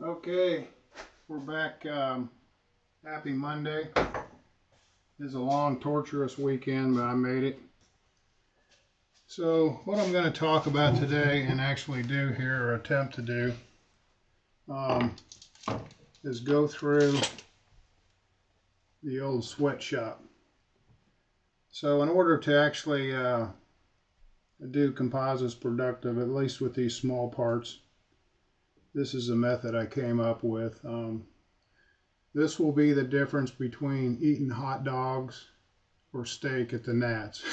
Okay, we're back. Happy Monday. It was a long, torturous weekend, but I made it. So, what I'm going to talk about today and actually do here, or attempt to do, is go through the old sweatshop. So, in order to actually do composites productive, at least with these small parts, this is a method I came up with. This will be the difference between eating hot dogs or steak at the Nats.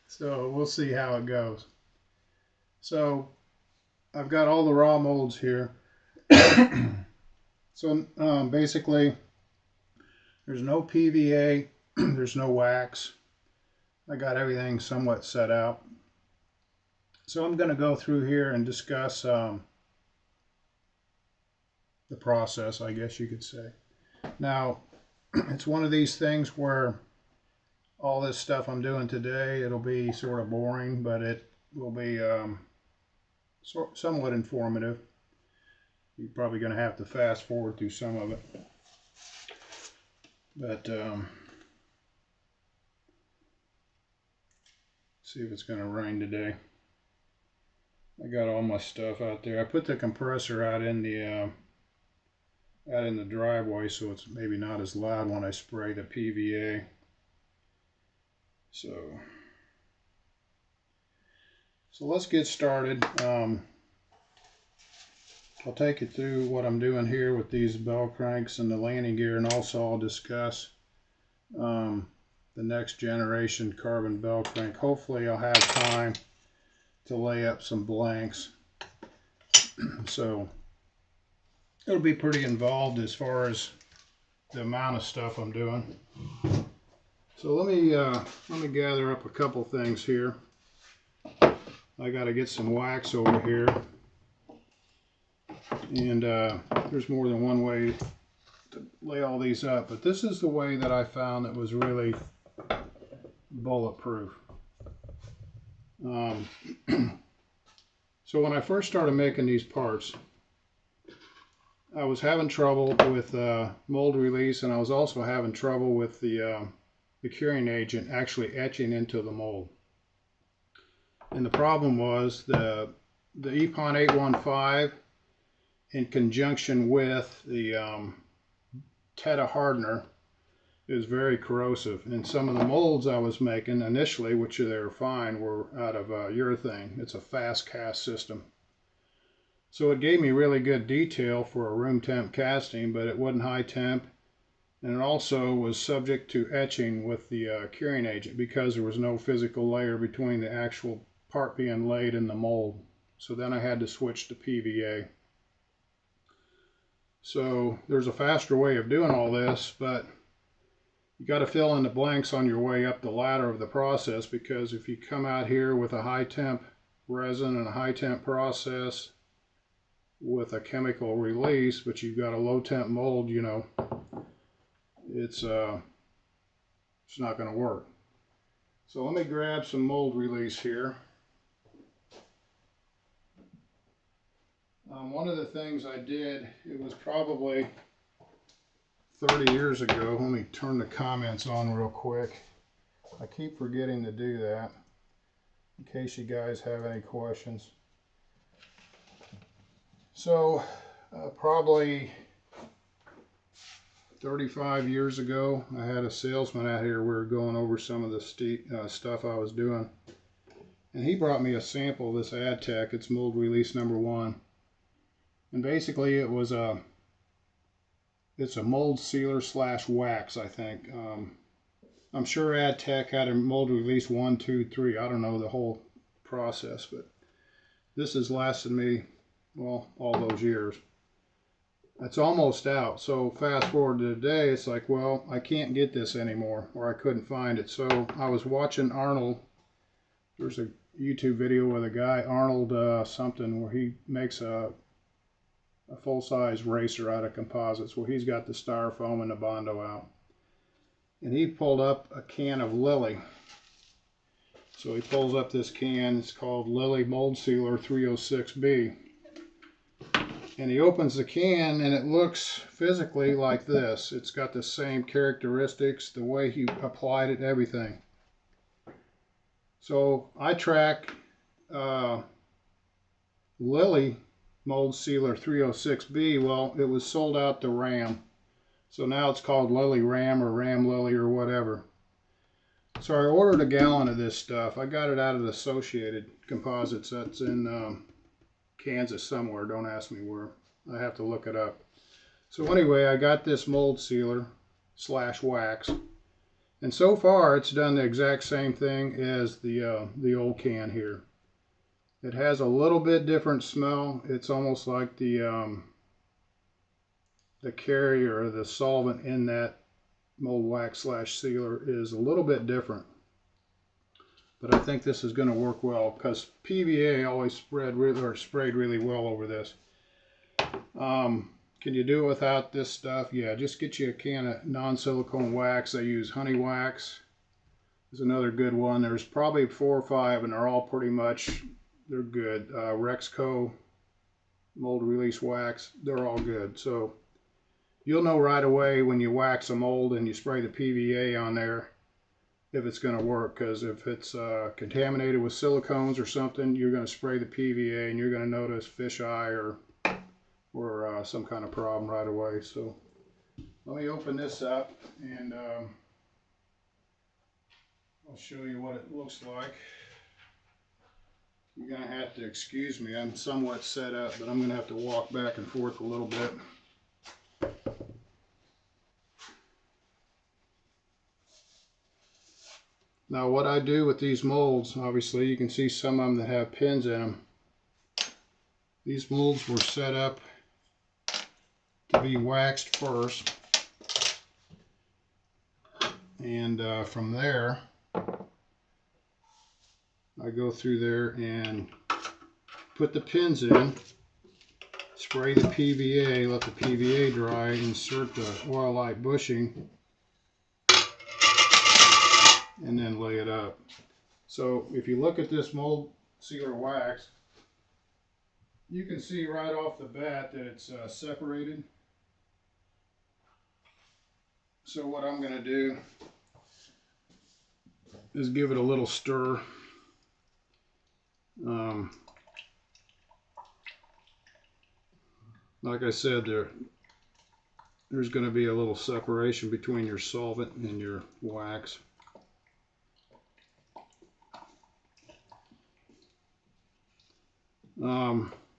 So we'll see how it goes. So I've got all the raw molds here. So basically there's no PVA, there's no wax. I got everything somewhat set out. So I'm going to go through here and discuss the process, I guess you could say. Now, it's one of these things where all this stuff I'm doing today, it'll be sort of boring, but it will be somewhat informative. You're probably going to have to fast forward through some of it. But see if it's going to rain today. I got all my stuff out there. I put the compressor out in the driveway, so it's maybe not as loud when I spray the PVA. So let's get started. I'll take you through what I'm doing here with these bell cranks and the landing gear, and also I'll discuss the next generation carbon bell crank. Hopefully I'll have time to lay up some blanks. So it'll be pretty involved as far as the amount of stuff I'm doing. So let me gather up a couple things here. I got to get some wax over here, and there's more than one way to lay all these up, but this is the way that I found that was really bulletproof. So when I first started making these parts, I was having trouble with mold release, and I was also having trouble with the curing agent actually etching into the mold. And the problem was the EPON 815 in conjunction with the Teta hardener is very corrosive. And some of the molds I was making initially, which they were fine, were out of urethane. It's a fast cast system. So it gave me really good detail for a room temp casting, but it wasn't high temp. And it also was subject to etching with the curing agent because there was no physical layer between the actual part being laid in the mold. So then I had to switch to PVA. So there's a faster way of doing all this, but you got to fill in the blanks on your way up the ladder of the process, because if you come out here with a high temp resin and a high temp process with a chemical release, but you've got a low temp mold, you know, it's not going to work. So let me grab some mold release here. One of the things I did, it was probably 30 years ago. Let me turn the comments on real quick. I keep forgetting to do that in case you guys have any questions. So probably 35 years ago, I had a salesman out here. We were going over some of the stuff I was doing, and he brought me a sample of this AdTech. It's mold release number 1, and basically it was it's a mold sealer / wax, I think. I'm sure AdTech had a mold release 1, 2, 3. I don't know the whole process, but this has lasted me, well, all those years. It's almost out. So fast forward to today, it's like, well, I can't get this anymore, or I couldn't find it. So I was watching Arnold. There's a YouTube video with a guy, Arnold something, where he makes a full-size racer out of composites. Well, he's got the styrofoam and the Bondo out. And he pulled up a can of Lily. So he pulls up this can. It's called Lily Mold Sealer 306B. And he opens the can and it looks physically like this. It's got the same characteristics, the way he applied it, everything. So I track Lily mold sealer 306B. Well, it was sold out to Ram. So now it's called Lily Ram or Ram Lily or whatever. So I ordered a gallon of this stuff. I got it out of the Associated Composites. That's in Kansas somewhere. Don't ask me where. I have to look it up. So anyway, I got this mold sealer / wax. And so far, it's done the exact same thing as the old can here. It has a little bit different smell. It's almost like the carrier or the solvent in that mold wax / sealer is a little bit different. But I think this is going to work well because PVA always sprayed really well over this. Can you do it without this stuff? Yeah, just get you a can of non-silicone wax. I use honey wax. There's another good one. There's probably 4 or 5 and they're all pretty much, they're good. Rexco mold release wax, they're all good. So you'll know right away when you wax a mold and you spray the PVA on there if it's going to work, because if it's contaminated with silicones or something, you're going to spray the PVA and you're going to notice fisheye or some kind of problem right away. So let me open this up and I'll show you what it looks like. You're going to have to excuse me. I'm somewhat set up, but I'm going to have to walk back and forth a little bit. Now what I do with these molds, obviously you can see some of them that have pins in them. These molds were set up to be waxed first, and from there I go through there and put the pins in, spray the PVA, let the PVA dry, insert the oil light bushing, and then lay it up. So if you look at this mold sealer wax, you can see right off the bat that it's separated. So what I'm going to do is give it a little stir. Like I said, there's going to be a little separation between your solvent and your wax.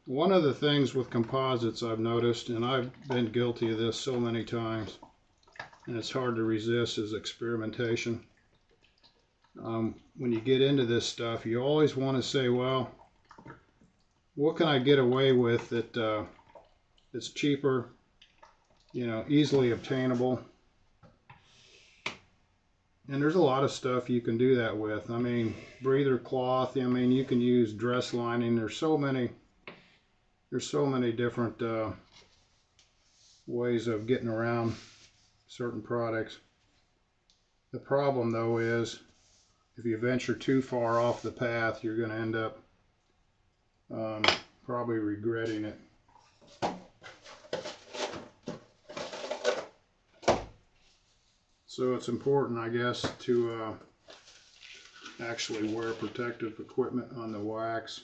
One of the things with composites I've noticed, and I've been guilty of this so many times, and it's hard to resist, is experimentation. When you get into this stuff, you always want to say, well, what can I get away with that it's cheaper, you know, easily obtainable? And there's a lot of stuff you can do that with. I mean, breather cloth, I mean, you can use dress lining. There's so many different ways of getting around certain products. The problem though is if you venture too far off the path, you're going to end up probably regretting it. So it's important, I guess, to actually wear protective equipment on the wax.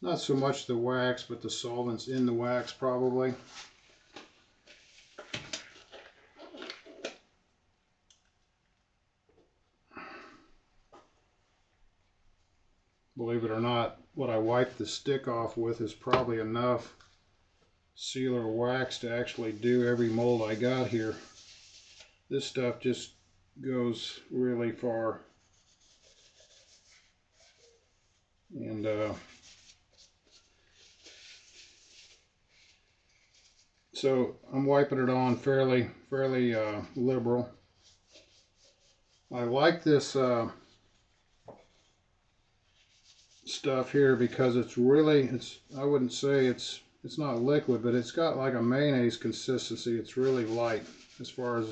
Not so much the wax, but the solvents in the wax probably. Believe it or not, what I wipe the stick off with is probably enough sealer wax to actually do every mold I got here. This stuff just goes really far. And so I'm wiping it on fairly liberal. I like this stuff here because it's really, I wouldn't say it's not liquid, but it's got like a mayonnaise consistency. It's really light as far as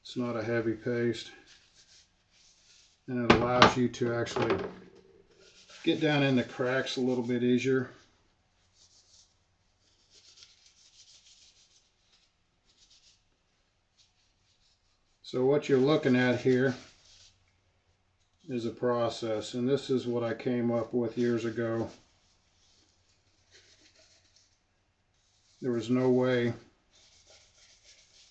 it's not a heavy paste, and it allows you to actually get down in the cracks a little bit easier. So what you're looking at here is a process, and this is what I came up with years ago. There was no way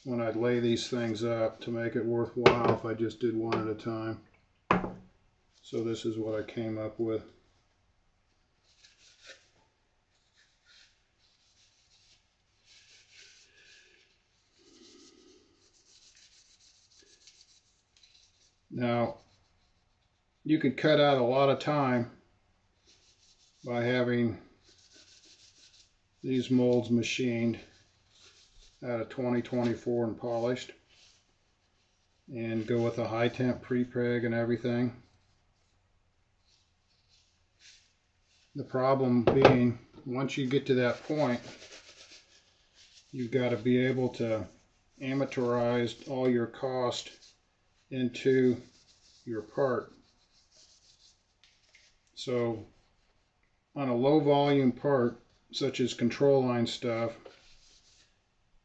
when I'd lay these things up to make it worthwhile if I just did one at a time. So this is what I came up with. Now, you could cut out a lot of time by having these molds machined out of 2024 and polished, and go with a high temp pre-preg and everything. The problem being, once you get to that point, you've got to be able to amateurize all your cost into your part. So on a low volume part, such as control line stuff,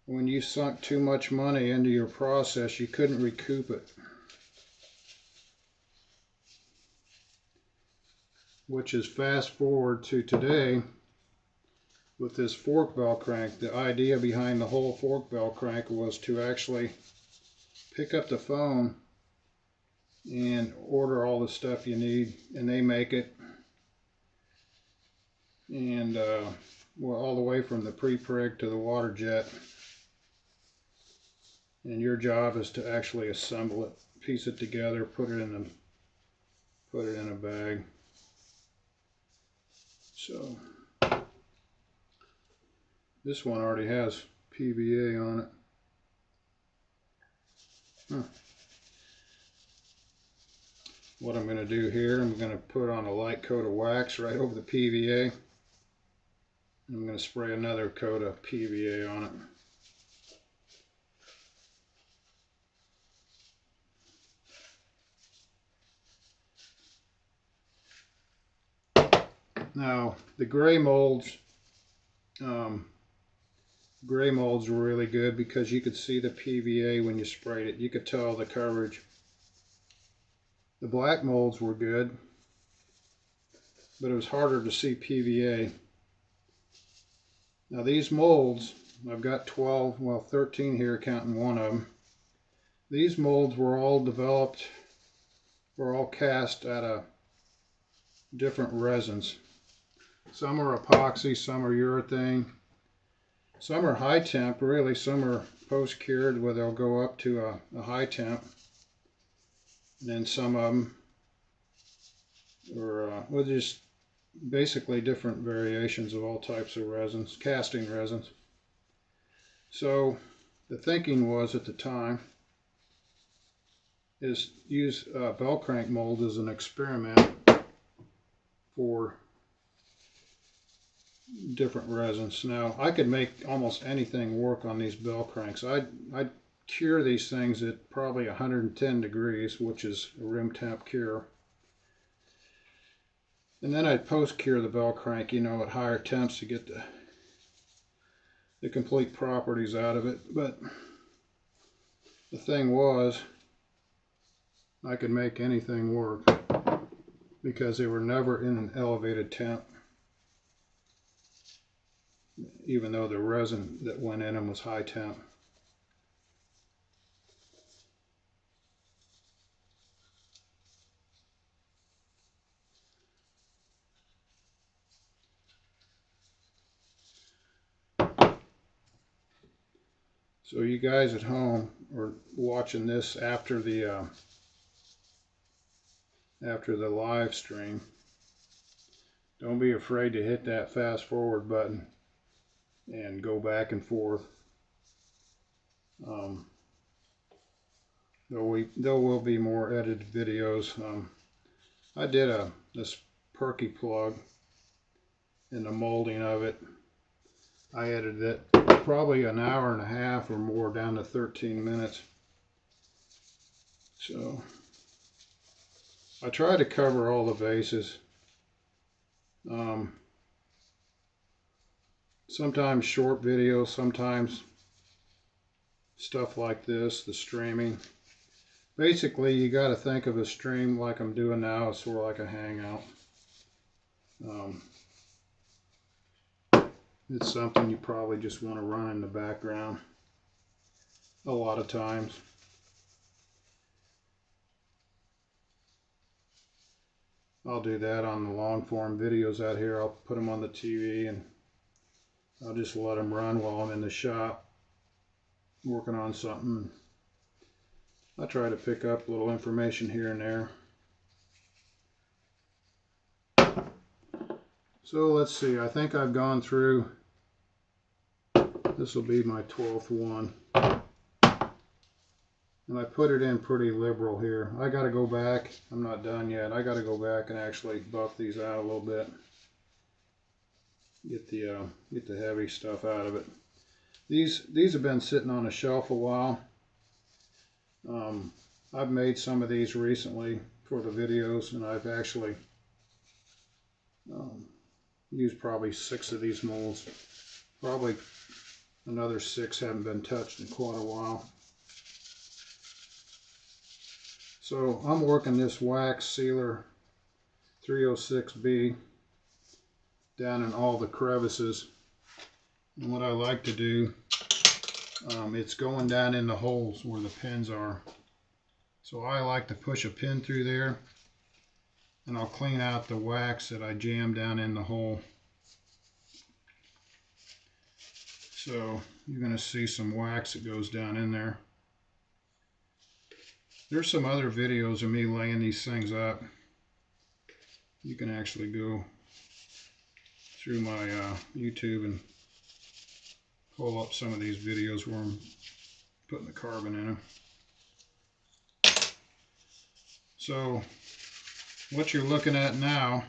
when you sunk too much money into your process, you couldn't recoup it. Which is fast forward to today with this fork bell crank. The idea behind the whole fork bell crank was to actually pick up the phone and order all the stuff you need, and they make it. And well, all the way from the pre-preg to the water jet. And your job is to actually assemble it, piece it together, put it in a bag. So this one already has PVA on it. What I'm going to do here, I'm going to put on a light coat of wax right over the PVA. I'm going to spray another coat of PVA on it. Now, the gray molds were really good because you could see the PVA when you sprayed it. You could tell the coverage. The black molds were good, but it was harder to see PVA. Now these molds, I've got 12, well 13 here counting one of them. These molds were all developed, were all cast out of different resins. Some are epoxy, some are urethane, some are high temp, really. Some are post cured where they'll go up to a high temp. And then some of them are well, just basically different variations of all types of resins, casting resins. So the thinking was at the time is use bell crank mold as an experiment for different resins. Now I could make almost anything work on these bell cranks. I'd cure these things at probably 110 degrees, which is a room temp cure. And then I'd post cure the bell crank, you know, at higher temps to get the complete properties out of it. But the thing was, I could make anything work because they were never in an elevated temp, even though the resin that went in them was high temp. So you guys at home are watching this after the live stream. Don't be afraid to hit that fast forward button and go back and forth. There will be more edited videos. I did this perky plug and the molding of it. I edited it probably an hour and a half or more down to 13 minutes. So I try to cover all the bases. Sometimes short videos, sometimes stuff like this, the streaming. Basically, you got to think of a stream like I'm doing now. It's sort of like a hangout. It's something you probably just want to run in the background a lot of times. I'll do that on the long form videos out here. I'll put them on the TV and I'll just let them run while I'm in the shop working on something. I try to pick up a little information here and there. So let's see, I think I've gone through, this will be my 12th one. And I put it in pretty liberal here. I got to go back, I'm not done yet, I got to go back and actually buff these out a little bit. Get the heavy stuff out of it. These have been sitting on a shelf a while. I've made some of these recently for the videos, and I've actually used probably 6 of these molds. Probably another 6 haven't been touched in quite a while. So I'm working this wax sealer 306B down in all the crevices. And what I like to do, it's going down in the holes where the pins are. So I like to push a pin through there and I'll clean out the wax that I jammed down in the hole. So you're going to see some wax that goes down in there. There's some other videos of me laying these things up. You can actually go through my YouTube and pull up some of these videos where I'm putting the carbon in them. So what you're looking at now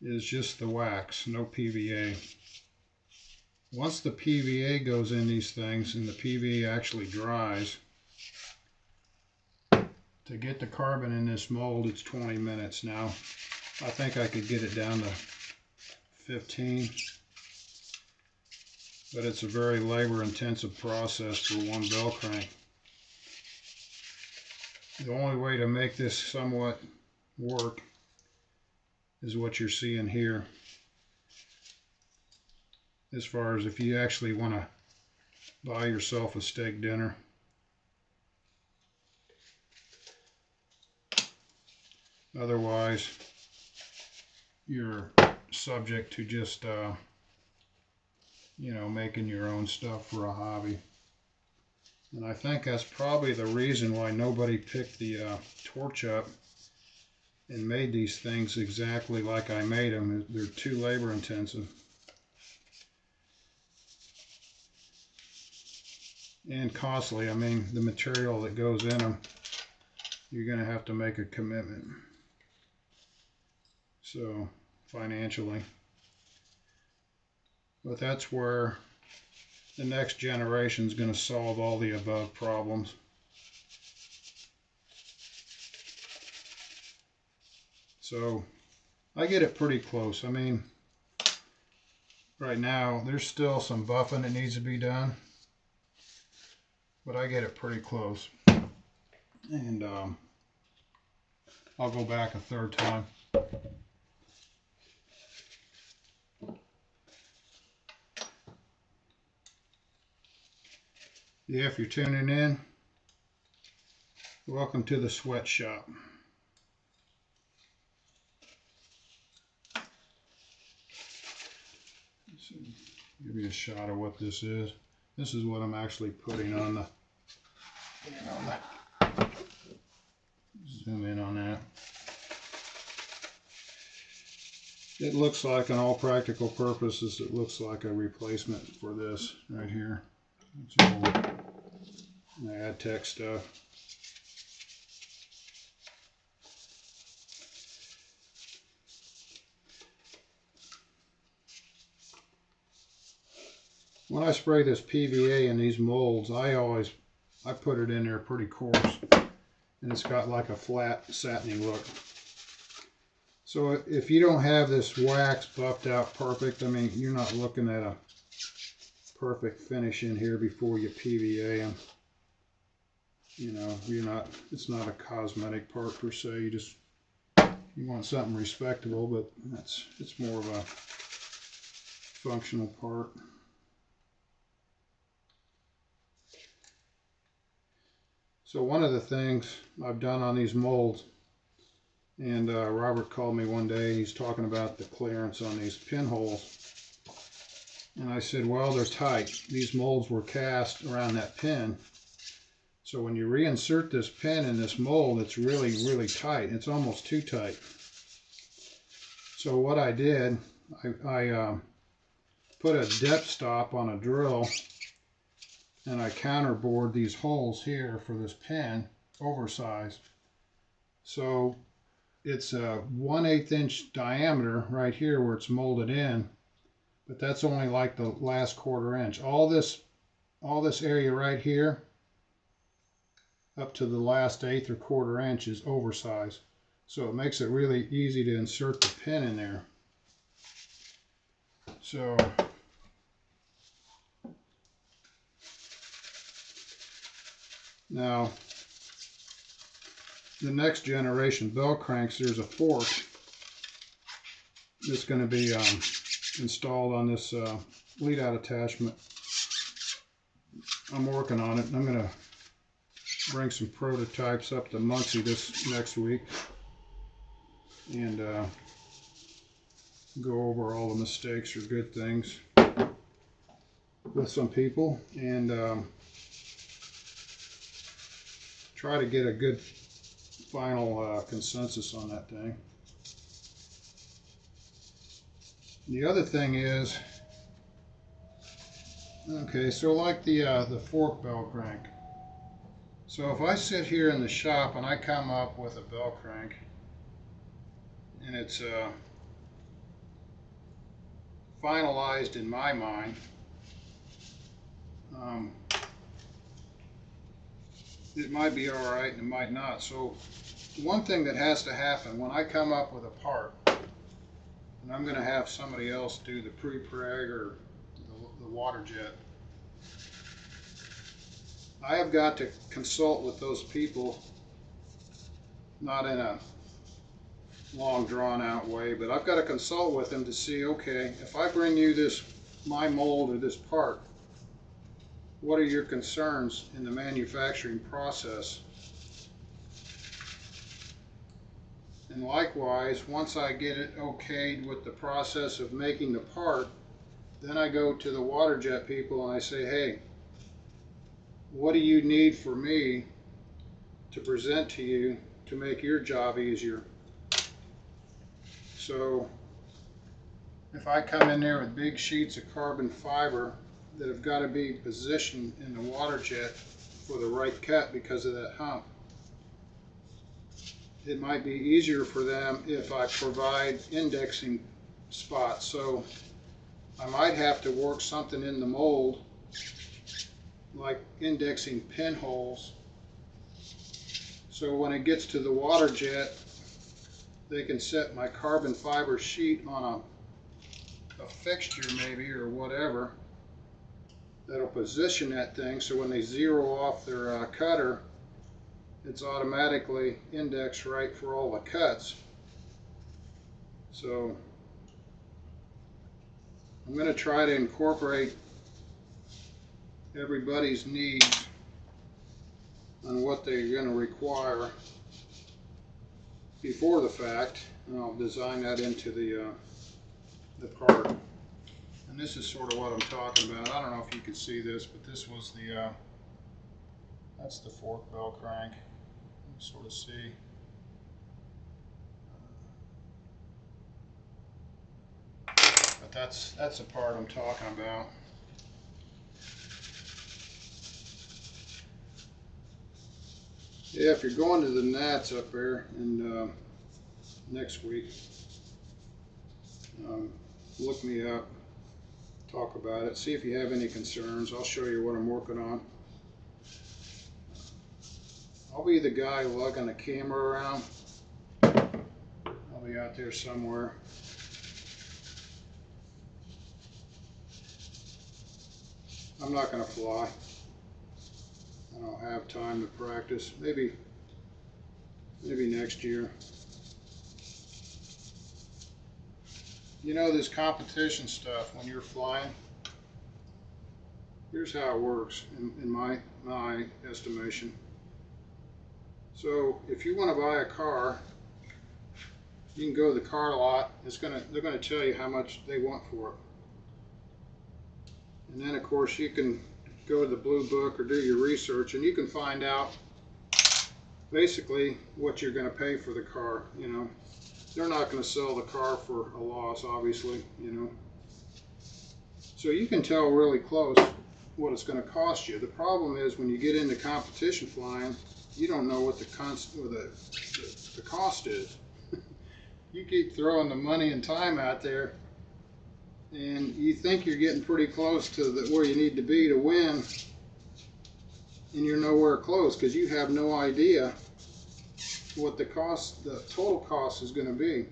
is just the wax, no PVA. Once the PVA goes in these things and the PVA actually dries, to get the carbon in this mold, it's 20 minutes now. I think I could get it down to 15, but it's a very labor-intensive process for one bell crank. The only way to make this somewhat work is what you're seeing here. As far as if you actually want to buy yourself a steak dinner. Otherwise, you're subject to just, you know, making your own stuff for a hobby. And I think that's probably the reason why nobody picked the torch up and made these things exactly like I made them. They're too labor intensive. And costly. I mean, the material that goes in them, you're going to have to make a commitment. So, financially. But that's where the next generation is going to solve all the above problems. So, I get it pretty close. I mean, right now, there's still some buffing that needs to be done. But I get it pretty close. And I'll go back a third time. Yeah, if you're tuning in, welcome to the sweatshop. Give you a shot of what this is. This is what I'm actually putting on the, zoom in on that. It looks like, in all practical purposes, it looks like a replacement for this right here. It's all ad tech stuff. When I spray this PVA in these molds, I put it in there pretty coarse, and it's got like a flat satiny look. So if you don't have this wax buffed out perfect, I mean, you're not looking at a perfect finish in here before you PVA them. You know, it's not a cosmetic part per se. You want something respectable, but it's more of a functional part. So one of the things I've done on these molds, and Robert called me one day, he's talking about the clearance on these pinholes. And I said, well, they're tight. These molds were cast around that pin. So when you reinsert this pin in this mold, it's really, really tight. It's almost too tight. So what I did, I put a depth stop on a drill, and I counterbored these holes here for this pin, oversized. So it's a 1/8 inch diameter right here where it's molded in, but that's only like the last 1/4 inch. All this area right here, up to the last 1/8 or 1/4 inch, is oversized. So it makes it really easy to insert the pin in there. So now the next generation bell cranks, there's a fork that's going to be installed on this lead out attachment. I'm working on it. I'm going to bring some prototypes up to Muncie this next week and go over all the mistakes or good things with some people, and try to get a good final consensus on that thing. The other thing is, okay, so like the fork bell crank. So if I sit here in the shop and I come up with a bell crank, and it's finalized in my mind, it might be all right and it might not. So one thing that has to happen when I come up with a part, and I'm going to have somebody else do the pre-preg or the water jet, I have got to consult with those people, not in a long drawn out way, but I've got to consult with them to see, okay, if I bring you my mold or this part, what are your concerns in the manufacturing process? And likewise, once I get it okayed with the process of making the part, then I go to the water jet people and I say, hey, what do you need for me to present to you to make your job easier? So if I come in there with big sheets of carbon fiber that have got to be positioned in the water jet for the right cut because of that hump, it might be easier for them if I provide indexing spots. So I might have to work something in the mold like indexing pinholes, so when it gets to the water jet, they can set my carbon fiber sheet on a fixture maybe or whatever that'll position that thing, so when they zero off their cutter, it's automatically indexed right for all the cuts. So I'm going to try to incorporate everybody's needs on what they're going to require before the fact, and I'll design that into the part. And this is sort of what I'm talking about. I don't know if you can see this, but this was that's the fork bell crank. You can sort of see. But that's the part I'm talking about. Yeah, if you're going to the Nats up there and next week, look me up, talk about it, see if you have any concerns. I'll show you what I'm working on. I'll be the guy lugging the camera around. I'll be out there somewhere. I'm not going to fly. I don't have time to practice. Maybe next year. You know, this competition stuff, when you're flying, here's how it works in my estimation. So if you want to buy a car, you can go to the car lot. They're gonna tell you how much they want for it. And then of course you can go to the blue book or do your research, and you can find out basically what you're going to pay for the car. You know, they're not going to sell the car for a loss, obviously, you know. So you can tell really close what it's going to cost you. The problem is when you get into competition flying, you don't know what the cost is. You keep throwing the money and time out there, and you think you're getting pretty close to where you need to be to win, and you're nowhere close because you have no idea what the total cost is going to be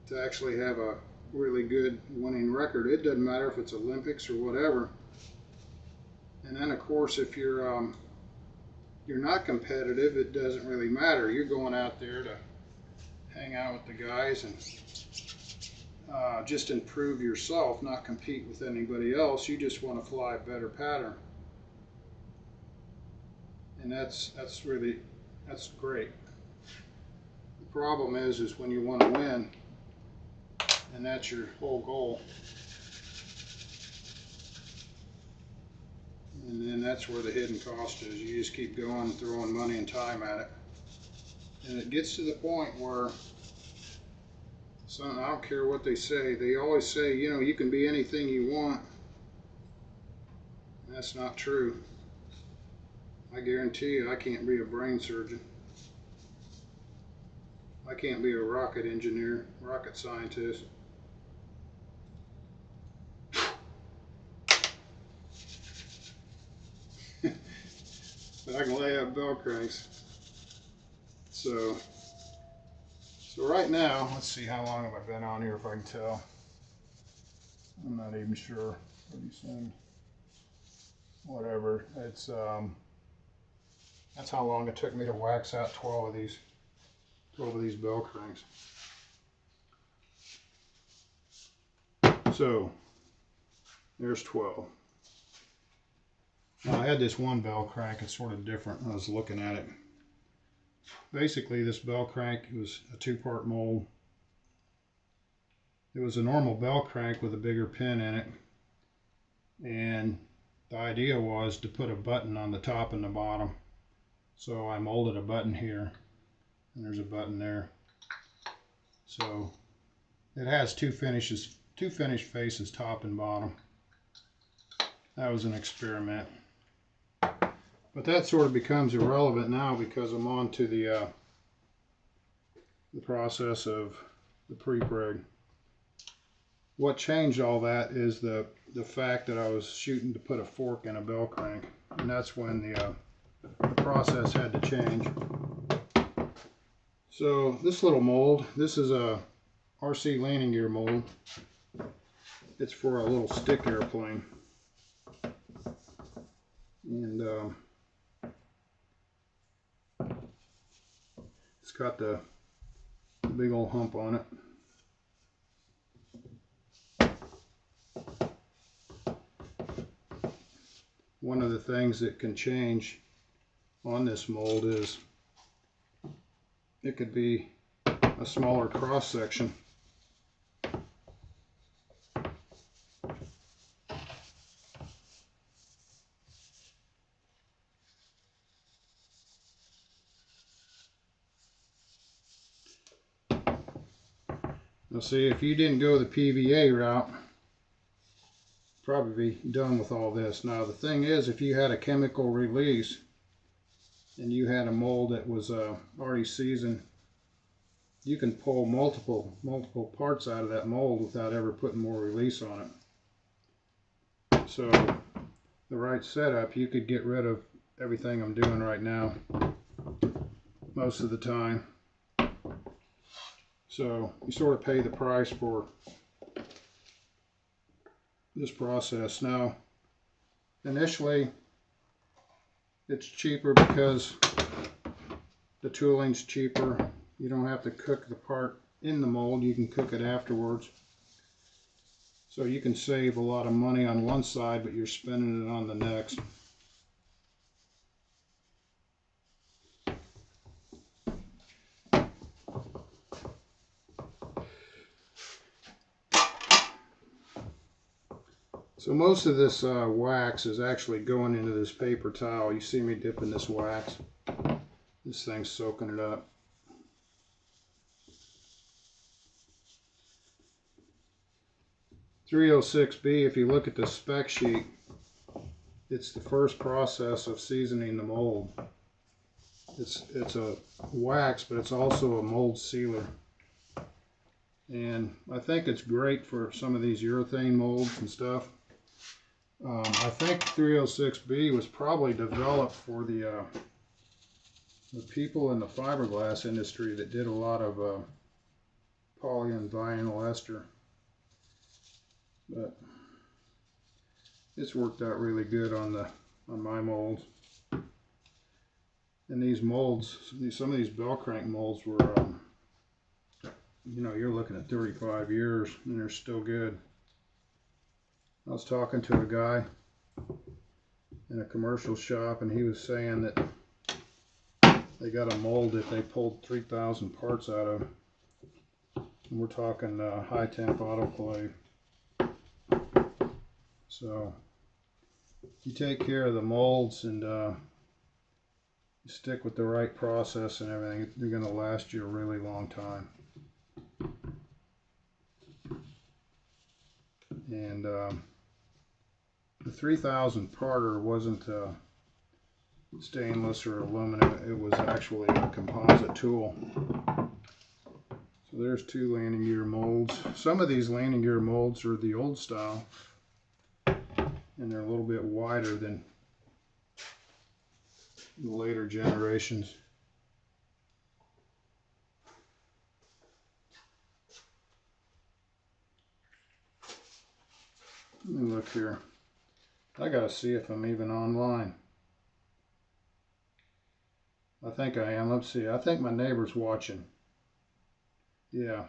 to actually have a really good winning record. It doesn't matter if it's Olympics or whatever. And then of course if you're not competitive, it doesn't really matter. You're going out there to hang out with the guys and just improve yourself, not compete with anybody else. You just want to fly a better pattern, and that's great. The problem is when you want to win, and that's your whole goal, and then that's where the hidden cost is. You just keep going, throwing money and time at it, and it gets to the point where I don't care what they say. They always say, you know, you can be anything you want. And that's not true. I guarantee you I can't be a brain surgeon. I can't be a rocket engineer, rocket scientist. But I can lay up bell cranks. So right now, let's see, how long have I been on here, if I can tell. I'm not even sure. Pretty soon. Whatever. It's that's how long it took me to wax out 12 of these bell cranks. So there's 12. Now I had this one bell crank. It's sort of different. I was looking at it. Basically, this bell crank was a two-part mold. It was a normal bell crank with a bigger pin in it, and the idea was to put a button on the top and the bottom. So I molded a button here, and there's a button there. So it has two finished faces, top and bottom. That was an experiment. But that sort of becomes irrelevant now because I'm on to the process of the pre-preg. What changed all that is the fact that I was shooting to put a fork in a bell crank, and that's when the process had to change. So this little mold, this is a RC landing gear mold. It's for a little stick airplane, and it's got the big old hump on it. One of the things that can change on this mold is it could be a smaller cross section. Now see, if you didn't go the PVA route, probably be done with all this. Now the thing is, if you had a chemical release and you had a mold that was already seasoned, you can pull multiple parts out of that mold without ever putting more release on it. So the right setup, you could get rid of everything I'm doing right now most of the time. So you sort of pay the price for this process. Now, initially, It's cheaper because the tooling's cheaper. You don't have to cook the part in the mold, you can cook it afterwards. So you can save a lot of money on one side, but you're spending it on the next. So most of this wax is actually going into this paper towel. You see me dipping this wax. This thing's soaking it up. .306B, if you look at the spec sheet, it's the first process of seasoning the mold. It's a wax, but it's also a mold sealer. And I think it's great for some of these urethane molds and stuff. I think .306B was probably developed for the people in the fiberglass industry that did a lot of poly and vinyl ester. But it's worked out really good on my molds. And these molds, some of these bell crank molds were, you know, you're looking at 35 years and they're still good. I was talking to a guy in a commercial shop, and he was saying that they got a mold that they pulled 3,000 parts out of. And we're talking high temp autoclave. So you take care of the molds and you stick with the right process and everything, they're going to last you a really long time. And the 3,000 parter wasn't stainless or aluminum, it was actually a composite tool. So there's two landing gear molds. Some of these landing gear molds are the old style, and they're a little bit wider than the later generations. Let me look here. I gotta see if I'm even online. I think I am. Let's see. I think my neighbor's watching. Yeah.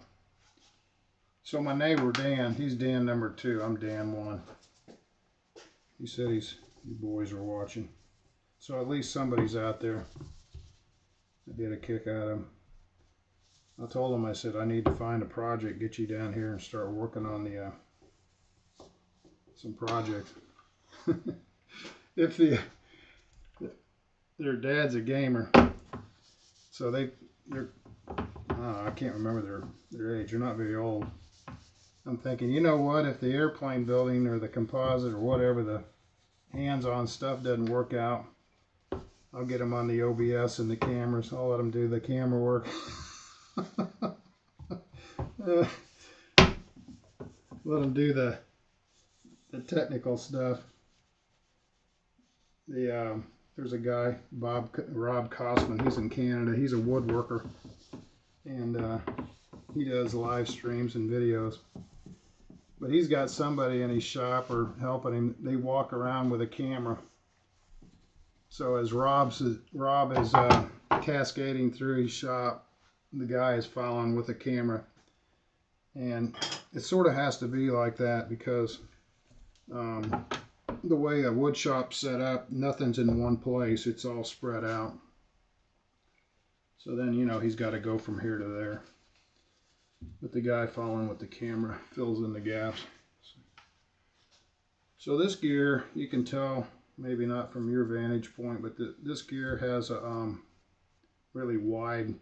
So my neighbor Dan, he's Dan number 2. I'm Dan 1. He said you boys are watching. So at least somebody's out there. I get a kick out of him. I told him, I said, I need to find a project, get you down here and start working on the some projects. If their dad's a gamer, so they're I can't remember their age. They're not very old. I'm thinking, you know what? If the airplane building or the composite or whatever, the hands-on stuff doesn't work out, I'll get them on the OBS and the cameras. I'll let them do the camera work. Let them do the technical stuff. There's a guy, Rob Kosman. He's in Canada. He's a woodworker, and he does live streams and videos. But he's got somebody in his shop or helping him. They walk around with a camera. So as Rob is cascading through his shop, the guy is following with a camera. And it sort of has to be like that because the way a wood shop's set up, nothing's in one place. It's all spread out. So then, you know, he's got to go from here to there. But the guy following with the camera fills in the gaps. So this gear, you can tell, maybe not from your vantage point, but this gear has a really wide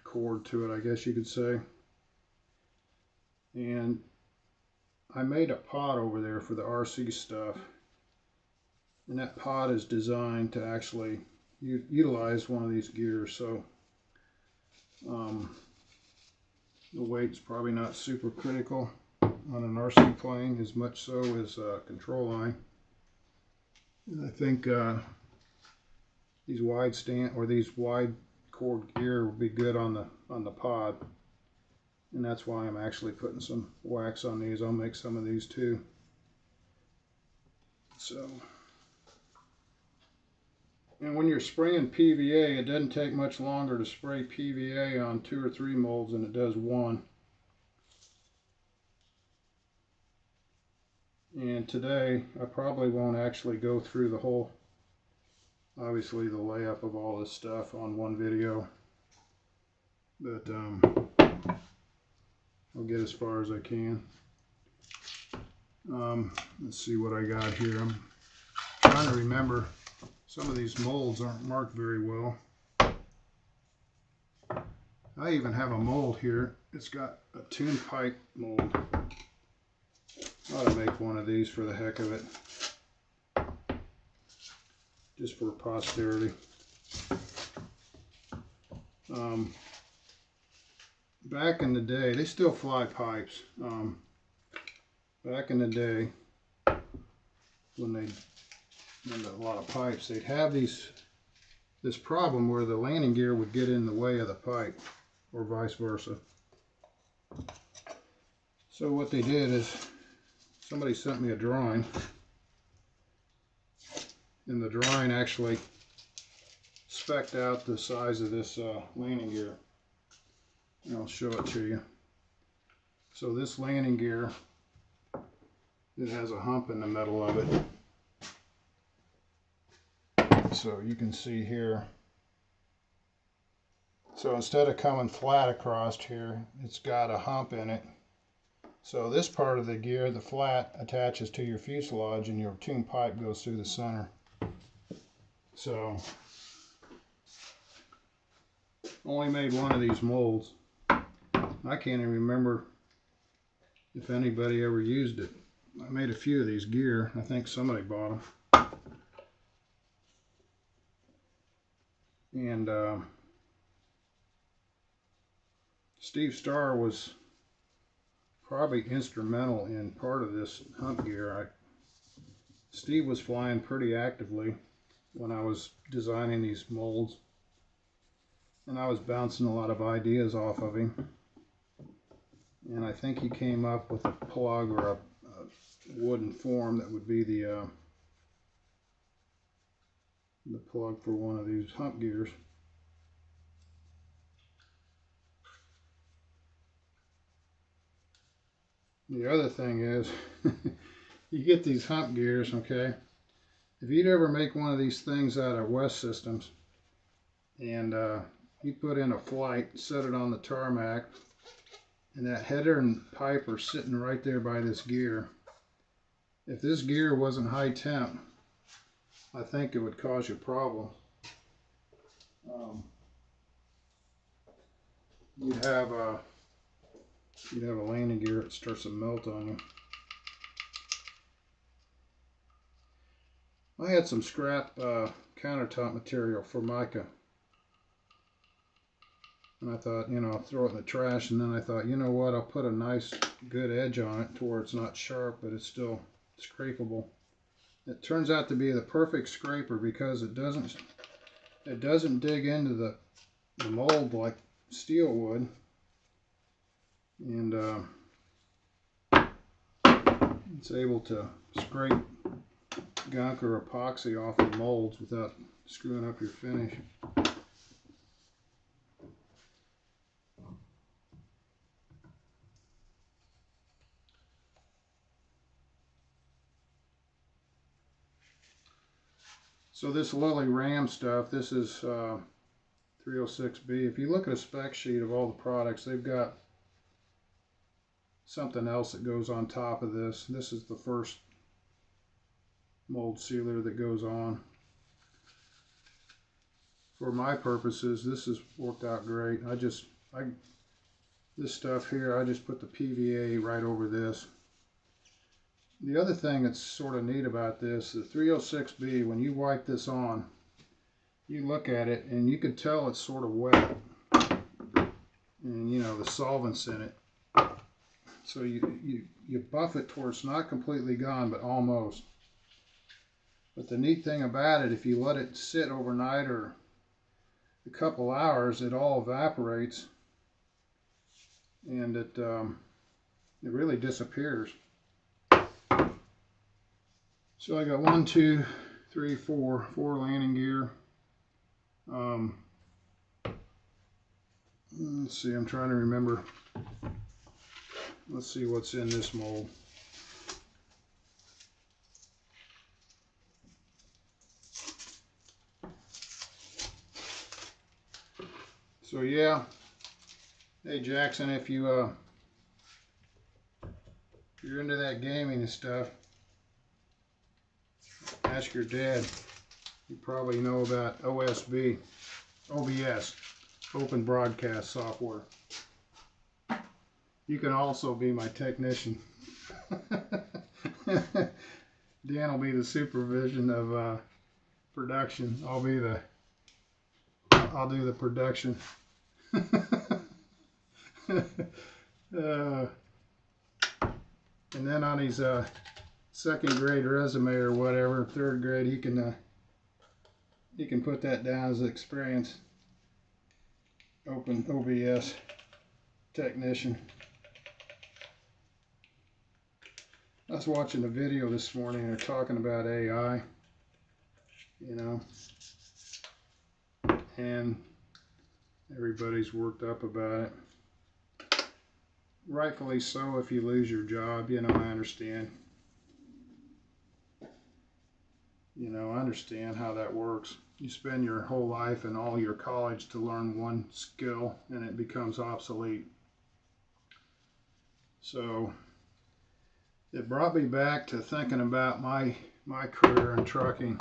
cord to it, I guess you could say. And I made a pod over there for the RC stuff, and that pod is designed to actually utilize one of these gears. So the weight's probably not super critical on an RC plane, as much so as a control line. And I think these wide cord gear will be good on the pod, and that's why I'm actually putting some wax on these. I'll make some of these too. So And when you're spraying PVA, it doesn't take much longer to spray PVA on 2 or 3 molds than it does one. And today, I probably won't actually go through the whole, obviously the layup of all this stuff on one video. But I'll get as far as I can. Let's see what I got here. I'm trying to remember. Some of these molds aren't marked very well. I even have a mold here. It's got a tune pipe mold. I ought to make one of these for the heck of it. Just for posterity. Back in the day, they still fly pipes. Back in the day, when they a lot of pipes, they'd have this problem where the landing gear would get in the way of the pipe, or vice versa. So what they did is, somebody sent me a drawing, and the drawing actually spec'd out the size of this landing gear. And I'll show it to you. So this landing gear, it has a hump in the middle of it. So you can see here. So instead of coming flat across here, it's got a hump in it. So this part of the gear, the flat, attaches to your fuselage and your tune pipe goes through the center. So only made one of these molds. I can't even remember if anybody ever used it. I made a few of these gear. I think somebody bought them. And Steve Starr was probably instrumental in part of this hump gear. Steve was flying pretty actively when I was designing these molds, and I was bouncing a lot of ideas off of him. And I think he came up with a plug or a wooden form that would be the plug for one of these hump gears. The other thing is, you get these hump gears, okay? If you'd ever make one of these things out of West Systems, and you put in a flight, set it on the tarmac, and that header and pipe are sitting right there by this gear. If this gear wasn't high temp, I think it would cause you problems. You'd have a landing gear that starts to melt on you. I had some scrap countertop material for mica, and I thought, you know, I'll throw it in the trash. And then I thought, you know what, I'll put a nice good edge on it to where it's not sharp, but it's still scrapable. It turns out to be the perfect scraper because it doesn't dig into the mold like steel would, and it's able to scrape gunk or epoxy off the molds without screwing up your finish. So this Lily Ram stuff, this is 306B. If you look at a spec sheet of all the products, they've got something else that goes on top of this. This is the first mold sealer that goes on. For my purposes, this has worked out great. This stuff here, I just put the PVA right over this. The other thing that's sort of neat about this, the 306B, when you wipe this on, you look at it and you can tell it's sort of wet. And you know, the solvent's in it. So you buff it towards it's not completely gone, but almost. But the neat thing about it, if you let it sit overnight or a couple hours, it all evaporates, and it really disappears. So I got 1, 2, 3, 4 landing gear. Let's see, I'm trying to remember. Let's see what's in this mold. So yeah, hey Jackson, if you're into that gaming and stuff, ask your dad. You probably know about OBS, Open Broadcast Software. You can also be my technician. Dan will be the supervision of production. I'll do the production. And then on his second grade resume or whatever, third grade, he can put that down as experience. Open OBS technician. I was watching a video this morning. They're talking about AI, you know, and everybody's worked up about it. Rightfully so. If you lose your job, you know, I understand. You know, I understand how that works. You spend your whole life and all your college to learn one skill, and it becomes obsolete. So it brought me back to thinking about my career in trucking.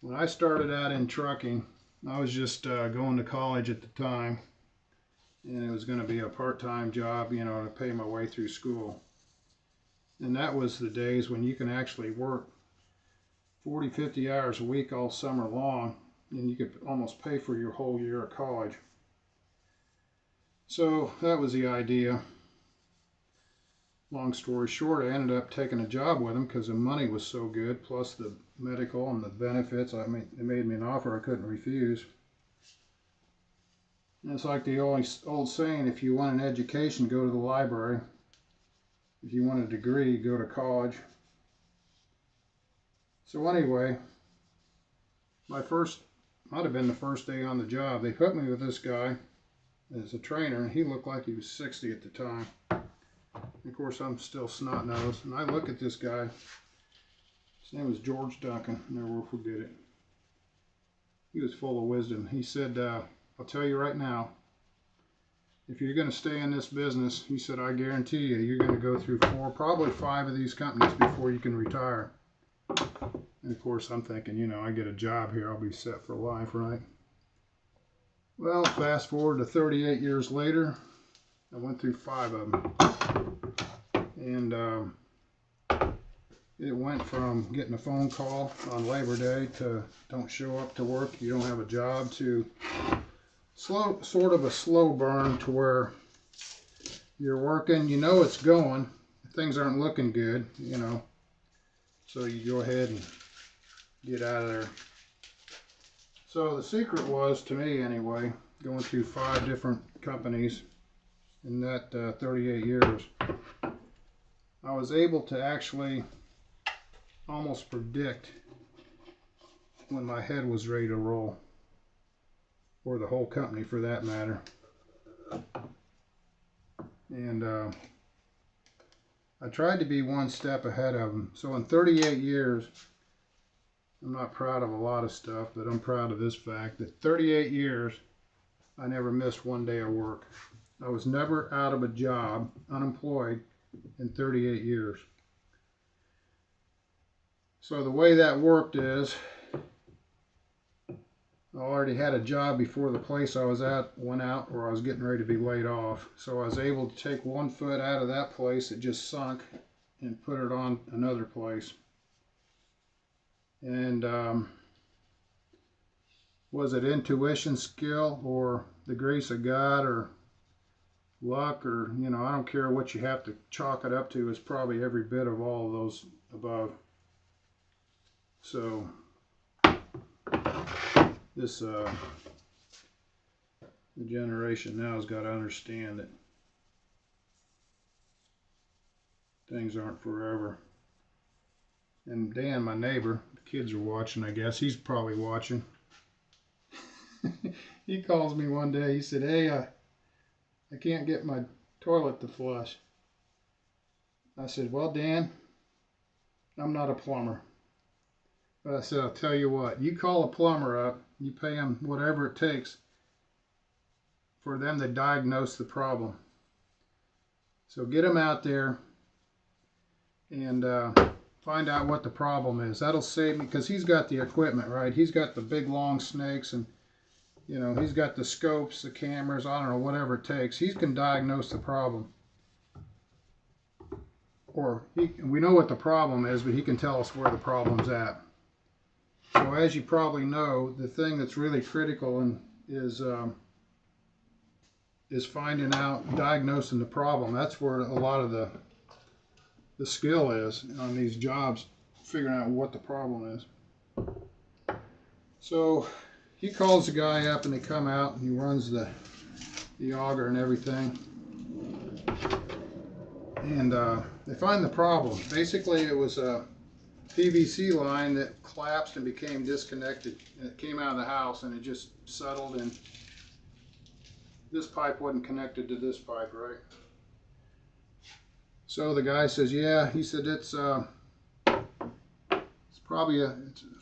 When I started out in trucking, I was just going to college at the time, and it was going to be a part-time job, you know, to pay my way through school. And that was the days when you can actually work 40, 50 hours a week all summer long, and you could almost pay for your whole year of college. So that was the idea. Long story short, I ended up taking a job with them because the money was so good, plus the medical and the benefits. I mean, they made me an offer I couldn't refuse. And it's like the old saying, if you want an education, go to the library. If you want a degree, go to college. So anyway, might have been the first day on the job. They put me with this guy as a trainer, and he looked like he was 60 at the time. Of course, I'm still snot-nosed, and I look at this guy. His name was George Duncan. Never will forget it. He was full of wisdom. He said, I'll tell you right now, if you're going to stay in this business, he said, I guarantee you, you're going to go through 4, probably 5 of these companies before you can retire. And of course, I'm thinking, you know, I get a job here, I'll be set for life, right? Well, fast forward to 38 years later, I went through 5 of them. And it went from getting a phone call on Labor Day to don't show up to work, you don't have a job, to sort of a slow burn to where you're working, you know it's going, things aren't looking good, you know, so you go ahead and get out of there. So the secret was, to me anyway, going through 5 different companies in that 38 years, I was able to actually almost predict when my head was ready to roll, or the whole company for that matter. And I tried to be one step ahead of them. So in 38 years, I'm not proud of a lot of stuff, but I'm proud of this fact that 38 years, I never missed one day of work. I was never out of a job, unemployed, in 38 years. So the way that worked is, I already had a job before the place I was at went out, or I was getting ready to be laid off. So I was able to take one foot out of that place that just sunk and put it on another place. And was it intuition, skill, or the grace of God, or luck, or, you know, I don't care what you have to chalk it up to. It's probably every bit of all of those above. So this the generation now has got to understand that things aren't forever. And Dan, my neighbor, the kids are watching, I guess. He's probably watching. He calls me one day. He said, "Hey, I can't get my toilet to flush." I said, "Well, Dan, I'm not a plumber." But I said, "I'll tell you what, you call a plumber up, you pay him whatever it takes for them to diagnose the problem. So get him out there and find out what the problem is. That'll save me," because he's got the equipment, right? He's got the big long snakes, and you know, he's got the scopes, the cameras, I don't know, whatever it takes. He can diagnose the problem. Or we know what the problem is, but he can tell us where the problem's at. So as you probably know, the thing that's really critical is finding out, diagnosing the problem. That's where a lot of the skill is on these jobs, figuring out what the problem is. So he calls the guy up and they come out and he runs the auger and everything. And they find the problem. Basically it was a PVC line that collapsed and became disconnected. And it came out of the house and it just settled, and this pipe wasn't connected to this pipe, right? So the guy says, yeah, he said it's probably a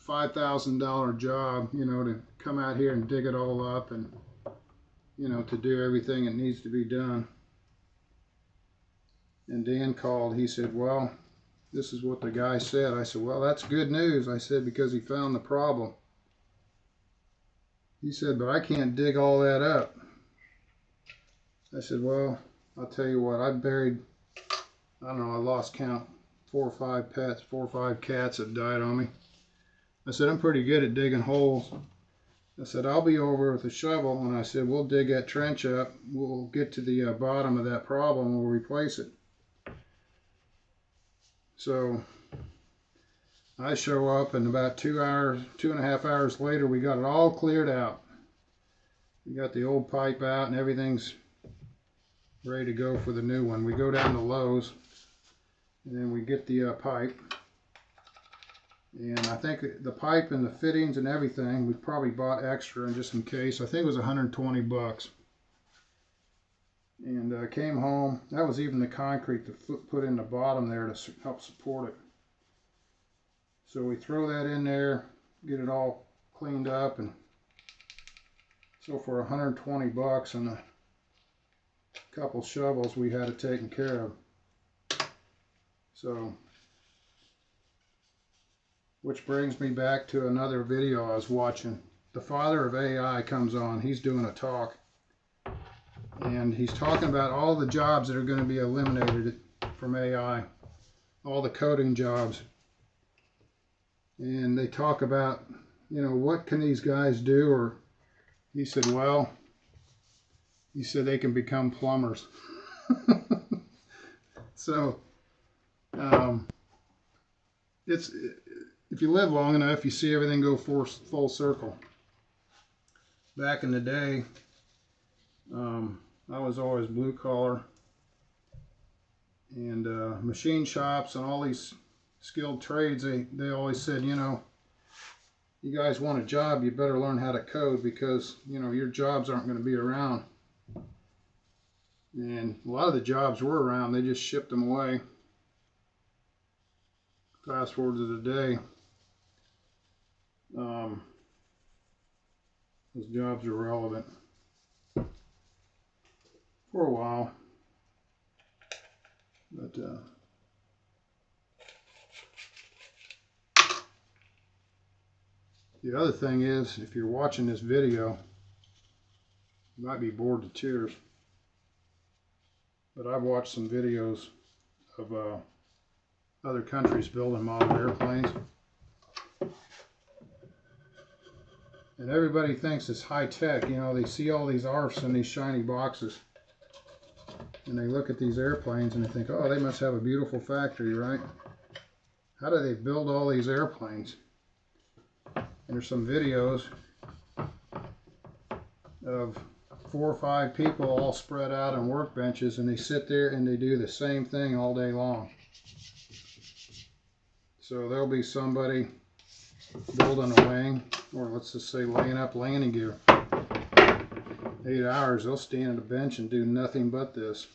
$5,000 job, you know, to come out here and dig it all up and, you know, to do everything that needs to be done. And Dan called. He said, well, this is what the guy said. I said, well, that's good news. I said, because he found the problem. He said, but I can't dig all that up. I said, well, I'll tell you what, I buried, I don't know, I lost count, 4 or 5 pets, 4 or 5 cats that died on me. I said, I'm pretty good at digging holes. I said, I'll be over with a shovel, and I said, we'll dig that trench up. We'll get to the bottom of that problem. We'll replace it. So I show up, and about 2.5 hours later, we got it all cleared out. We got the old pipe out, and everything's ready to go for the new one. We go down to Lowe's, and then we get the pipe. And I think the pipe and the fittings and everything, we probably bought extra, and just in case, I think it was 120 bucks. And came home. That was even the concrete to put in the bottom there to help support it. So we throw that in there, get it all cleaned up, and so for 120 bucks and a couple shovels, we had it taken care of. So, which brings me back to another video I was watching. The father of AI comes on. He's doing a talk. And he's talking about all the jobs that are going to be eliminated from AI. All the coding jobs. And they talk about, you know, what can these guys do? Or he said, well, he said they can become plumbers. So, it's, if you live long enough, you see everything go full circle. Back in the day, I was always blue collar, and machine shops and all these skilled trades, they always said, you know, you guys want a job, you better learn how to code, because, you know, your jobs aren't going to be around. And a lot of the jobs were around, they just shipped them away. Fast forward to today, those jobs are relevant for a while, but the other thing is, if you're watching this video, you might be bored to tears, but I've watched some videos of other countries building model airplanes, and everybody thinks it's high-tech. You know, they see all these ARFs in these shiny boxes, and they look at these airplanes and they think, oh, they must have a beautiful factory, right? How do they build all these airplanes? And there's some videos of 4 or 5 people all spread out on workbenches, and they sit there and they do the same thing all day long. So there'll be somebody building a wing, or let's just say laying up landing gear. 8 hours, they'll stand at a bench and do nothing but this.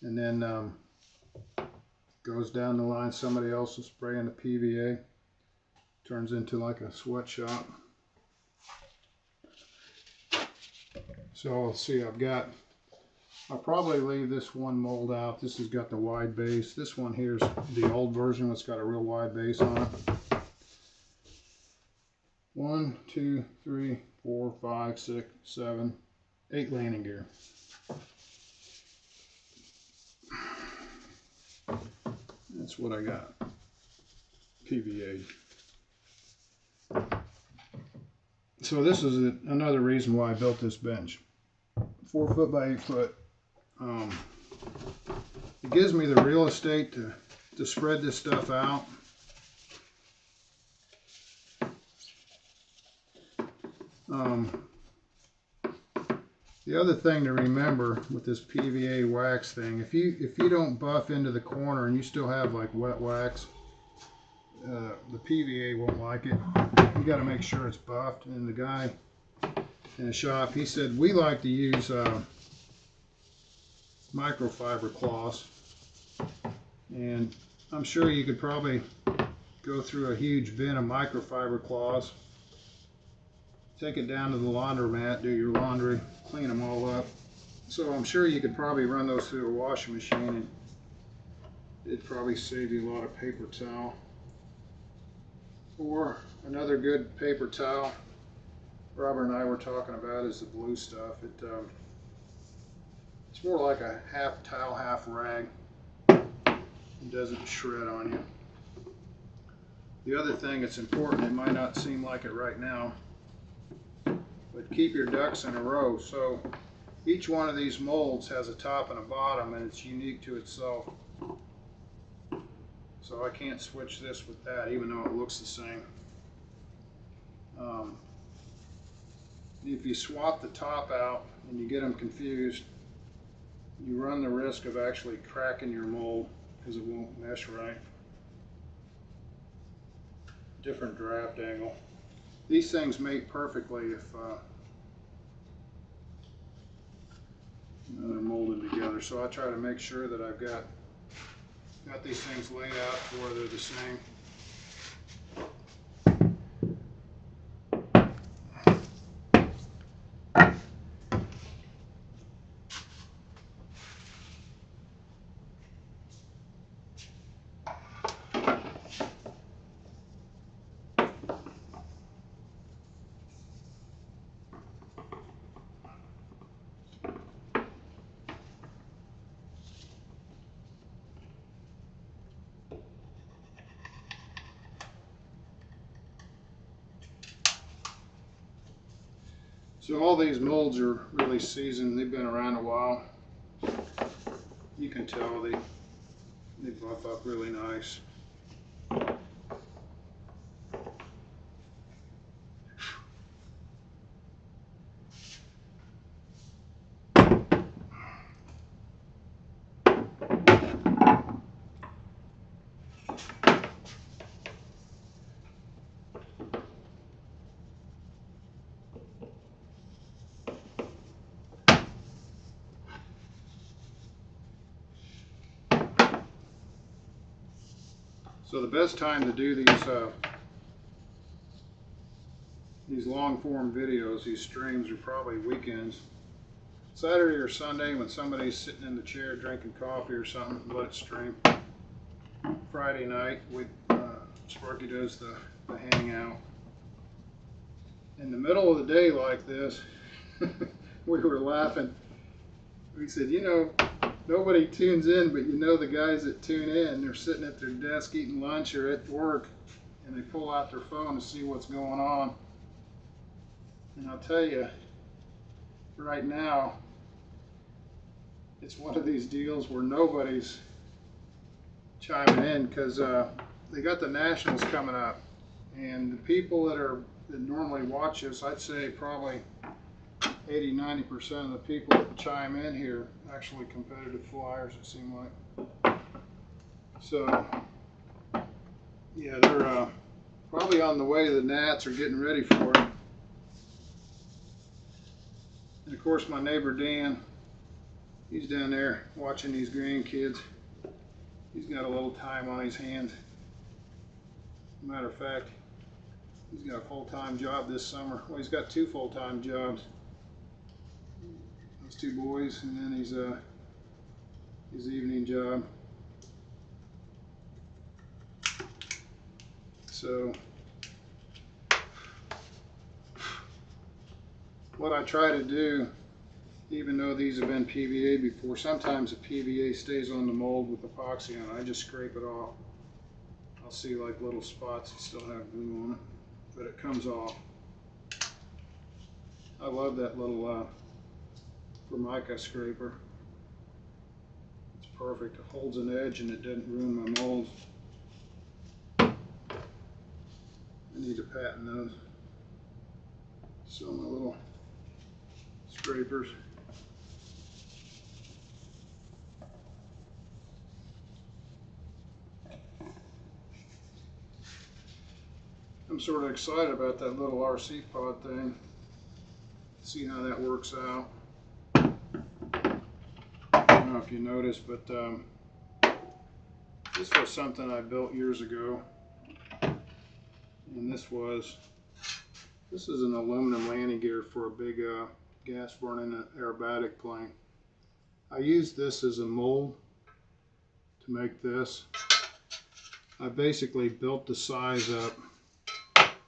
And then goes down the line, somebody else will spray in the PVA. Turns into like a sweatshop. So let's see, I'll probably leave this one mold out. This has got the wide base. This one here's the old version, it's got a real wide base on it. 1, 2, 3, 4, 5, 6, 7, 8 landing gear. That's what I got. PVA. So this is another reason why I built this bench. 4 foot by 8 foot. It gives me the real estate to spread this stuff out. The other thing to remember with this PVA wax thing, if you don't buff into the corner and you still have like wet wax, the PVA won't like it. You got to make sure it's buffed. And the guy in the shop, he said we like to use microfiber cloths, and I'm sure you could probably go through a huge bin of microfiber cloths, take it down to the laundromat, do your laundry, clean them all up. So I'm sure you could probably run those through a washing machine and it'd probably save you a lot of paper towel. Or another good paper towel Robert and I were talking about is the blue stuff. It's more like a half towel, half rag. It doesn't shred on you. The other thing that's important, it might not seem like it right now, but keep your ducks in a row. So each one of these molds has a top and a bottom, and it's unique to itself. So I can't switch this with that, even though it looks the same. If you swap the top out and you get them confused, you run the risk of actually cracking your mold because it won't mesh right. Different draft angle. These things mate perfectly if they're molded together. So I try to make sure that I've got these things laid out to where they're the same. So all these molds are really seasoned. They've been around a while. You can tell they buff up really nice. So the best time to do these long form videos, these streams, are probably weekends. Saturday or Sunday when somebody's sitting in the chair drinking coffee or something, let it stream. Friday night, Sparky does the hangout. In the middle of the day like this, we were laughing. We said, you know, nobody tunes in, but you know the guys that tune in, they're sitting at their desk eating lunch or at work, and they pull out their phone to see what's going on. And I'll tell you, right now, it's one of these deals where nobody's chiming in because they got the Nationals coming up, and the people that normally watch us, I'd say probably 80–90% of the people that chime in here actually competitive flyers, it seemed like. So yeah, they're probably on the way. The Nats are getting ready for it. And of course, my neighbor Dan, he's down there watching these grandkids. He's got a little time on his hands. Matter of fact, he's got a full-time job this summer. Well, he's got 2 full-time jobs. Those 2 boys, and then his evening job. So what I try to do, even though these have been PVA before, sometimes the PVA stays on the mold with epoxy on it. I just scrape it off. I'll see like little spots that still have glue on it, but it comes off. I love that little Formica scraper. It's perfect. It holds an edge and it doesn't ruin my molds. I need to patent those. So my little scrapers. I'm sort of excited about that little RC pod thing. See how that works out. I don't know if you noticed, but this was something I built years ago. And this is an aluminum landing gear for a big gas burning aerobatic plane. I used this as a mold to make this. I basically built the size up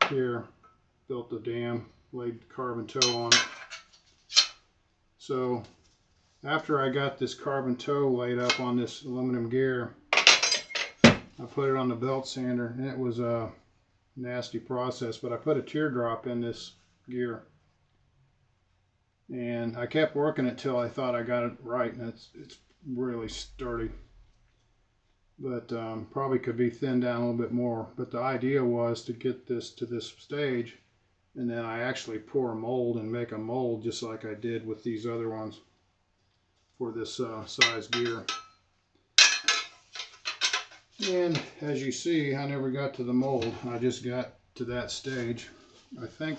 here, built the dam, laid carbon toe on it. So after I got this carbon toe laid up on this aluminum gear, I put it on the belt sander, and it was a nasty process, but I put a teardrop in this gear, and I kept working it till I thought I got it right, and it's really sturdy, but probably could be thinned down a little bit more. But the idea was to get this to this stage, and then I actually pour a mold and make a mold just like I did with these other ones for this size gear. And as you see, I never got to the mold. I just got to that stage. I think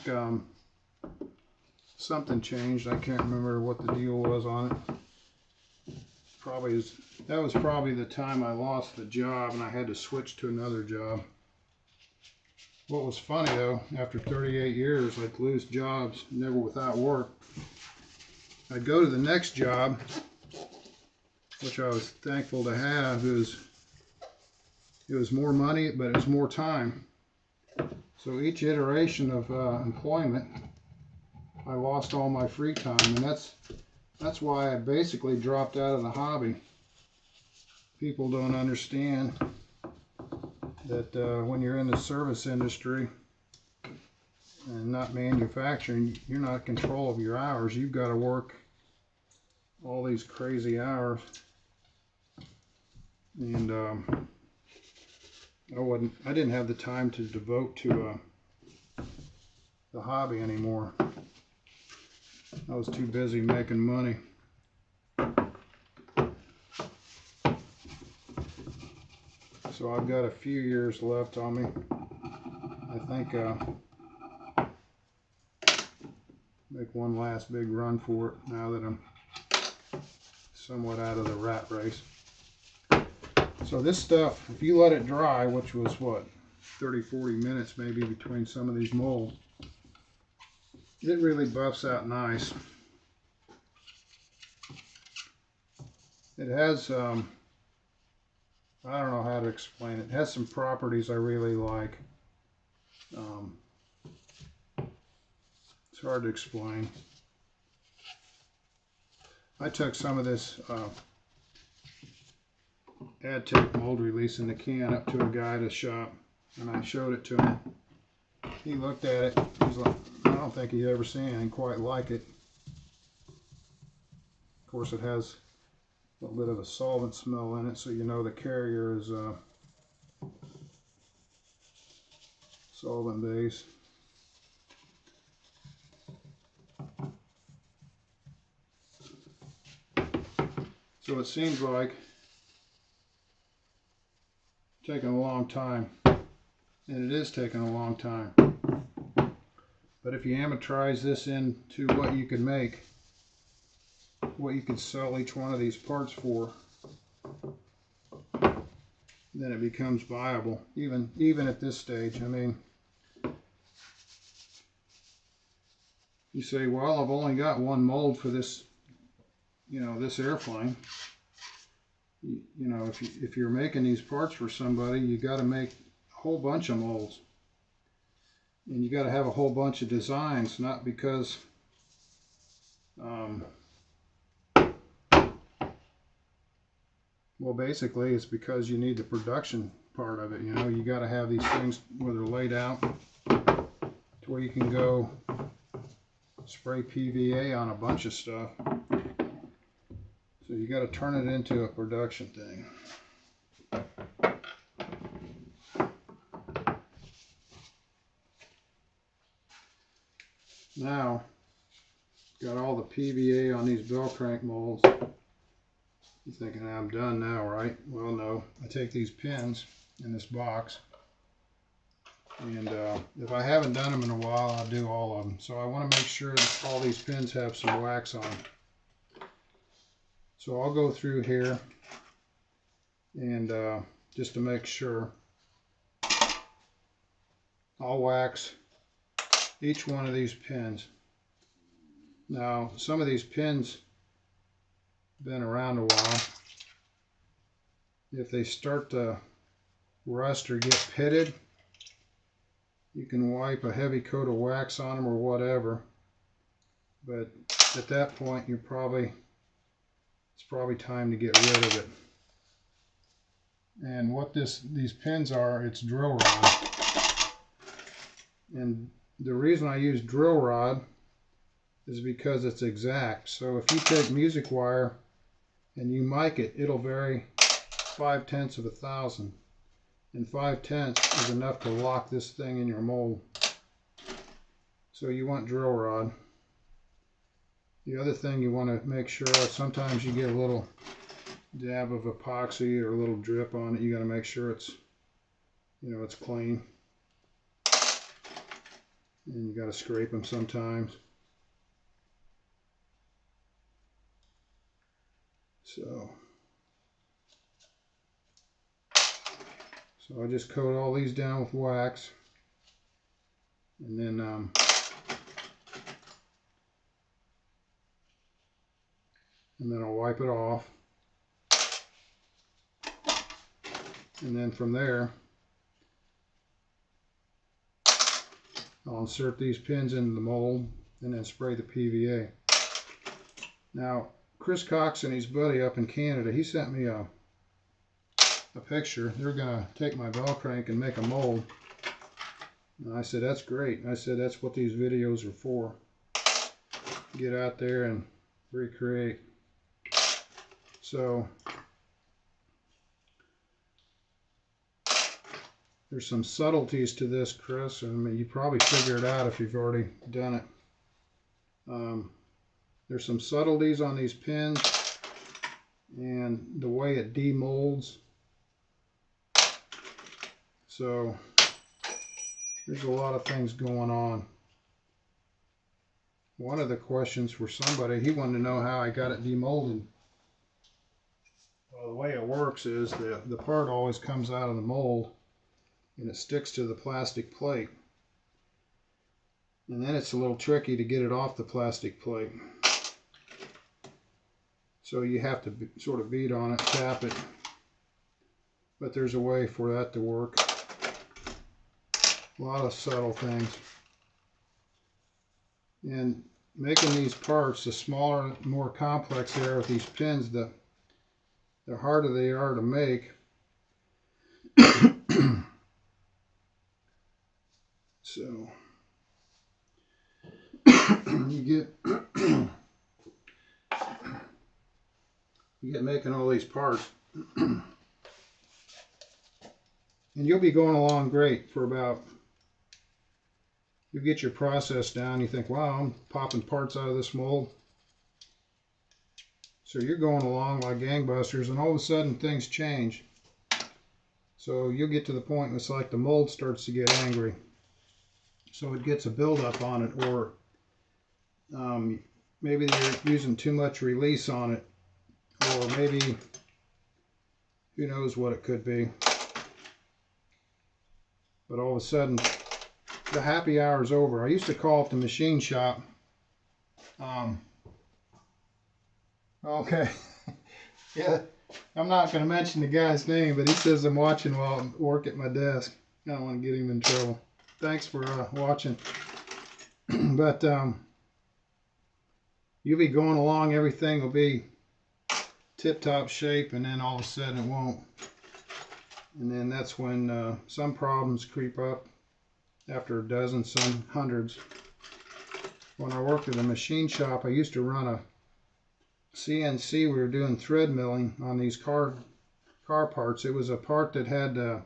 something changed. I can't remember what the deal was on it. That was probably the time I lost the job and I had to switch to another job. What was funny though, after 38 years, I'd lose jobs, never without work. I'd go to the next job, which I was thankful to have. It was more money, but it was more time. So each iteration of employment, I lost all my free time, and that's why I basically dropped out of the hobby. People don't understand that when you're in the service industry and not manufacturing, you're not in control of your hours. You've got to work all these crazy hours, and I didn't have the time to devote to the hobby anymore. I was too busy making money. So I've got a few years left on me. I think make one last big run for it now that I'm somewhat out of the rat race. So this stuff, if you let it dry, which was what, 30-40 minutes maybe between some of these molds, it really buffs out nice. It has, I don't know how to explain it. It has some properties I really like. It's hard to explain. I took some of this Adtech mold release in the can up to a guy at a shop, and I showed it to him. He looked at it. He's like, I don't think he'd ever seen anything quite like it. Of course, it has a little bit of a solvent smell in it, so you know the carrier is solvent based. So it seems like taking a long time, and it is taking a long time. But if you amateurize this into what you can make, what you can sell each one of these parts for, then it becomes viable, even at this stage. I mean, you say, well, I've only got one mold for this, this airplane. If you're making these parts for somebody, you got to make a whole bunch of molds, and you got to have a whole bunch of designs, not because well, basically it's because you need the production part of it. You got to have these things where they're laid out to where you can go spray PVA on a bunch of stuff. So you got to turn it into a production thing. Now, got all the PVA on these bell crank molds. You're thinking, I'm done now, right? Well, no. I take these pins in this box, and if I haven't done them in a while, I'll do all of them. So I want to make sure that all these pins have some wax on them. So I'll go through here, and just to make sure, I'll wax each one of these pins. Now, some of these pins have been around a while. If they start to rust or get pitted, you can wipe a heavy coat of wax on them or whatever. But at that point, it's probably time to get rid of it. And what these pins are, it's drill rod. And the reason I use drill rod is because it's exact. So if you take music wire and you mic it, it'll vary 0.5 of a thousand. And 0.5 is enough to lock this thing in your mold. So you want drill rod. The other thing you want to make sure of, sometimes you get a little dab of epoxy or a little drip on it. You got to make sure it's, it's clean. And you got to scrape them sometimes. So I just coat all these down with wax, and then I'll wipe it off, and then from there I'll insert these pins into the mold and then spray the PVA. Now, Chris Cox and his buddy up in Canada, he sent me a picture. They're gonna take my bell crank and make a mold. And I said, that's great. I said, that's what these videos are for. Get out there and recreate. So there's some subtleties to this, Chris. I mean, you probably figure it out if you've already done it. There's some subtleties on these pins and the way it demolds. So there's a lot of things going on. One of the questions for somebody, he wanted to know how I got it demolded. Well, the way it works is the part always comes out of the mold and it sticks to the plastic plate. And then it's a little tricky to get it off the plastic plate. So you have to sort of beat on it, tap it. But there's a way for that to work. A lot of subtle things. And making these parts, the smaller, more complex they are with these pins, the harder they are to make. So you get making all these parts, and you'll be going along great for about, you get your process down, you think, wow, I'm popping parts out of this mold. So you're going along like gangbusters, and all of a sudden things change. So you'll get to the point where it's like the mold starts to get angry. So it gets a buildup on it, or maybe they're using too much release on it, or maybe who knows what it could be. But all of a sudden, the happy hour is over. I used to call it the machine shop. Okay. Yeah, I'm not going to mention the guy's name, but he says I'm watching while I work at my desk. I don't want to get him in trouble. Thanks for watching. But you'll be going along, everything will be tip-top shape, and then all of a sudden it won't. And then that's when some problems creep up after a dozen, some hundreds. When I worked at a machine shop, I used to run a CNC. We were doing thread milling on these car parts. It was a part that had a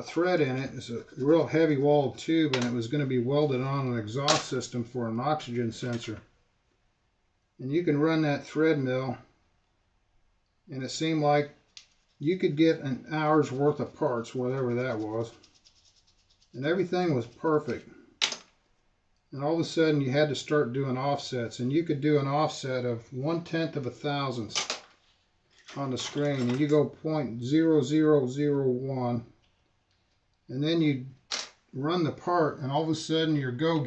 thread in it. It's a real heavy walled tube, and it was going to be welded on an exhaust system for an oxygen sensor. And you can run that thread mill, and it seemed like you could get an hour's worth of parts, whatever that was, and everything was perfect. And all of a sudden you had to start doing offsets, and you could do an offset of 1/10 of a thousandth on the screen, and you go 0.0001, and then you run the part, and all of a sudden your go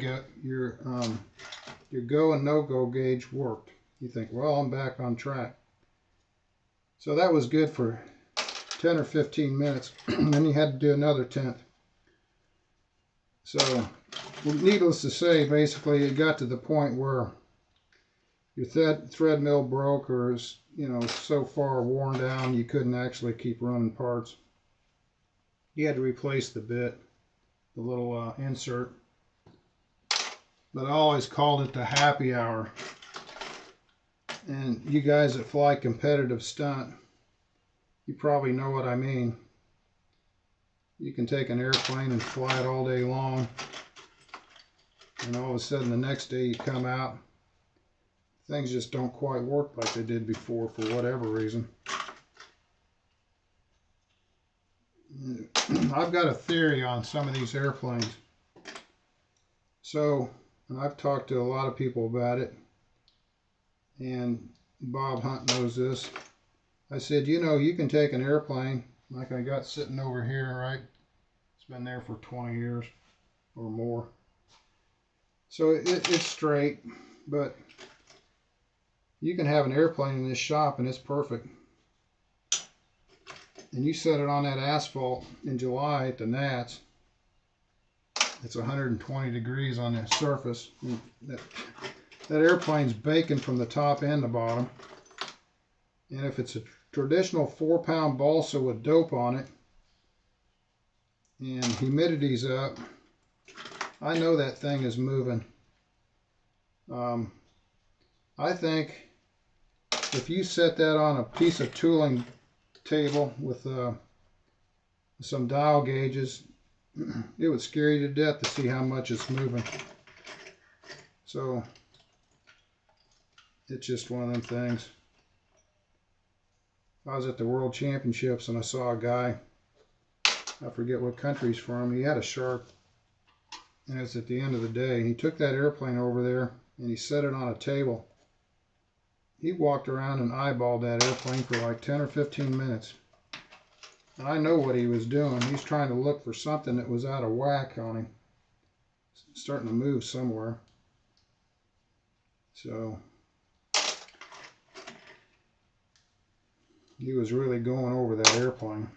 and no-go gauge worked. You think, well, I'm back on track. So that was good for 10 or 15 minutes. And then you had to do another 1/10. So needless to say, basically it got to the point where your thread mill broke, or is, you know, so far worn down you couldn't actually keep running parts. You had to replace the bit, the little insert. But I always called it the happy hour. And you guys that fly competitive stunt, you probably know what I mean. You can take an airplane and fly it all day long, and all of a sudden the next day you come out, things just don't quite work like they did before for whatever reason. I've got a theory on some of these airplanes. So, and I've talked to a lot of people about it, and Bob Hunt knows this. I said, you know, you can take an airplane like I got sitting over here, right? It's been there for 20 years or more. So it's straight, but you can have an airplane in this shop and it's perfect. And you set it on that asphalt in July at the Nats. It's 120 degrees on the surface. That airplane's baking from the top and the bottom. And if it's a traditional 4-pound balsa with dope on it, and humidity's up, I know that thing is moving. I think if you set that on a piece of tooling table with some dial gauges, it would scare you to death to see how much it's moving. So it's just one of them things. I was at the World Championships and I saw a guy, I forget what country he's from, he had a shark, and it's at the end of the day, and he took that airplane over there and he set it on a table. He walked around and eyeballed that airplane for like 10 or 15 minutes. And I know what he was doing. He's trying to look for something that was out of whack on him. It's starting to move somewhere. So he was really going over that airplane.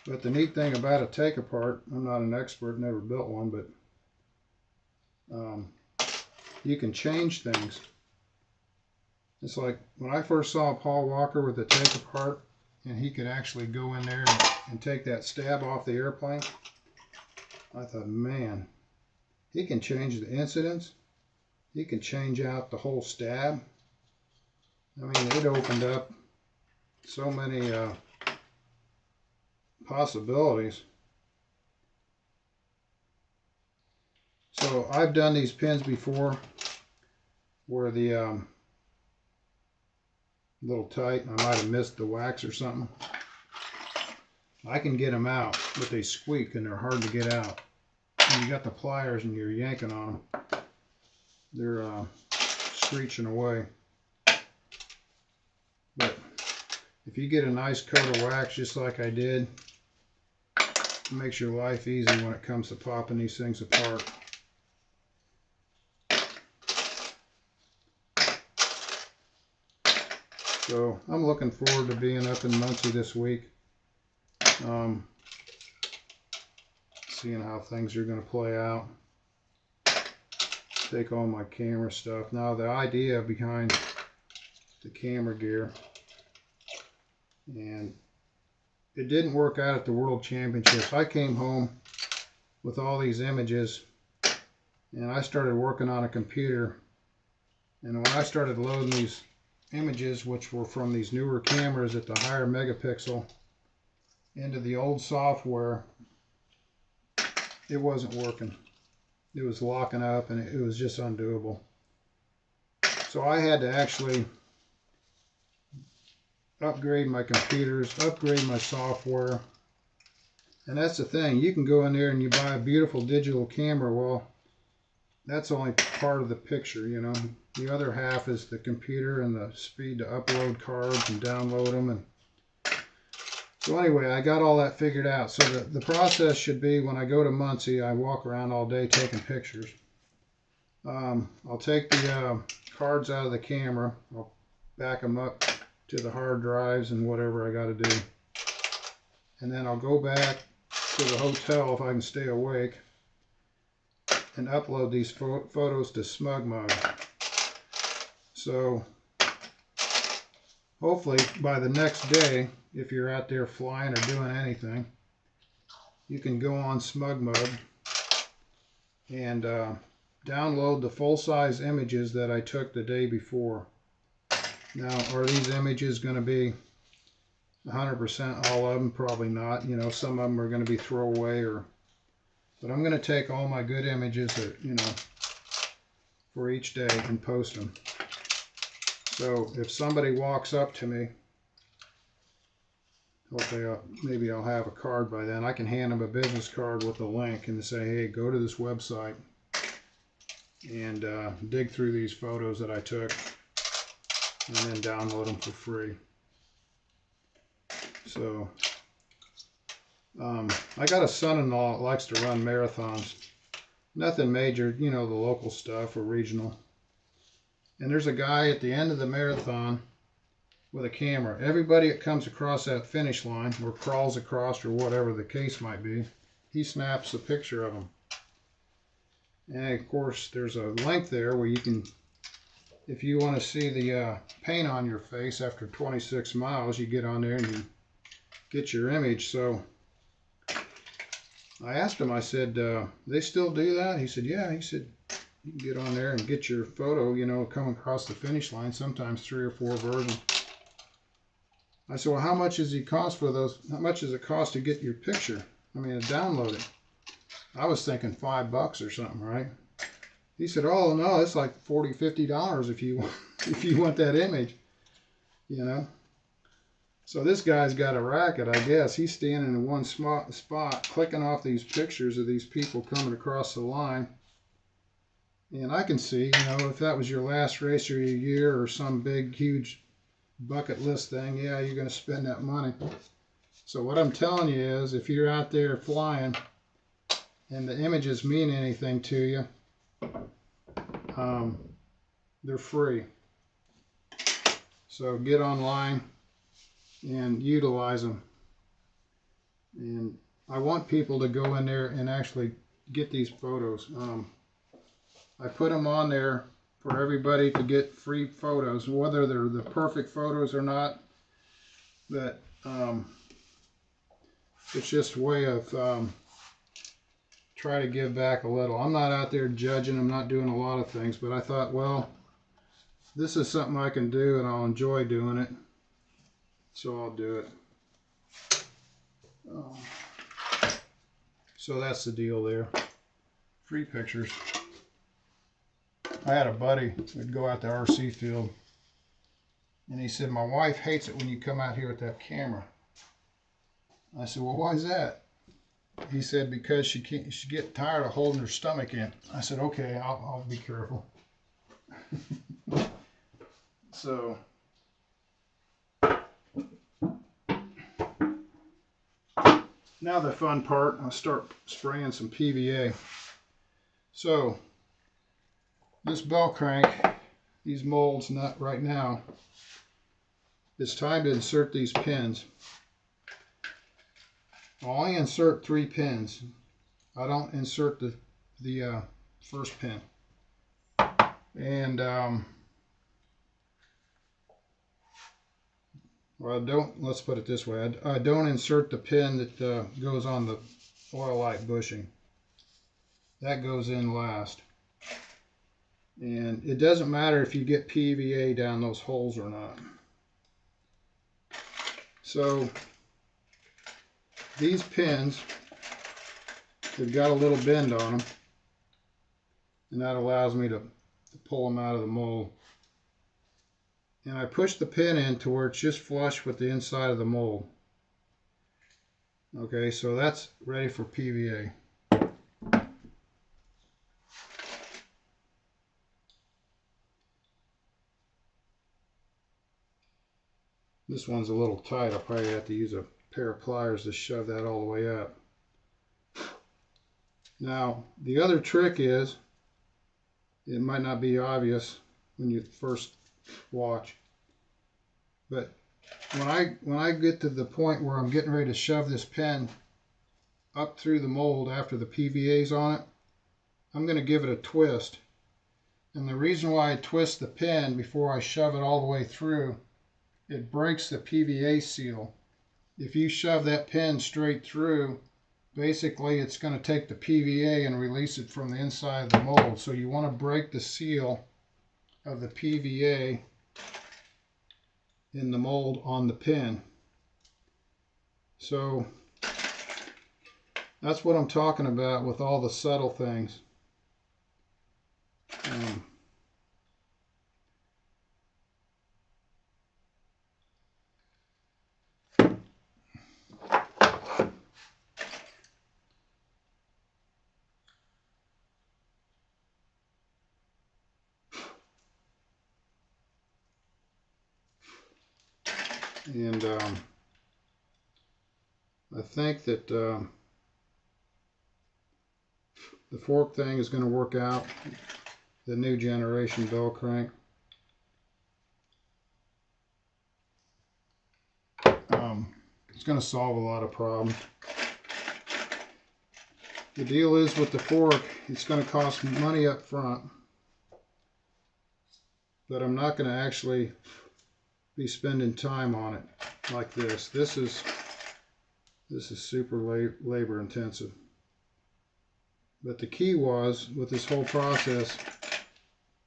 But the neat thing about a take apart, I'm not an expert, never built one, but you can change things. It's like when I first saw Paul Walker with the take apart, and he could actually go in there and take that stab off the airplane, I thought, man, he can change the incidence. He can change out the whole stab. I mean, it opened up so many possibilities. So I've done these pins before where the little tight, I might have missed the wax or something. I can get them out, but they squeak and they're hard to get out. And you got the pliers and you're yanking on them. they're screeching away. But if you get a nice coat of wax just like I did, it makes your life easy when it comes to popping these things apart. So I'm looking forward to being up in Muncie this week, seeing how things are going to play out. Take all my camera stuff. Now the idea behind the camera gear, and it didn't work out at the World Championships. I came home with all these images and I started working on a computer, and when I started loading these images, which were from these newer cameras at the higher megapixel, into the old software, it wasn't working. It was locking up and it was just undoable. So I had to actually upgrade my computers, upgrade my software. And that's the thing, you can go in there and you buy a beautiful digital camera. Well, that's only part of the picture, you know. The other half is the computer and the speed to upload cards and download them. And so anyway, I got all that figured out. So the process should be, when I go to Muncie, I walk around all day taking pictures. I'll take the cards out of the camera, I'll back them up to the hard drives and whatever I got to do. And then I'll go back to the hotel if I can stay awake and upload these photos to SmugMug. So hopefully by the next day, if you're out there flying or doing anything, you can go on SmugMug and download the full-size images that I took the day before. Now, are these images going to be 100% all of them? Probably not. You know, some of them are going to be throwaway, but I'm going to take all my good images that, you know, for each day and post them. So if somebody walks up to me, hopefully maybe I'll have a card by then, I can hand them a business card with a link and say, hey, go to this website and dig through these photos that I took and then download them for free. So I got a son-in-law that likes to run marathons. Nothing major, you know, the local stuff or regional. And there's a guy at the end of the marathon with a camera. Everybody that comes across that finish line or crawls across or whatever the case might be, he snaps a picture of them. And of course there's a link there where you can, if you want to see the paint on your face after 26 miles, you get on there and you get your image. So I asked him, I said, they still do that? He said, yeah. He said, you can get on there and get your photo, you know, come across the finish line, sometimes 3 or 4 versions. I said, well, how much does it cost for those? How much does it cost to get your picture? I mean, to download it. I was thinking $5 or something, right? He said, oh, no, it's like $40, $50 if you want that image, you know. So this guy's got a racket, I guess. He's standing in one spot, clicking off these pictures of these people coming across the line. And I can see, you know, if that was your last race of your year or some big, huge bucket list thing, yeah, you're going to spend that money. So what I'm telling you is, if you're out there flying and the images mean anything to you, they're free. So get online and utilize them. And I want people to go in there and actually get these photos. I put them on there for everybody to get free photos, whether they're the perfect photos or not. That it's just a way of try to give back a little. I'm not out there judging. I'm not doing a lot of things, but I thought, well, this is something I can do and I'll enjoy doing it, so I'll do it. So that's the deal there. Free pictures. I had a buddy who'd go out to RC field, and he said, my wife hates it when you come out here with that camera. I said, well, why is that? He said, because she get tired of holding her stomach in. I said, okay, I'll be careful. So now the fun part, I'll start spraying some PVA. So this bell crank, these molds, not right now, it's time to insert these pins. I'll only insert 3 pins. I don't insert the first pin. And well, let's put it this way, I don't insert the pin that goes on the oil light bushing. That goes in last. And it doesn't matter if you get PVA down those holes or not. So these pins, they've got a little bend on them, and that allows me to pull them out of the mold. And I push the pin in to where it's just flush with the inside of the mold. Okay, so that's ready for PVA. This one's a little tight. I'll probably have to use a pair of pliers to shove that all the way up. Now, the other trick is, it might not be obvious when you first watch, but when I get to the point where I'm getting ready to shove this pin up through the mold after the PVA's on it, I'm going to give it a twist. And the reason why I twist the pin before I shove it all the way through, it breaks the PVA seal. If you shove that pin straight through, basically it's going to take the PVA and release it from the inside of the mold. So you want to break the seal of the PVA in the mold on the pin. So that's what I'm talking about with all the subtle things. And I think that the fork thing is going to work out, the new generation bell crank. It's going to solve a lot of problems. The deal is with the fork, it's going to cost money up front, but I'm not going to actually be spending time on it like this. This is super labor intensive. But the key was, with this whole process,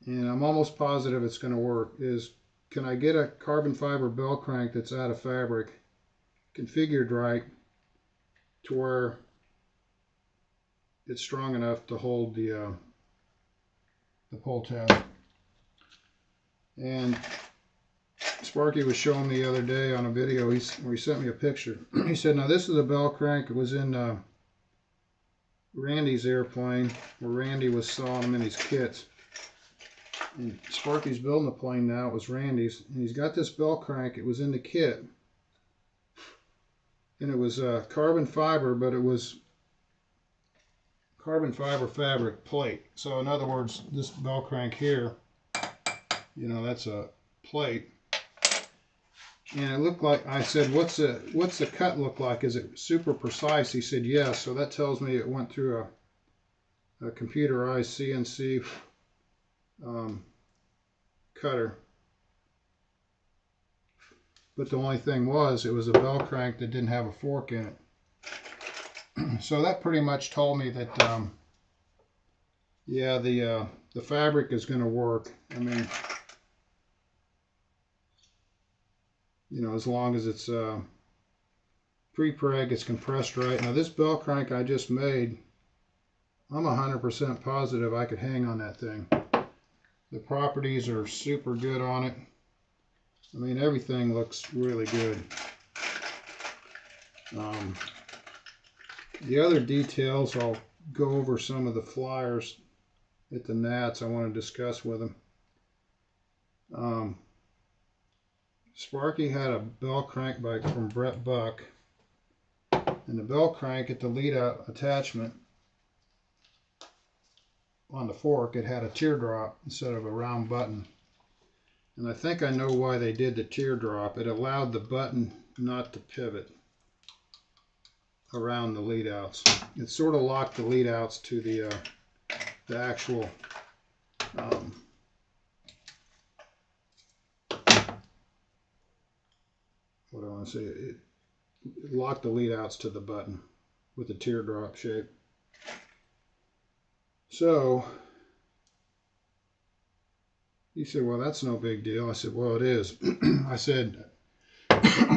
and I'm almost positive it's going to work, is can I get a carbon fiber bell crank that's out of fabric, configured right, to where it's strong enough to hold the pull tab. And Sparky was showing me the other day on a video where he sent me a picture. He said, now this is a bell crank. It was in Randy's airplane, where Randy was selling them in these kits. And Sparky's building a plane now. It was Randy's. And he's got this bell crank. It was in the kit. And it was carbon fiber, but it was carbon fiber fabric plate. So in other words, this bell crank here, you know, that's a plate. And it looked like, I said, what's the cut look like? Is it super precise? He said, yes. So that tells me it went through a computerized CNC cutter. But the only thing was, it was a bell crank that didn't have a fork in it. So that pretty much told me that, yeah, the fabric is going to work. I mean, you know, as long as it's pre-preg, it's compressed right. Now this bell crank I just made, I'm 100% positive I could hang on that thing. The properties are super good on it. I mean, everything looks really good. The other details, I'll go over some of the flyers at the Nats I want to discuss with them. Sparky had a bell crank from Brett Buck, and the bell crank at the lead out attachment on the fork, it had a teardrop instead of a round button. And I think I know why they did the teardrop. It allowed the button not to pivot around the lead outs. It sort of locked the lead outs to the actual what do I want to say? It locked the lead outs to the button with the teardrop shape. So he said, well, that's no big deal. I said, well, it is. I said,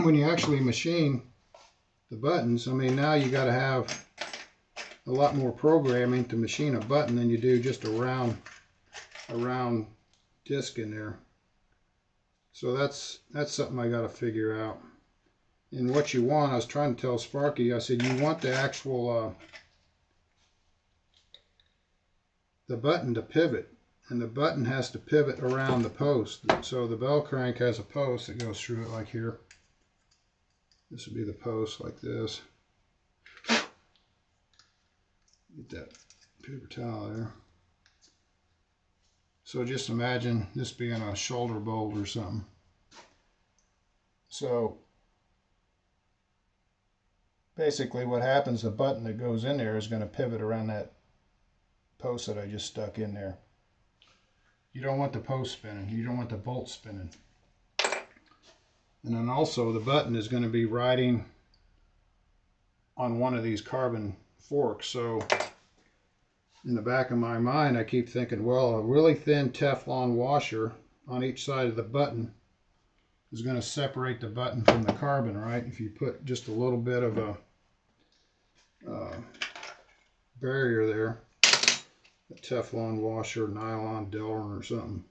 when you actually machine the buttons, I mean, now you got to have a lot more programming to machine a button than you do just a round disc in there. So that's something I got to figure out. And what you want, I was trying to tell Sparky, I said, you want the actual the button to pivot, and the button has to pivot around the post. So the bell crank has a post that goes through it like here. This would be the post like this. Get that paper towel there. So just imagine this being a shoulder bolt or something. So basically what happens, the button that goes in there is going to pivot around that post that I just stuck in there. You don't want the post spinning. You don't want the bolt spinning. And then also the button is going to be riding on one of these carbon forks. So in the back of my mind, I keep thinking, well, a really thin Teflon washer on each side of the button is going to separate the button from the carbon, right? If you put just a little bit of a barrier there, a Teflon washer, nylon, Delrin or something.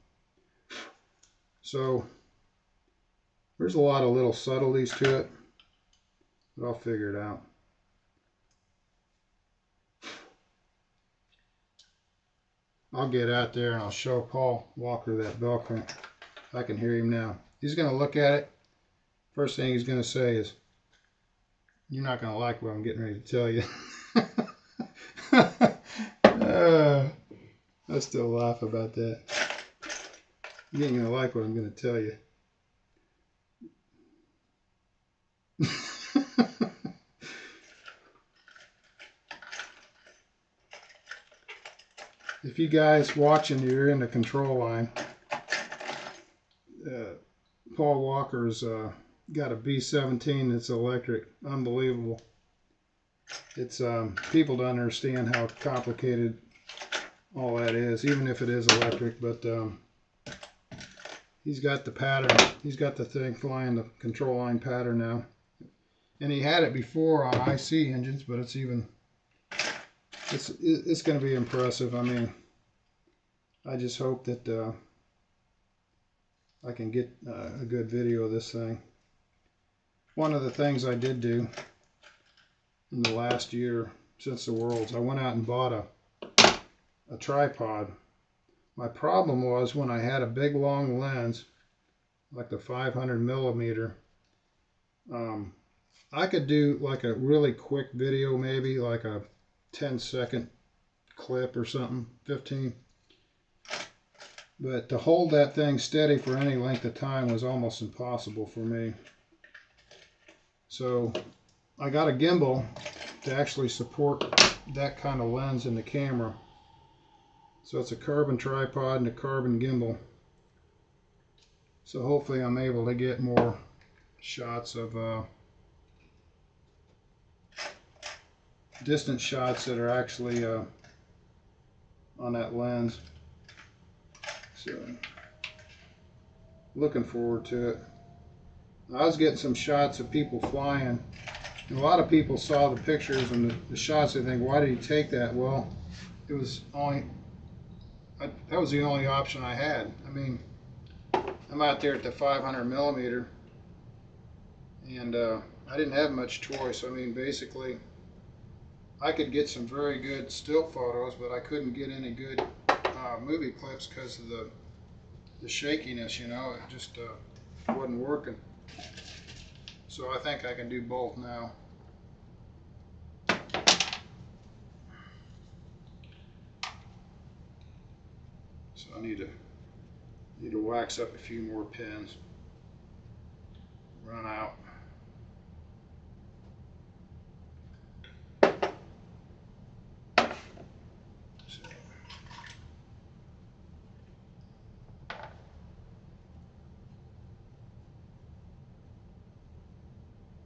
So there's a lot of little subtleties to it, but I'll figure it out. I'll get out there and I'll show Paul Walker that bell crank. I can hear him now. He's going to look at it. First thing he's going to say is, you're not going to like what I'm getting ready to tell you. I still laugh about that. You ain't going to like what I'm going to tell you. If you guys watching, you're in the control line, Paul Walker's got a B17 that's electric. Unbelievable. It's people don't understand how complicated all that is, even if it is electric. But he's got the pattern. He's got the thing flying the control line pattern now. And he had it before on IC engines, but it's even it's going to be impressive. I mean, I just hope that I can get a good video of this thing. One of the things I did do in the last year since the Worlds, I went out and bought a tripod. My problem was when I had a big long lens, like the 500 millimeter, I could do like a really quick video, maybe like a 10-second clip or something, 15. But to hold that thing steady for any length of time was almost impossible for me. So I got a gimbal to actually support that kind of lens in the camera. So it's a carbon tripod and a carbon gimbal. So hopefully I'm able to get more shots of distant shots that are actually on that lens. So looking forward to it. I was getting some shots of people flying, and a lot of people saw the pictures and the shots. They think, why did he take that? Well, it was only that was the only option I had. I mean, I'm out there at the 500 millimeter, and I didn't have much choice. I mean, basically, I could get some very good still photos, but I couldn't get any good movie clips because of the shakiness, you know, it just wasn't working. So I think I can do both now. So I need to wax up a few more pins. Run out.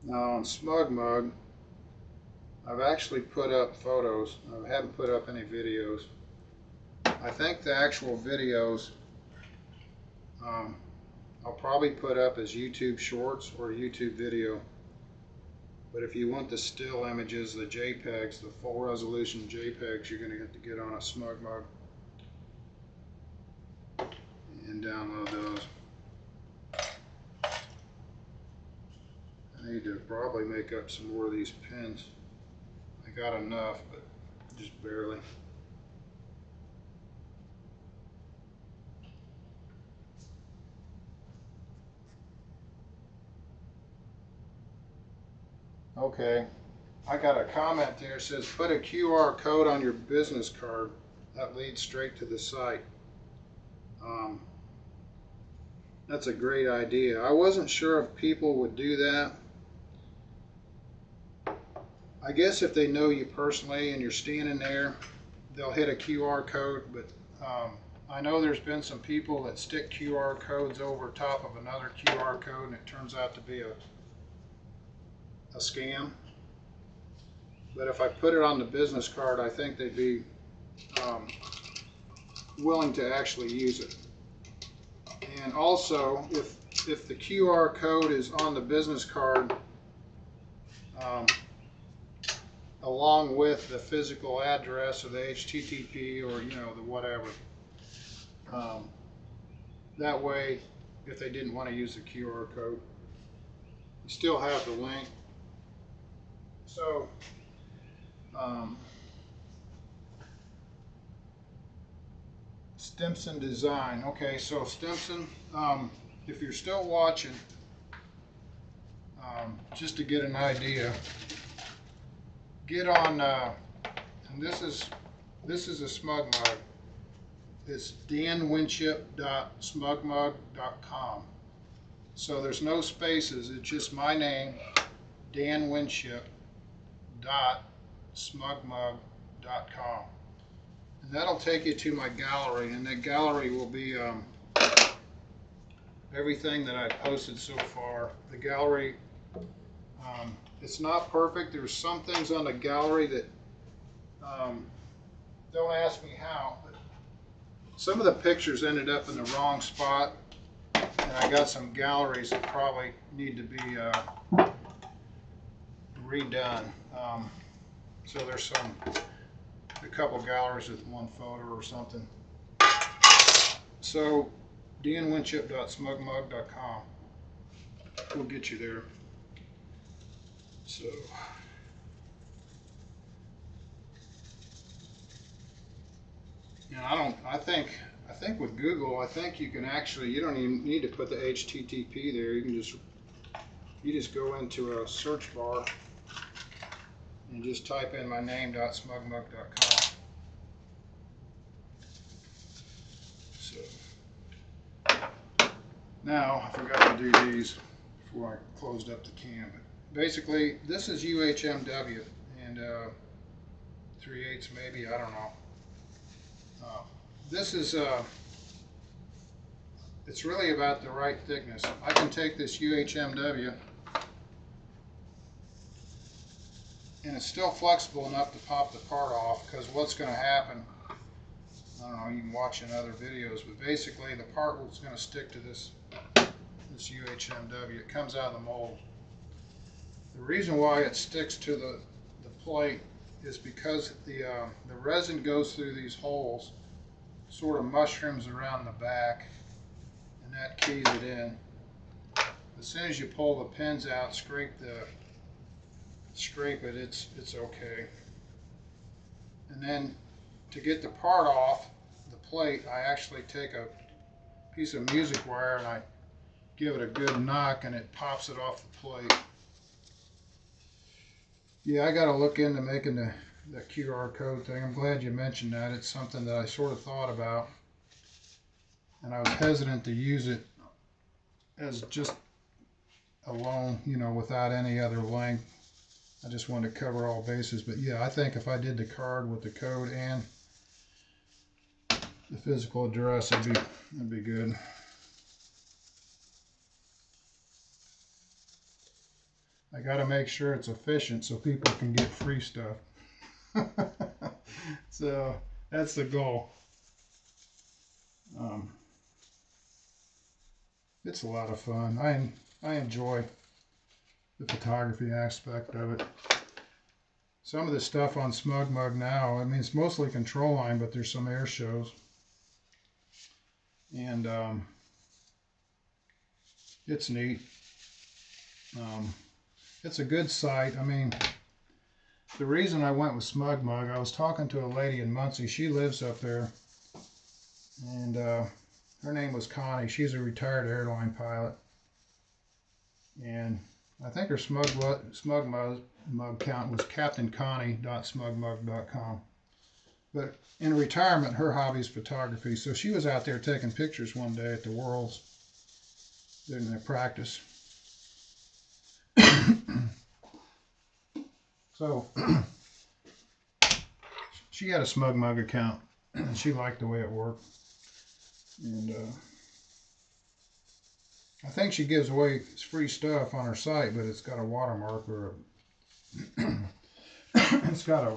Now on Smug Mug, I've actually put up photos. I haven't put up any videos. I think the actual videos I'll probably put up as YouTube Shorts or YouTube video. But if you want the still images, the JPEGs, the full resolution JPEGs, you're going to have to get on a Smug Mug and download those. I need to probably make up some more of these pins. I got enough, but just barely. Okay, I got a comment there. It says put a QR code on your business card that leads straight to the site. That's a great idea. I wasn't sure if people would do that. I guess if they know you personally and you're standing there, they'll hit a QR code, but I know there's been some people that stick QR codes over top of another QR code and it turns out to be a scam. But if I put it on the business card, I think they'd be willing to actually use it. And also, if the QR code is on the business card, along with the physical address or the HTTP or the whatever. That way, if they didn't want to use the QR code, you still have the link. So, Stimson Design. Okay, so Stimson, if you're still watching, just to get an idea, get on, and this is a Smug Mug. It's danwinship.smugmug.com. So there's no spaces. It's just my name, danwinship.smugmug.com, and that'll take you to my gallery. And that gallery will be everything that I've posted so far. The gallery. It's not perfect. There's some things on the gallery that don't ask me how, but some of the pictures ended up in the wrong spot, and I got some galleries that probably need to be redone. So there's a couple galleries with one photo or something. So danwinship.smugmug.com will get you there. So I think with Google, I think you can actually, you don't even need to put the HTTP there. You just go into a search bar and just type in my name.smugmug.com. So now I forgot to do these before I closed up the cam. But basically, this is UHMW and 3/8 maybe, I don't know. This is, it's really about the right thickness. I can take this UHMW and it's still flexible enough to pop the part off, because what's going to happen, I don't know, you can watch in other videos, but basically the part is going to stick to this UHMW. It comes out of the mold. The reason why it sticks to the plate is because the resin goes through these holes, sort of mushrooms around the back, and that keys it in. As soon as you pull the pins out, scrape it, it's okay. And then to get the part off the plate, I actually take a piece of music wire and I give it a good knock and it pops it off the plate. Yeah, I got to look into making the QR code thing. I'm glad you mentioned that. It's something that I sort of thought about, and I was hesitant to use it as just alone, you know, without any other link. I just wanted to cover all bases. But yeah, I think if I did the card with the code and the physical address, that'd be good. I got to make sure it's efficient so people can get free stuff. So that's the goal. It's a lot of fun. I enjoy the photography aspect of it. Some of the stuff on SmugMug now, I mean, it's mostly control line, but there's some air shows. And it's neat. It's a good site. I mean, the reason I went with SmugMug, I was talking to a lady in Muncie. She lives up there. And her name was Connie. She's a retired airline pilot. And I think her SmugMug account was captainconnie.smugmug.com. But in retirement, her hobby is photography. So she was out there taking pictures one day at the Worlds during their practice. So she had a SmugMug account and she liked the way it worked. And I think she gives away free stuff on her site, but it's got a watermark or it's got a,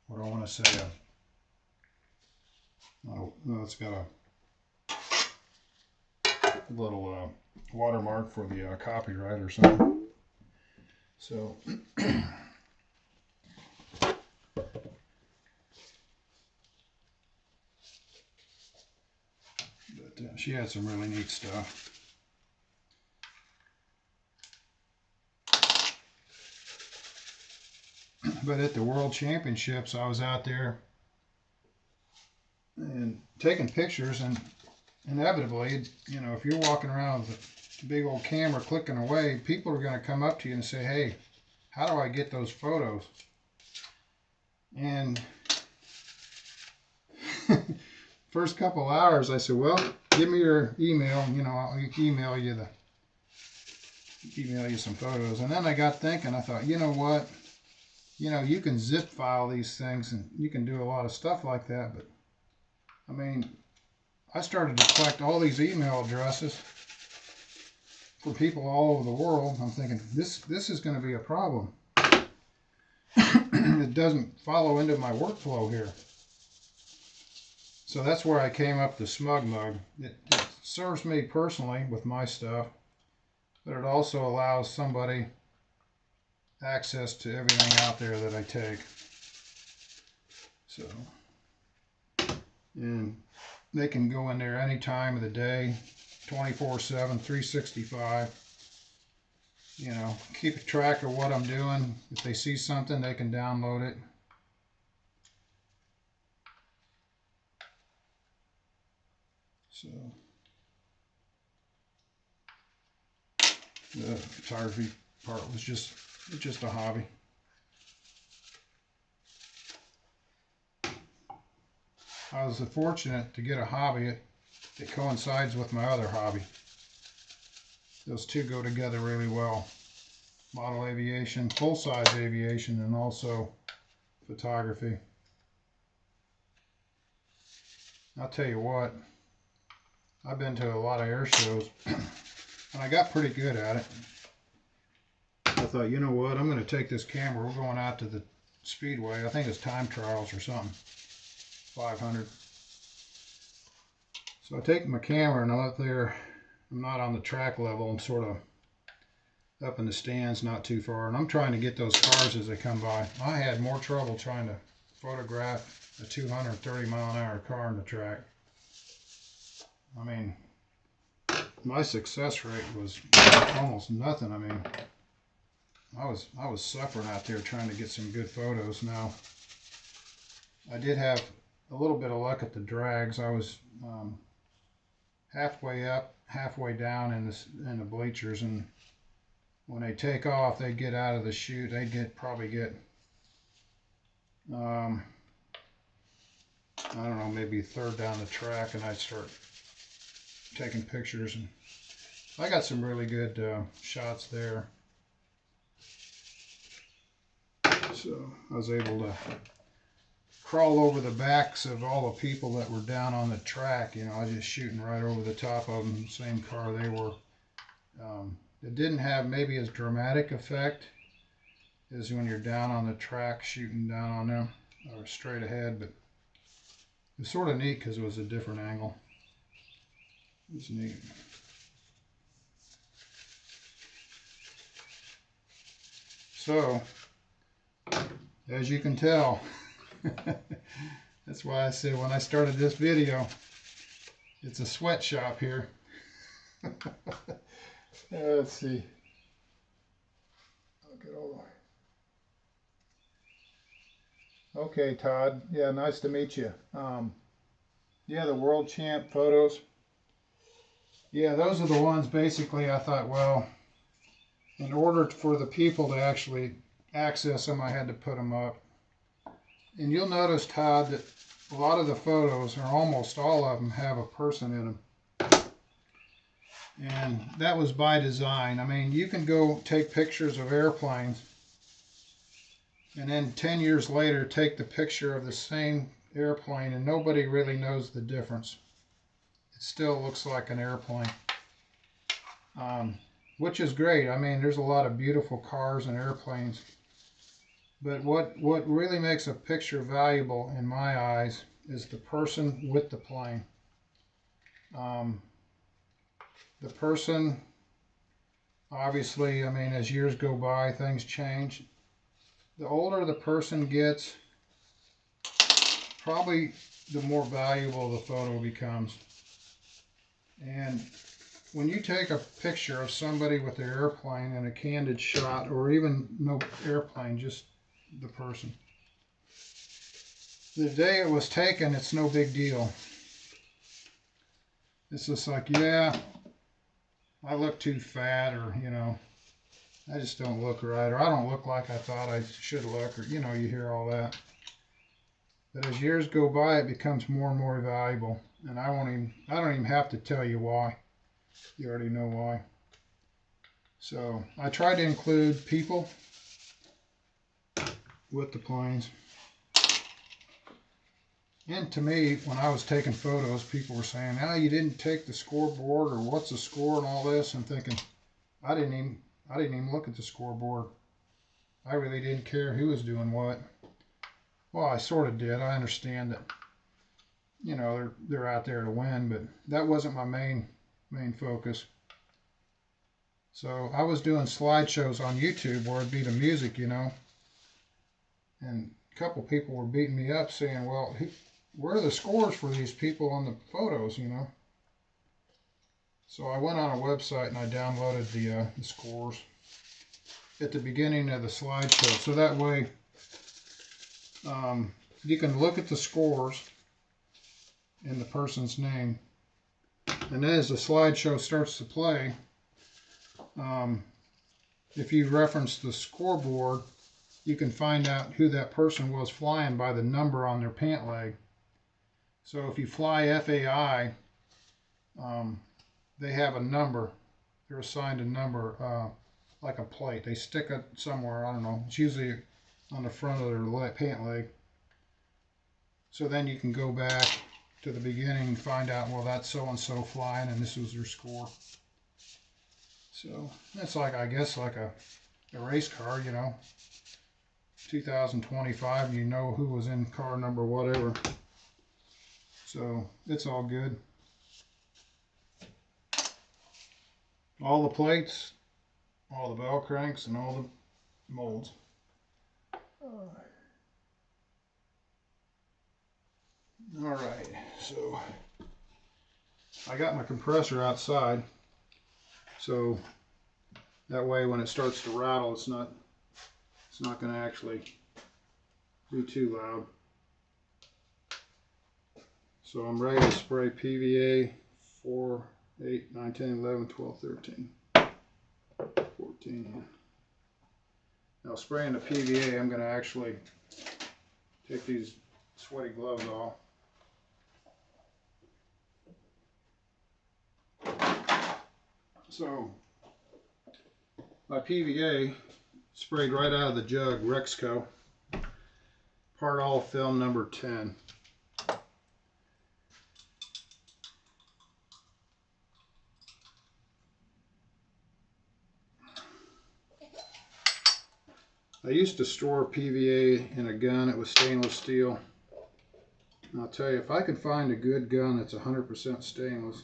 what do I want to say? It's got a little watermark for the copyright or something. So she had some really neat stuff. But at the World Championships, I was out there and taking pictures, and inevitably, you know, if you're walking around with a big old camera clicking away, people are going to come up to you and say, hey, how do I get those photos? And first couple hours, I said, well, give me your email, you know, I'll email you some photos. And then I got thinking, I thought, you know what? You know, you can zip file these things and you can do a lot of stuff like that. But I mean, I started to collect all these email addresses for people all over the world. I'm thinking, this is going to be a problem. It doesn't follow into my workflow here. So that's where I came up to SmugMug. It serves me personally with my stuff, but it also allows somebody access to everything out there that I take. So, and they can go in there any time of the day, 24/7, 365. You know, keep a track of what I'm doing. If they see something, they can download it. So, the photography part was just a hobby. I was fortunate to get a hobby that coincides with my other hobby. Those two go together really well. Model aviation, full-size aviation, and also photography. I'll tell you what, I've been to a lot of air shows and I got pretty good at it. I thought, you know what, I'm going to take this camera. We're going out to the Speedway. I think it's time trials or something. 500. So I take my camera and I'm up there. I'm not on the track level. I'm sort of up in the stands, not too far. And I'm trying to get those cars as they come by. I had more trouble trying to photograph a 230 mile an hour car on the track. I mean, my success rate was almost nothing. I mean, I was suffering out there trying to get some good photos. Now, I did have a little bit of luck at the drags. I was halfway up, halfway down in the bleachers, and when they take off, they get out of the chute. They probably get I don't know, maybe third down the track, and I'd start taking pictures, and I got some really good shots there. So I was able to crawl over the backs of all the people that were down on the track. You know, I was just shooting right over the top of them, same car they were. It didn't have maybe as dramatic effect as when you're down on the track shooting down on them or straight ahead, but it was sort of neat because it was a different angle. It was neat. So, as you can tell, that's why I said when I started this video, it's a sweatshop here. Let's see. Look at all the... Okay, Todd. Yeah, nice to meet you. Yeah, the world champ photos. Yeah, those are the ones basically I thought, well, in order for the people to actually access them, I had to put them up. And you'll notice, Todd, that a lot of the photos, or almost all of them, have a person in them. And that was by design. I mean, you can go take pictures of airplanes and then 10 years later take the picture of the same airplane and nobody really knows the difference. It still looks like an airplane, which is great. I mean, there's a lot of beautiful cars and airplanes. But what really makes a picture valuable in my eyes is the person with the plane. The person, obviously, I mean, as years go by, things change. The older the person gets, probably the more valuable the photo becomes. And when you take a picture of somebody with their airplane in a candid shot, or even no airplane, just the person, the day it was taken, it's no big deal. It's just like, yeah, I look too fat, or, you know, I just don't look right, or I don't look like I thought I should look, or, you know, you hear all that. But as years go by, it becomes more and more valuable, and I don't even have to tell you why. You already know why. So I try to include people with the planes. And to me, when I was taking photos, people were saying, "Oh, you didn't take the scoreboard," or "What's the score?" and all this. I'm thinking, I didn't even look at the scoreboard. I really didn't care who was doing what. Well, I sort of did. I understand that, you know, they're out there to win, but that wasn't my main focus. So I was doing slideshows on YouTube where it'd be the music, you know, and a couple people were beating me up saying, "Well, where are the scores for these people on the photos, you know?" So I went on a website and I downloaded the scores at the beginning of the slideshow. So that way you can look at the scores and the person's name. And then as the slideshow starts to play, if you reference the scoreboard, you can find out who that person was flying by the number on their pant leg. So if you fly FAI, they have a number. They're assigned a number, like a plate. They stick it somewhere, I don't know. It's usually on the front of their pant leg. So then you can go back to the beginning and find out, well, that's so-and-so flying, and this was their score. So that's like, I guess, like a race car, you know. 2025, you know who was in car number whatever. So it's all good. All the plates, all the bell cranks, and all the molds. All right, so I got my compressor outside, so that way when it starts to rattle, it's not going to actually be too loud. So I'm ready to spray PVA 4, 8, 9, 10, 11, 12, 13, 14. Now spraying the PVA, I'm going to actually take these sweaty gloves off. So my PVA sprayed right out of the jug, Rexco, part all film number 10. I used to store PVA in a gun. It was stainless steel. And I'll tell you, if I could find a good gun that's 100% stainless,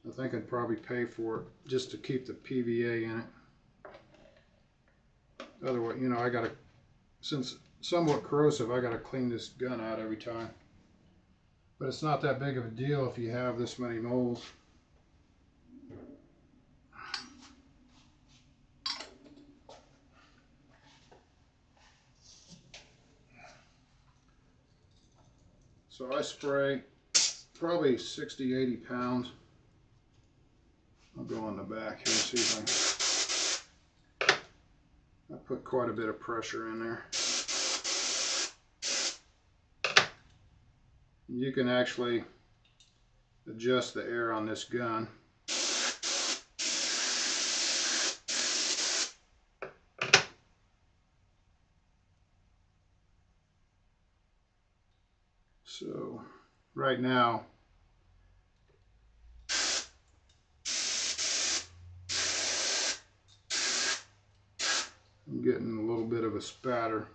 I think I'd probably pay for it just to keep the PVA in it. Otherwise, you know, I gotta, since it's somewhat corrosive, I gotta clean this gun out every time. But it's not that big of a deal if you have this many moles. So I spray probably 60, 80 pounds. I'll go on the back here and see if I put quite a bit of pressure in there. You can actually adjust the air on this gun. So right now, I'm getting a little bit of a spatter.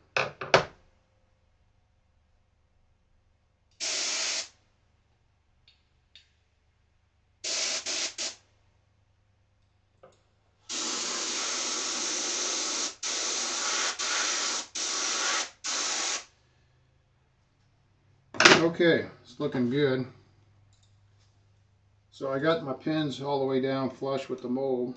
Okay, it's looking good. So I got my pins all the way down flush with the mold.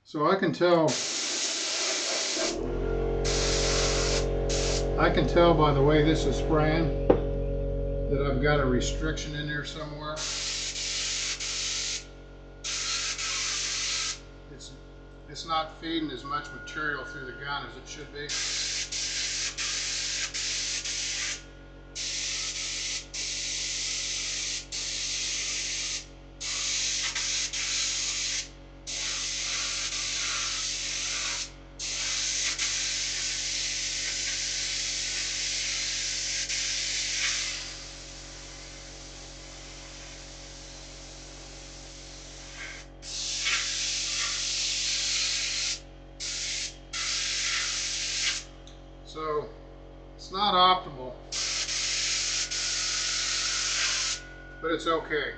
So I can tell by the way this is spraying that I've got a restriction in there somewhere. It's not feeding as much material through the gun as it should be. So it's not optimal, but it's okay.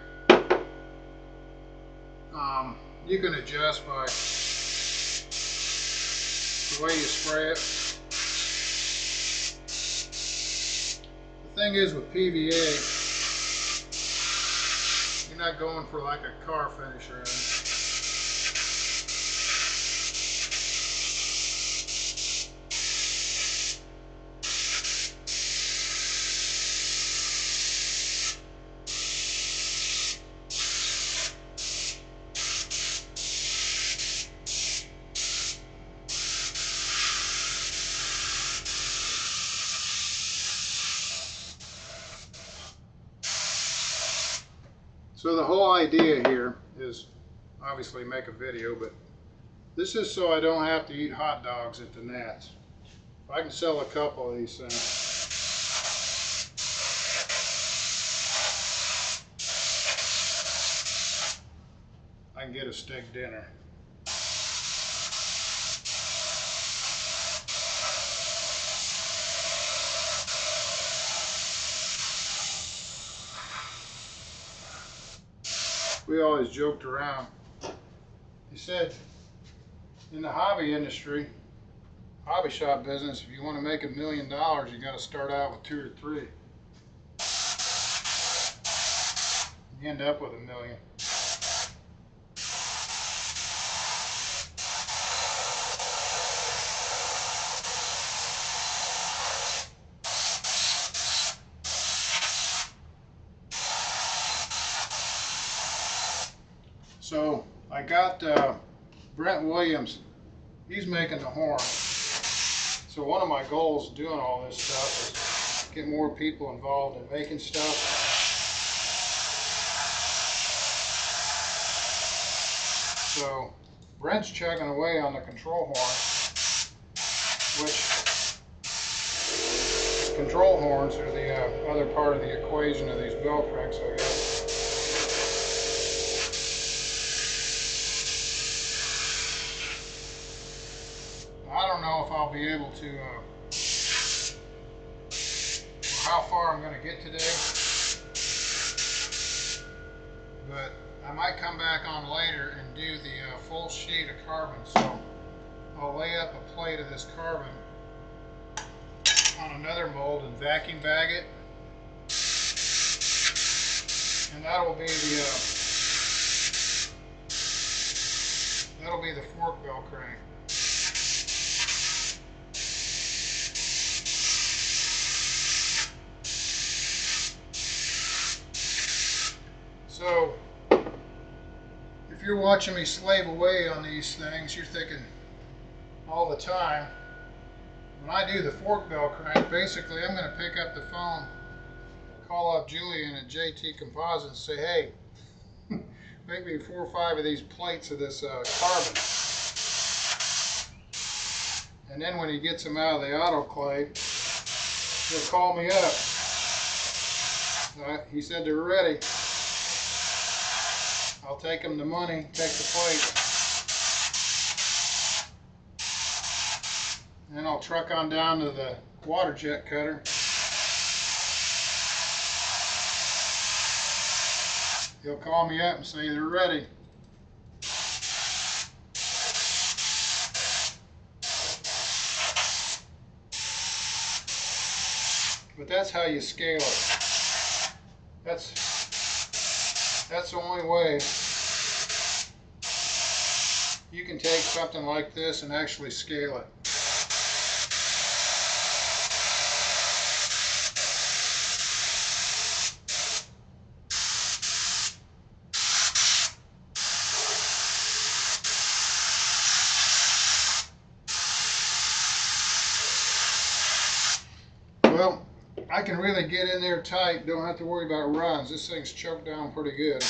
You can adjust by the way you spray it. The thing is with PVA, you're not going for like a car finish or anything. So the whole idea here is obviously make a video, but this is so I don't have to eat hot dogs at the Nats. If I can sell a couple of these things, I can get a steak dinner. we always joked around. He said, in the hobby industry, hobby shop business, if you want to make $1 million, you got to start out with 2 or 3. You end up with $1 million. So I got Brent Williams, he's making the horn. So one of my goals doing all this stuff is get more people involved in making stuff. So Brent's chugging away on the control horn, which control horns are the other part of the equation of these bell cranks, I guess. I don't know if I'll be able to, how far I'm going to get today, but I might come back on later and do the full sheet of carbon. So I'll lay up a plate of this carbon on another mold and vacuum bag it, and that'll be the fork bell crank. So, if you're watching me slave away on these things, you're thinking all the time, when I do the fork bell crank, basically I'm going to pick up the phone, call up Julian at JT Composites and say, hey, make me 4 or 5 of these plates of this carbon. And then when he gets them out of the autoclave, he'll call me up. He said they're ready. I'll take him the money, take the plate, and then I'll truck on down to the water jet cutter. He'll call me up and say they're ready. But that's how you scale it. That's the only way you can take something like this and actually scale it. Well, I can really get in there tight, don't have to worry about runs. This thing's choked down pretty good.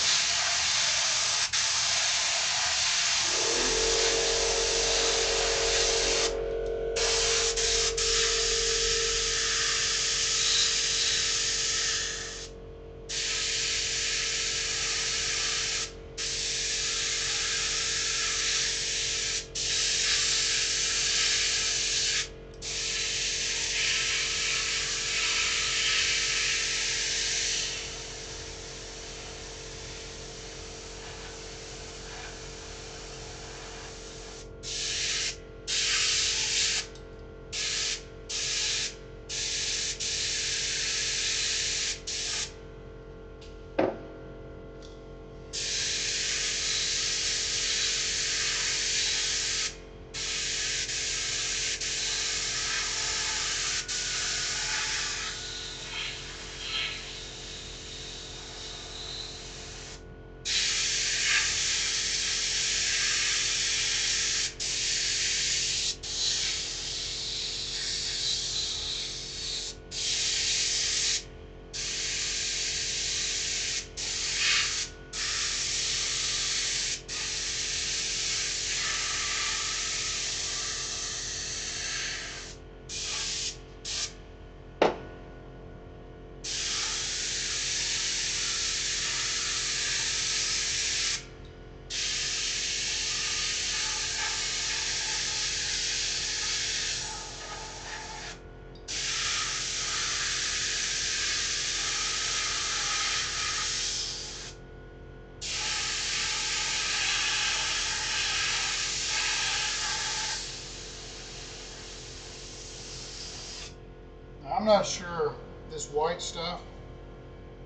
I'm not sure this white stuff,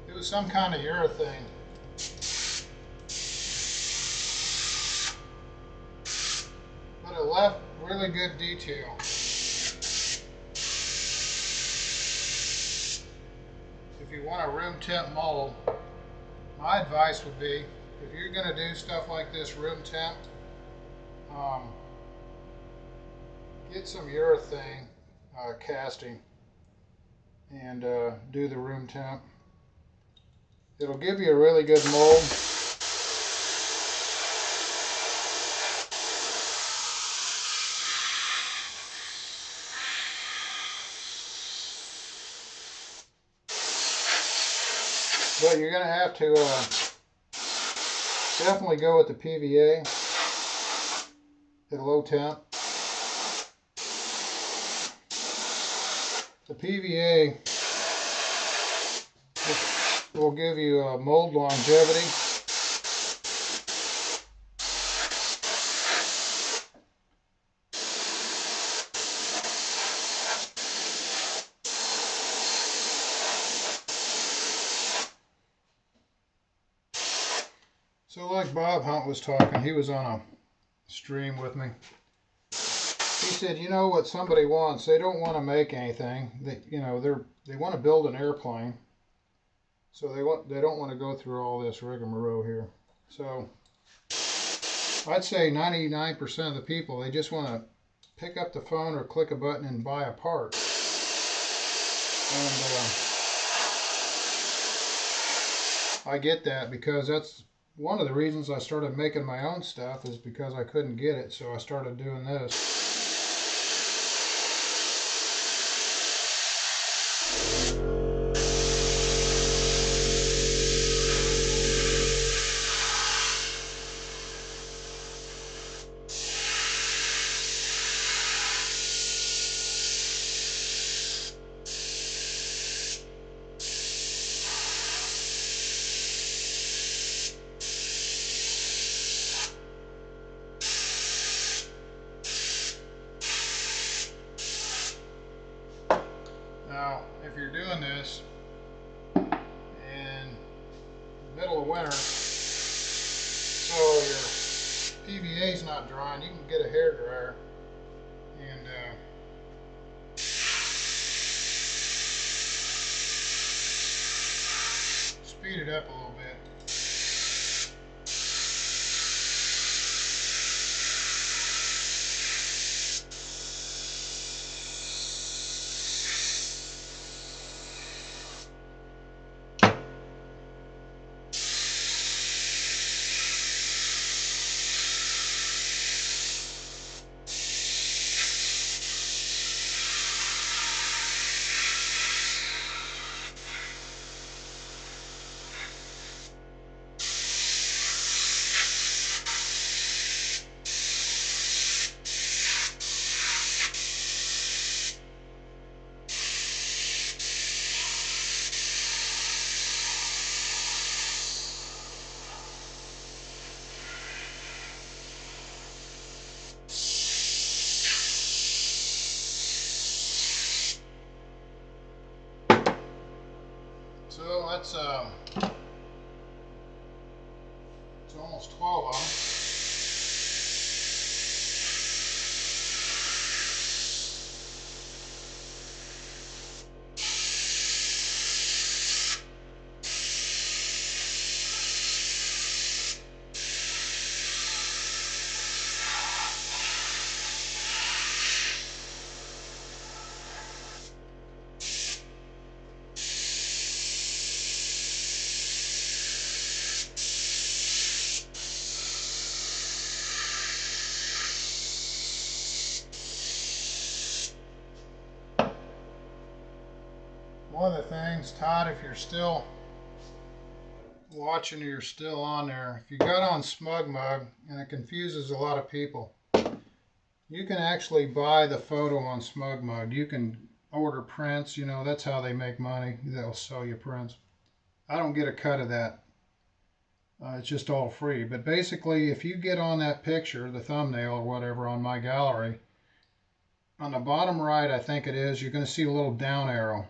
it was some kind of urethane. But it left really good detail. If you want a room temp mold, my advice would be, if you're going to do stuff like this room temp, get some urethane casting and do the room temp. It'll give you a really good mold. But you're going to have to definitely go with the PVA at a low temp. The PVA will give you mold longevity. So like Bob Hunt was talking, he was on a stream with me. He said, you know what somebody wants? They don't want to make anything. They want to build an airplane. So they don't want to go through all this rigmarole here. So I'd say 99% of the people, they just want to pick up the phone or click a button and buy a part. And I get that, because that's one of the reasons I started making my own stuff, is because I couldn't get it. So I started doing this. Now, if you're doing this in the middle of winter, so your PVA is not drying, you can get a hair dryer and speed it up a little bit. So that's it's almost 12 of them. One of the things, Todd, if you're still watching or you're still on there, if you got on SmugMug, and it confuses a lot of people, you can actually buy the photo on SmugMug. You can order prints, you know, that's how they make money. They'll sell you prints. I don't get a cut of that. It's just all free. But basically, if you get on that picture, the thumbnail or whatever on my gallery, on the bottom right, I think it is, you're going to see a little down arrow.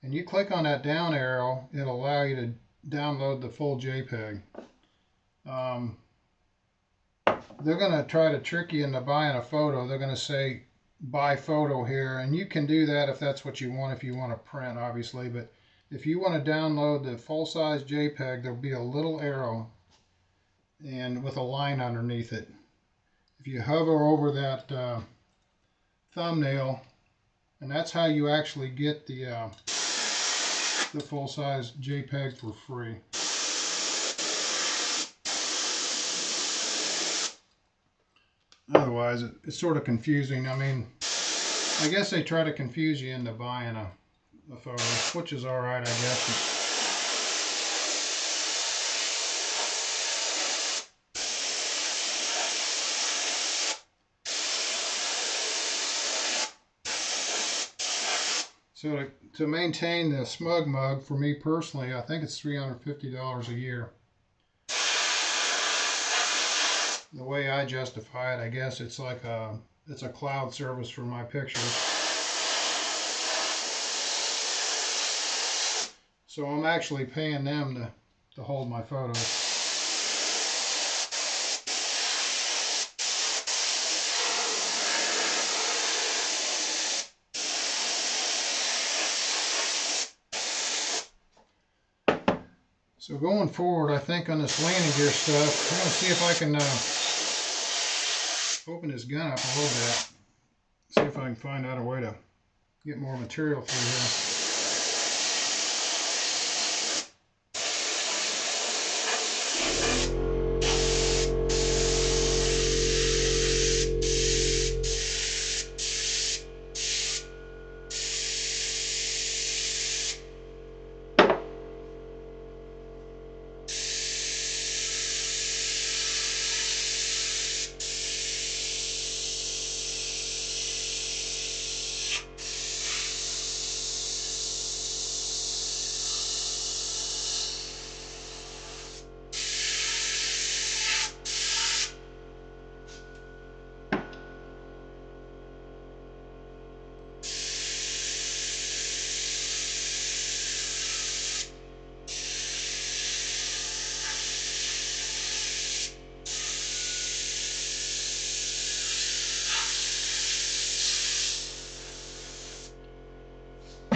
And you click on that down arrow, it'll allow you to download the full JPEG. They're going to try to trick you into buying a photo. They're going to say, buy photo here. And you can do that if that's what you want, if you want to print, obviously. But if you want to download the full-size JPEG, there'll be a little arrow and with a line underneath it. If you hover over that thumbnail, and that's how you actually get the full-size JPEG for free. Otherwise, it's sort of confusing. I mean, I guess they try to confuse you into buying a photo, which is alright, I guess. So to maintain the Smug Mug, for me personally, I think it's $350 a year. The way I justify it, I guess it's like it's a cloud service for my pictures. So I'm actually paying them to hold my photos. So going forward, I think on this landing gear stuff, I'm going to see if I can open this gun up a little bit. See if I can find out a way to get more material through here.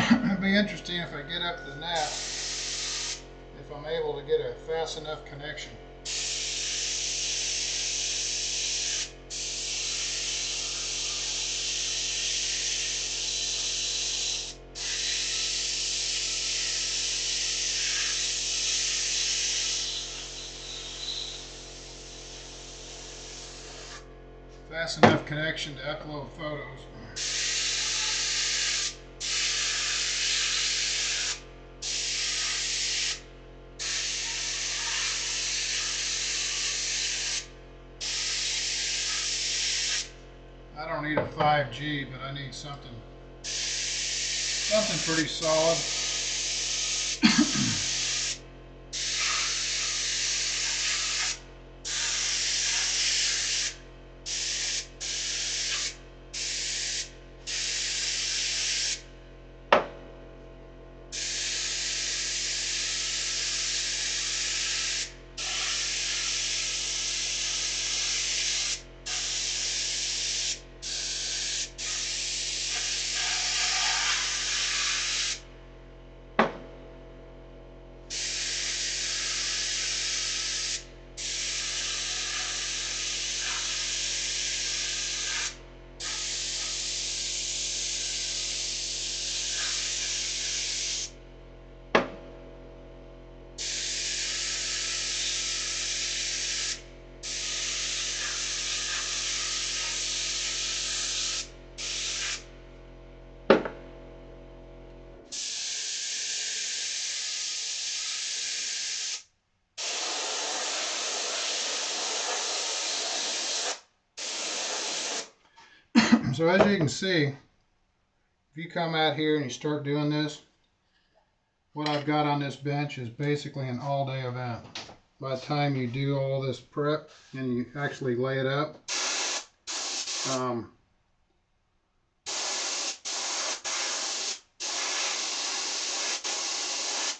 It'll be interesting if I get up the nap, if I'm able to get a fast enough connection. Fast enough connection to upload photos. I don't need a 5G, but I need something pretty solid. So as you can see, if you come out here and you start doing this, what I've got on this bench is basically an all-day event. By the time you do all this prep and you actually lay it up,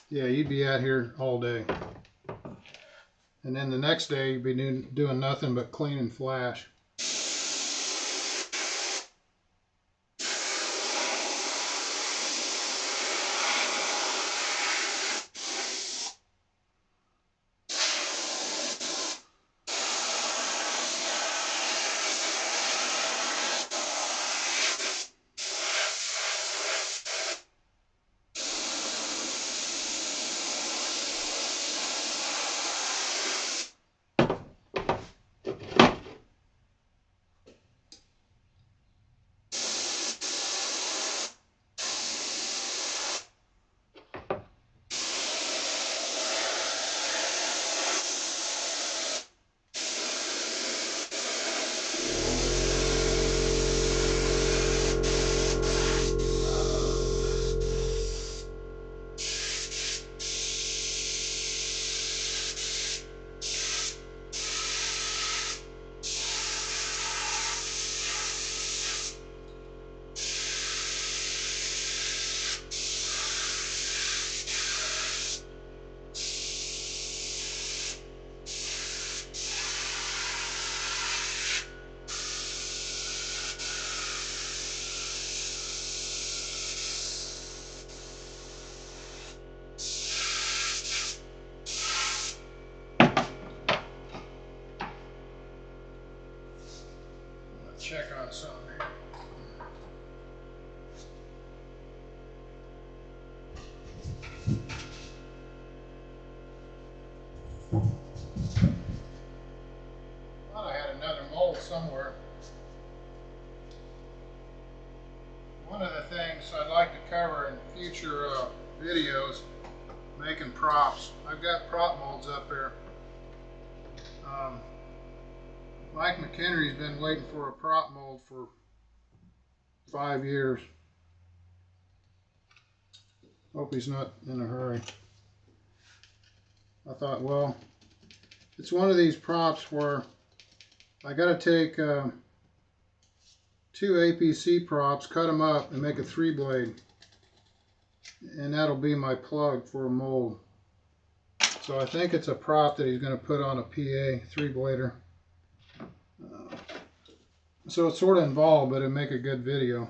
Yeah, you'd be out here all day. And then the next day you'd be doing nothing but cleaning flash. Check on something here. Thought I had another mold somewhere. One of the things I'd like to cover in future videos, making props. I've got prop molds up there. Mike McHenry's been waiting for a prop mold for 5 years. Hope he's not in a hurry. I thought, well, it's one of these props where I got to take 2 APC props, cut them up, and make a 3-blade. And that'll be my plug for a mold. So I think it's a prop that he's going to put on a PA 3-blader. So it's sort of involved, but it'll make a good video.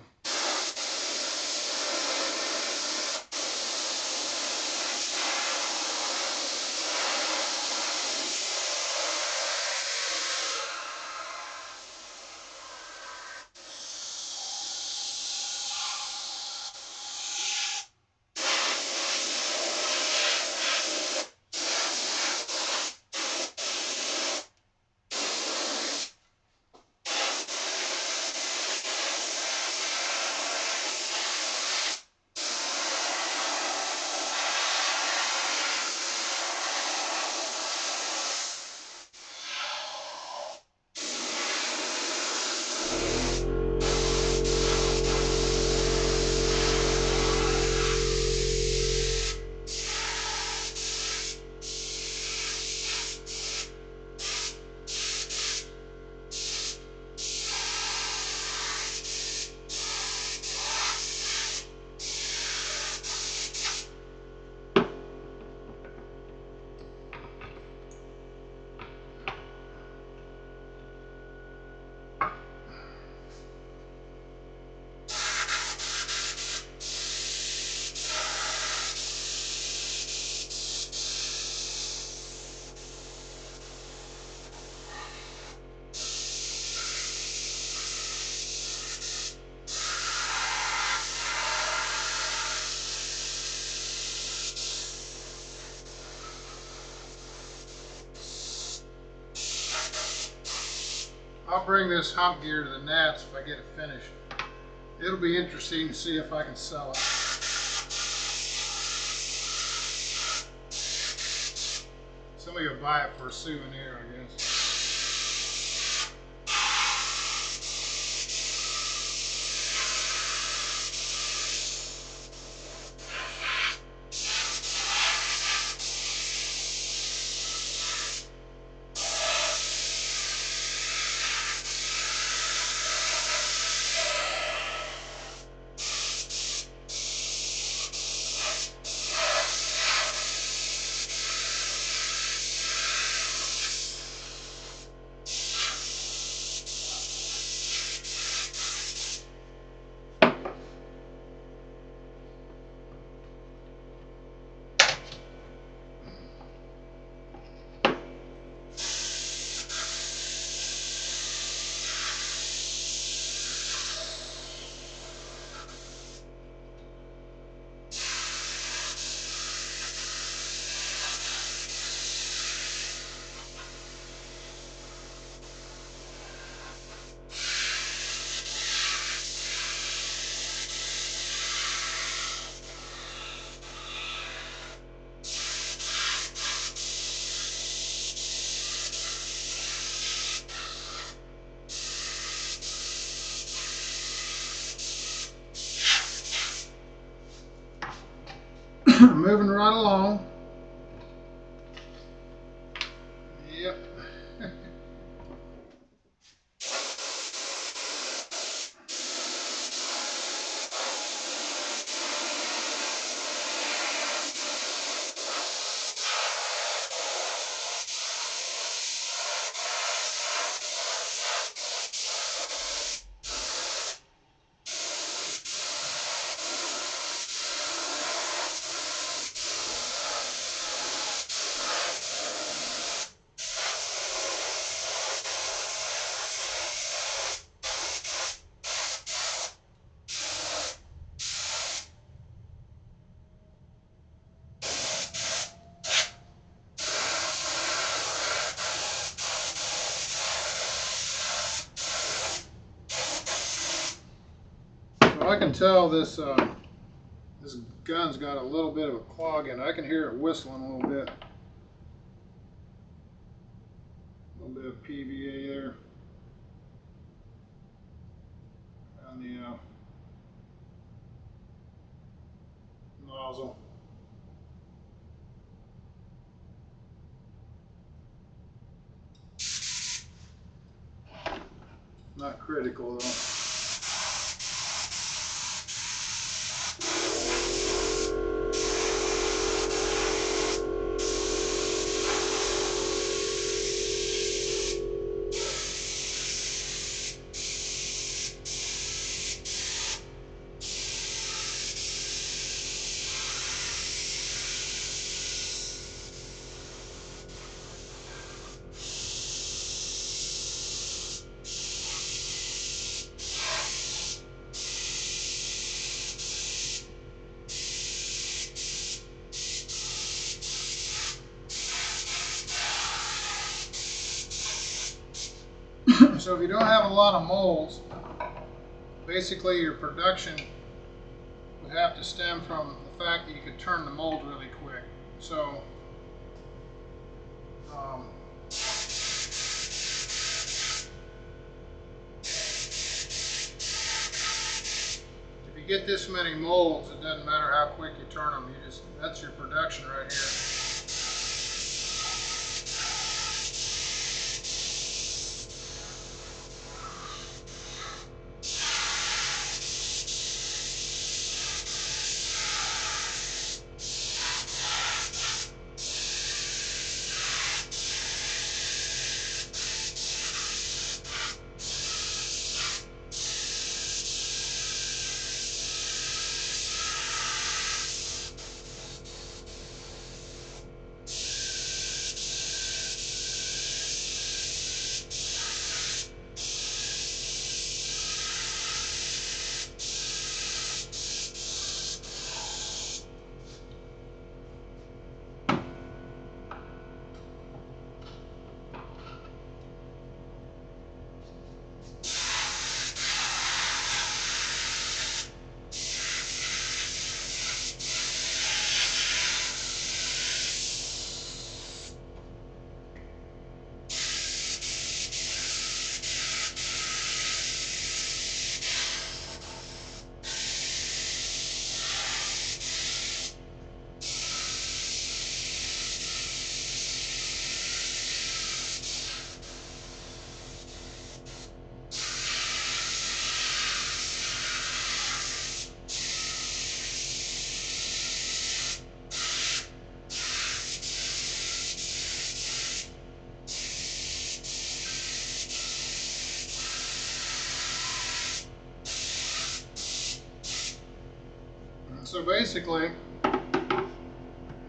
I'll bring this hump gear to the Nats if I get it finished. It'll be interesting to see if I can sell it. Somebody will buy it for a souvenir, I guess. Moving right along. Yep. So I can tell this this gun's got a little bit of a clog in it. I can hear it whistling a little bit. A little bit of PVA there on the nozzle. Not critical though. So if you don't have a lot of molds, basically your production would have to stem from the fact that you could turn the mold really quick. So if you get this many molds, it doesn't matter how quick you turn them. That's your production right here. So basically,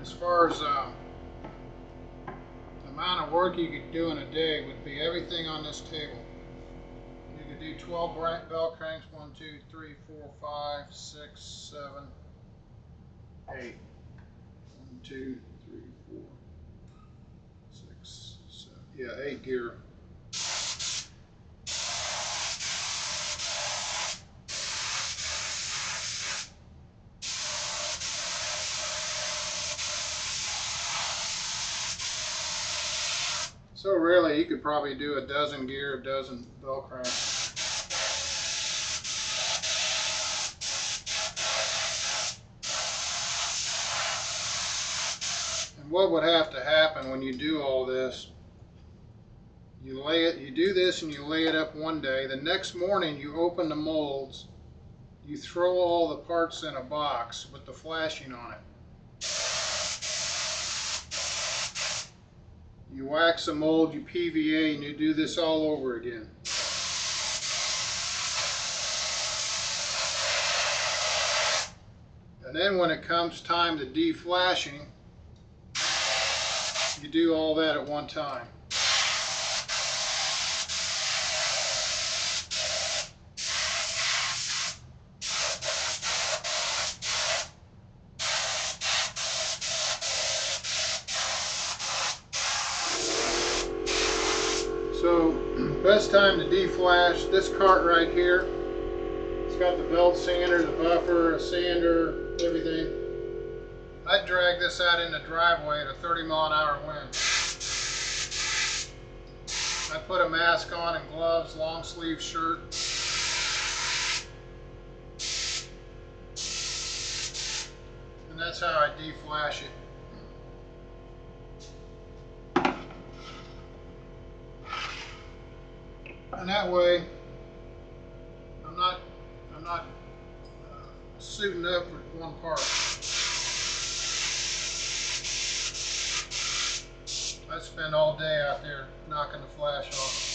as far as the amount of work you could do in a day would be everything on this table. You could do 12 bell cranks, 1, 2, 3, 4, 5, 6, 7, 8. 1, 2, 3, 4, 6, 7. Yeah, 8 gear. So really, you could probably do a dozen gear, a dozen bell cranks. what would have to happen when you do all this, you do this and you lay it up one day. The next morning you open the molds, you throw all the parts in a box with the flashing on it. You wax a mold, you PVA, and you do this all over again. And then when it comes time to deflashing, you do all that at one time. So, best time to deflash this cart right here. It's got the belt sander, the buffer, a sander, everything. I'd drag this out in the driveway at a 30-mile-an-hour wind. I put a mask on and gloves, long sleeve shirt. And that's how I deflash it. And that way, I'm not suiting up for one part. I spend all day out there knocking the flash off.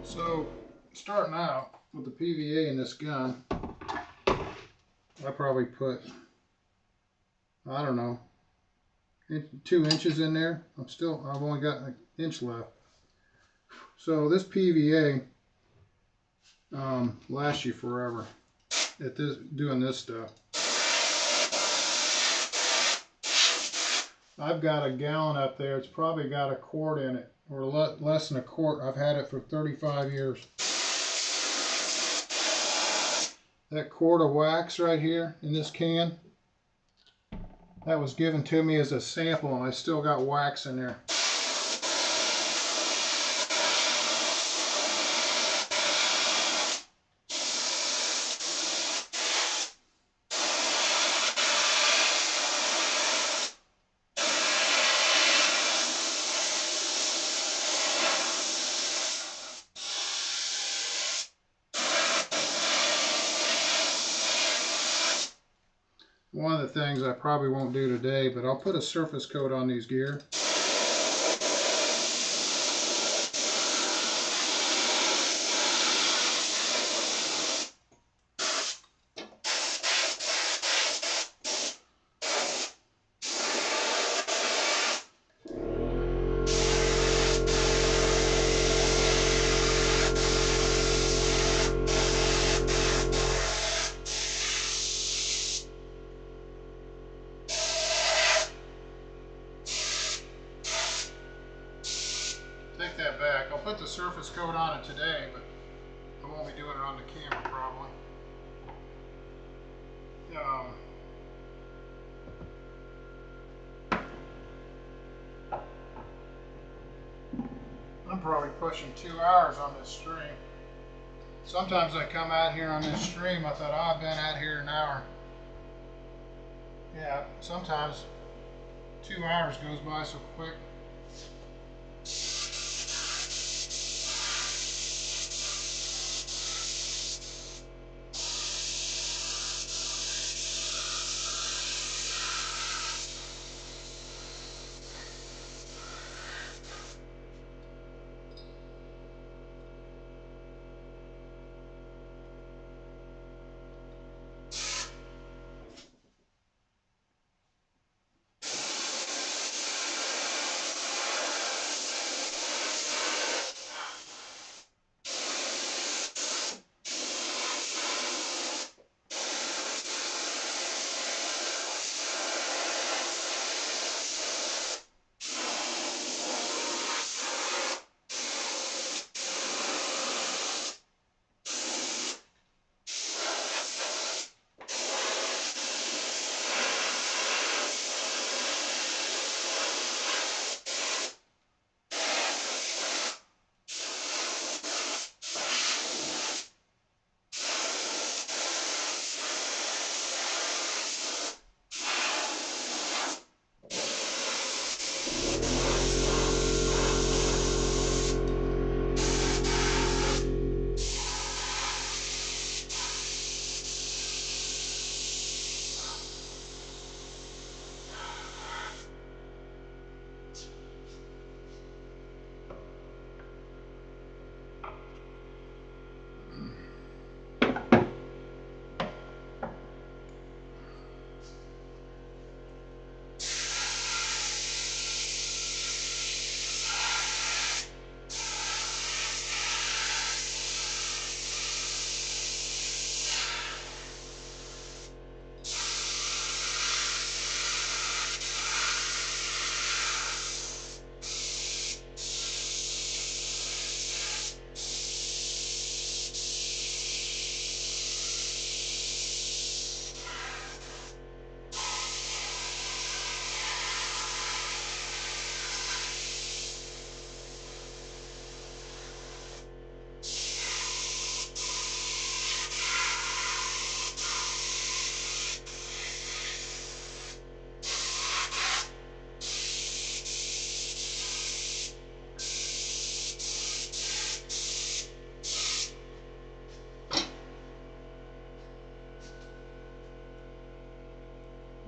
So, starting out with the PVA in this gun, I probably put, I don't know, 2 inches in there. I've only got an inch left. So this PVA lasts you forever at this, doing this stuff. I've got a gallon up there. It's probably got a quart in it, or less than a quart. I've had it for 35 years. That quart of wax right here in this can, that was given to me as a sample, and I still got wax in there. One of the things I probably won't do today, but I'll put a surface coat on these gear. Take that back. I'll put the surface coat on it today, but I won't be doing it on the camera probably. I'm probably pushing 2 hours on this stream. Sometimes I come out here on this stream, I thought, oh, I've been out here an hour. Yeah, sometimes 2 hours goes by so quick.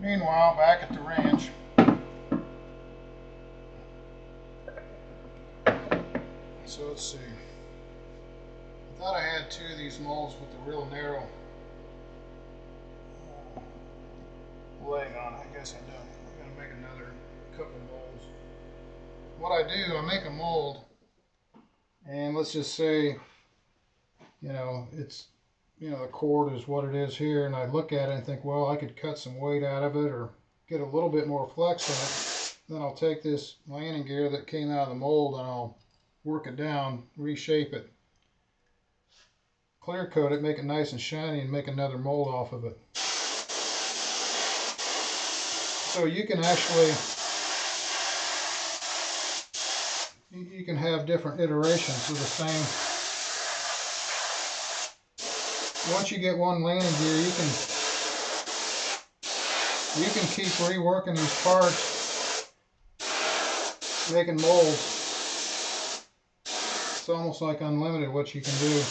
Meanwhile, back at the ranch, so let's see. I thought I had 2 of these molds with the real narrow leg on it. I guess I don't. I'm going to make another couple molds. What I do, I make a mold, and let's just say, you know, it's, you know, the cord is what it is here, and I look at it and think, well, I could cut some weight out of it or get a little bit more flex in it. Then I'll take this landing gear that came out of the mold and I'll work it down, reshape it, clear coat it, make it nice and shiny, and make another mold off of it. So you can actually, you can have different iterations of the same. Once you get one landing gear, you can keep reworking these parts, making molds. It's almost like unlimited what you can do.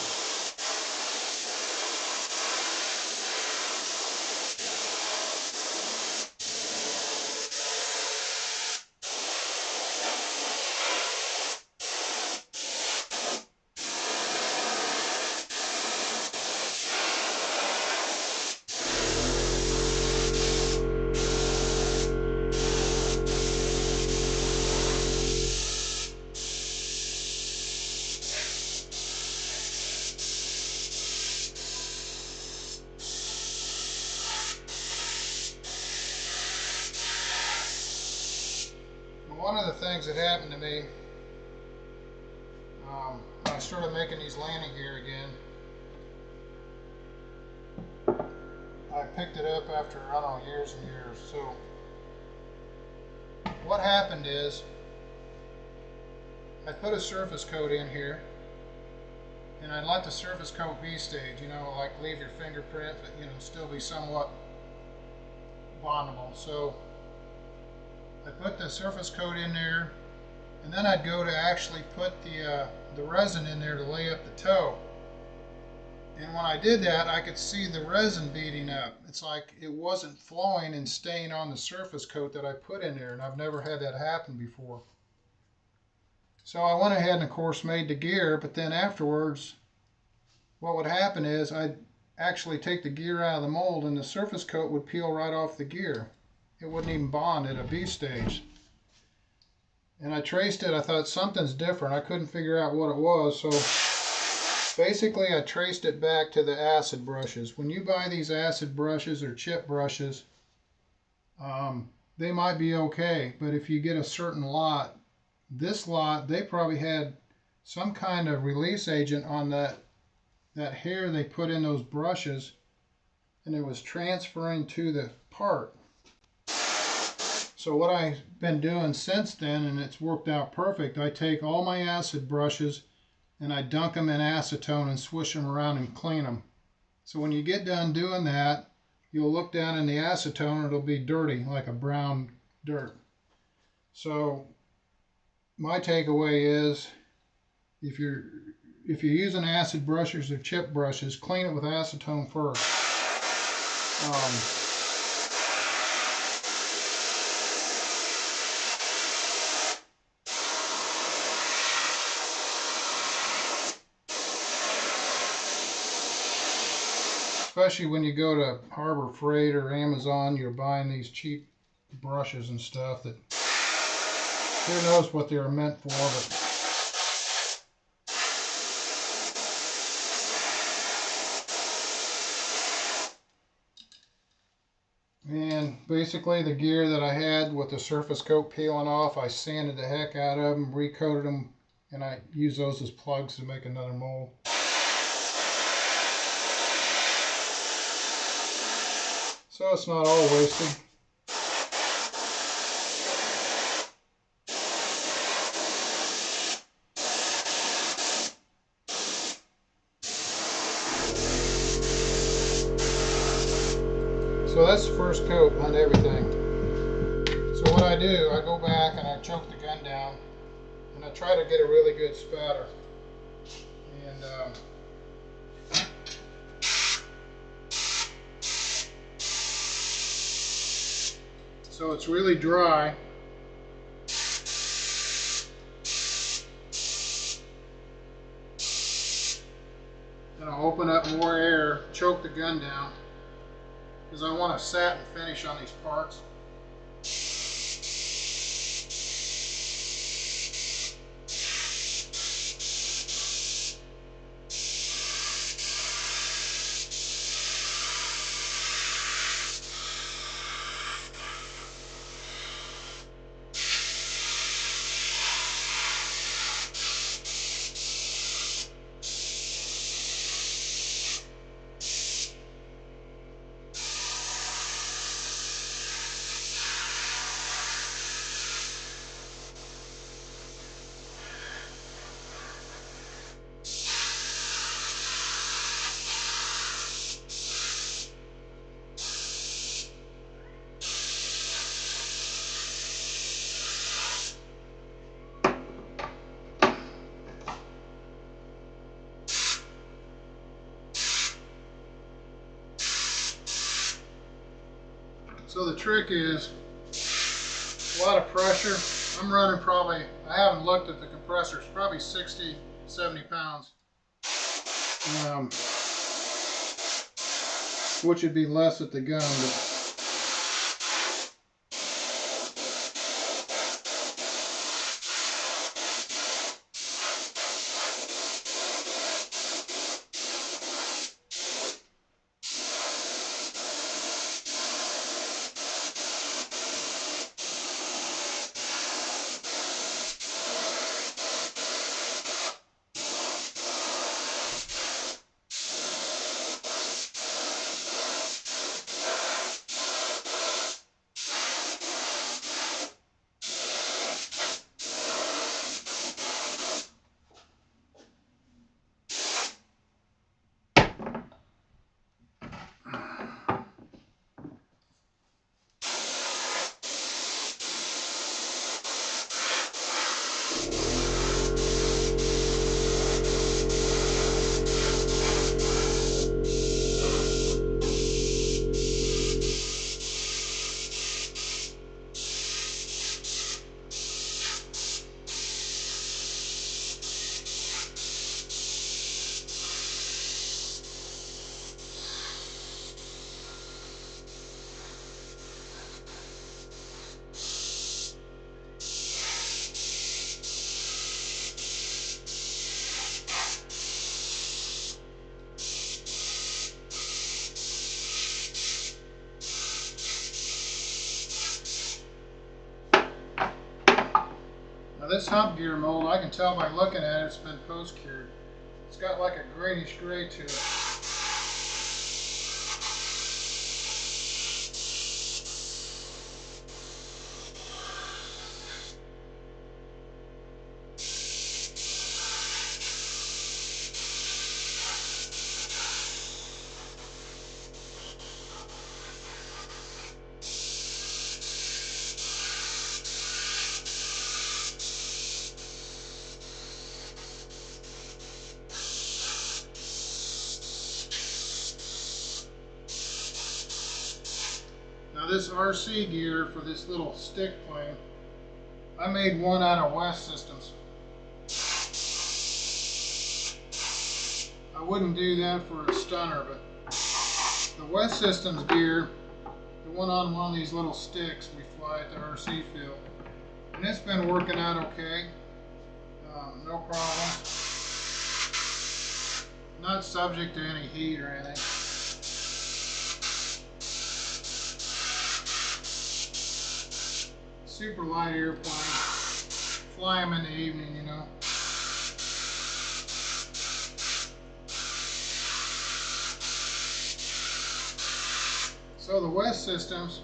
One of the things that happened to me when I started making these landing gear again, I picked it up after, I don't know, years and years. So what happened is I put a surface coat in here, and I let the surface coat be stage, you know, like leave your fingerprint, but, you know, still be somewhat bondable. So I put the surface coat in there, and then I'd go to actually put the resin in there to lay up the toe. And when I did that, I could see the resin beading up. It's like it wasn't flowing and staying on the surface coat that I put in there, and I've never had that happen before. So I went ahead and, of course, made the gear, but then afterwards, what would happen is I'd actually take the gear out of the mold, and the surface coat would peel right off the gear. It wouldn't even bond at a B stage. And I traced it. I thought something's different. I couldn't figure out what it was. So basically I traced it back to the acid brushes. When you buy these acid brushes or chip brushes, they might be okay. But if you get a certain lot, this lot, they probably had some kind of release agent on that hair they put in those brushes, and it was transferring to the part. So what I've been doing since then, and it's worked out perfect, I take all my acid brushes and I dunk them in acetone and swish them around and clean them. So when you get done doing that, you'll look down in the acetone and it'll be dirty, like a brown dirt. So my takeaway is, if you're using acid brushes or chip brushes, clean it with acetone first. Especially when you go to Harbor Freight or Amazon, you're buying these cheap brushes and stuff that who knows what they're meant for, but and basically the gear that I had with the surface coat peeling off, I sanded the heck out of them, recoated them, and I use those as plugs to make another mold. So it's not all wasted. So that's the first coat on everything. So what I do, I go back and I choke the gun down, and I try to get a really good spatter. And So it's really dry. And I'll open up more air, choke the gun down, because I want a satin finish on these parts. So the trick is a lot of pressure. I'm running probably, I haven't looked at the compressors, probably 60, 70 pounds. Which would be less at the gun, but now this hump gear mold, I can tell by looking at it, it's been post-cured. It's got like a greenish gray to it. Now this RC gear for this little stick plane, I made one out of West Systems. I wouldn't do that for a stunner, but the West Systems gear, the one on one of these little sticks we fly at the RC field, and it's been working out okay, no problem. Not subject to any heat or anything. Super light airplane, fly them in the evening, you know. So the West Systems,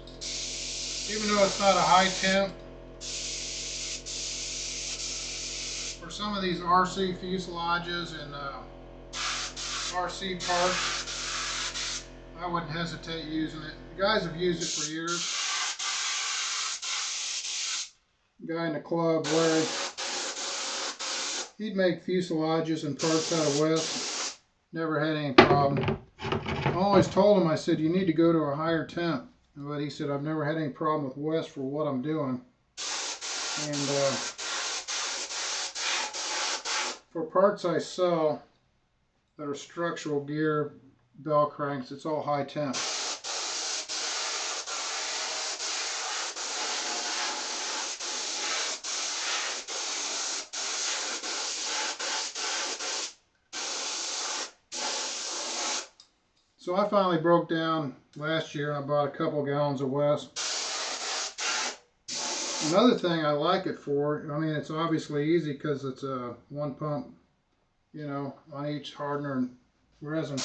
even though it's not a high temp, for some of these RC fuselages and RC parts, I wouldn't hesitate using it. The guys have used it for years. Guy in the club, Larry, he'd make fuselages and parts out of West. Never had any problem. I always told him, I said, you need to go to a higher temp. But he said, I've never had any problem with West for what I'm doing. And for parts I sell that are structural gear, bell cranks, it's all high temp. So I finally broke down last year and I bought a couple gallons of West. Another thing I like it for, I mean, it's obviously easy because it's a one pump, you know, on each hardener and resin.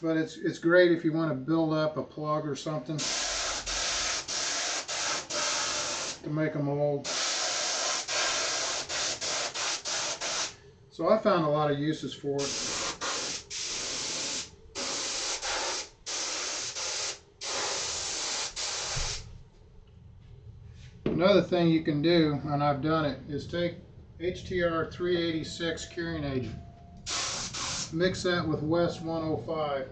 But it's great if you want to build up a plug or something to make them old. So I found a lot of uses for it. Another thing you can do, and I've done it, is take HTR 386 curing agent. Mix that with West 105.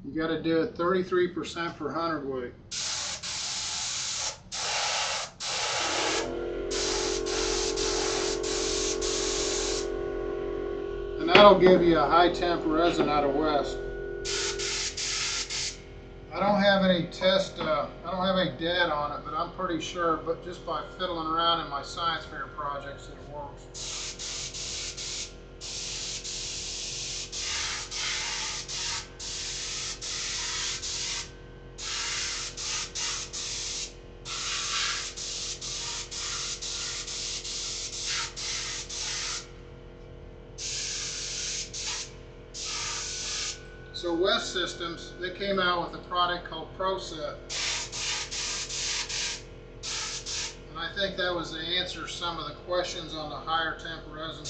You got to do it 33% per hundredweight. And that'll give you a high temp resin out of West. I don't have any I don't have any data on it, but I'm pretty sure, but just by fiddling around in my science fair projects, that it works. So West Systems, they came out with a product called Composite. And I think that was to answer some of the questions on the higher temp resin.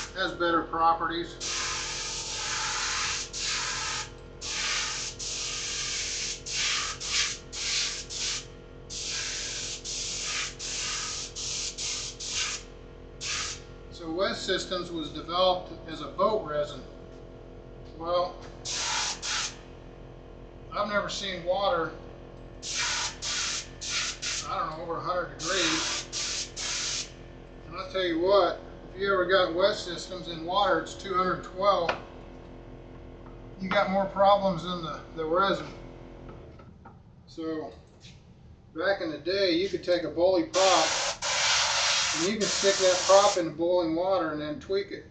It has better properties. So West Systems was developed as a boat resin. Well, I've never seen water, I don't know, over 100 degrees. And I'll tell you what, if you ever got West Systems in water, it's 212. You got more problems than the resin. So, back in the day, you could take a bully prop, and you could stick that prop in boiling water and then tweak it.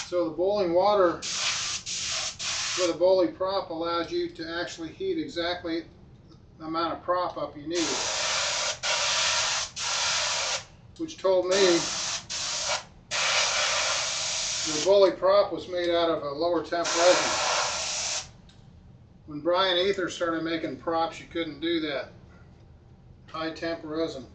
So the boiling water with a bully prop allows you to actually heat exactly the amount of prop up you need. Which told me the bully prop was made out of a lower temp resin. When Brian Ether started making props, you couldn't do that. High temp resin.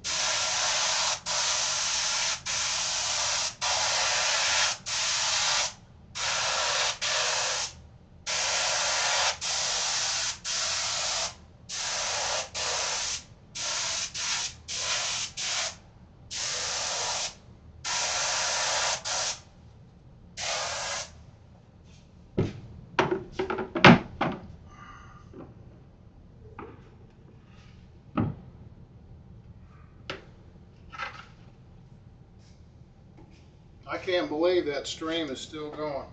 I can't believe that stream is still going.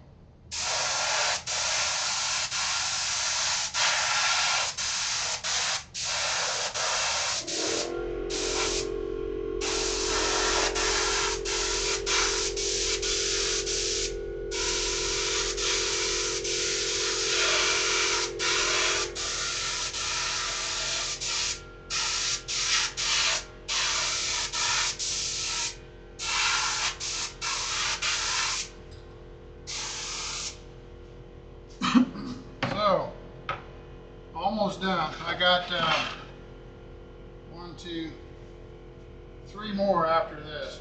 So, almost done. I got 1, 2, 3 more after this.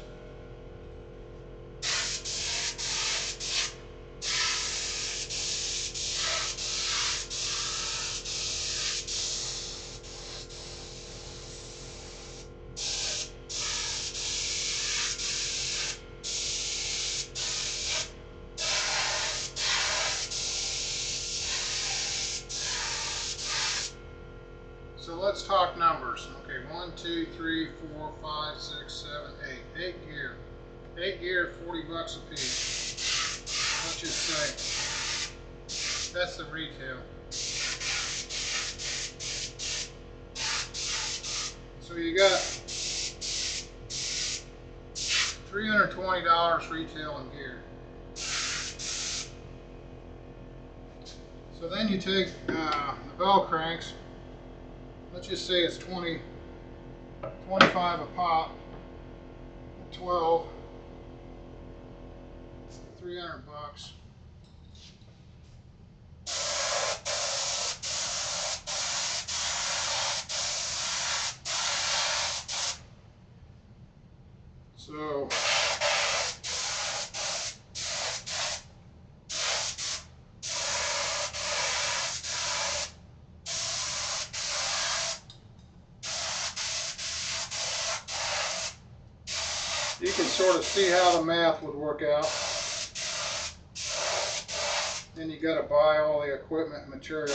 So let's talk numbers. Okay, 1, 2, 3, 4, 5, 6, 7, 8. 8 gear. 8 gear, 40 bucks a piece. Let's just say that's the retail. So you got $320 retail in gear. So then you take the bell cranks. Let's just say it's 25 a pop, 12, 300 bucks. So you can sort of see how the math would work out. Then you got to buy all the equipment and material.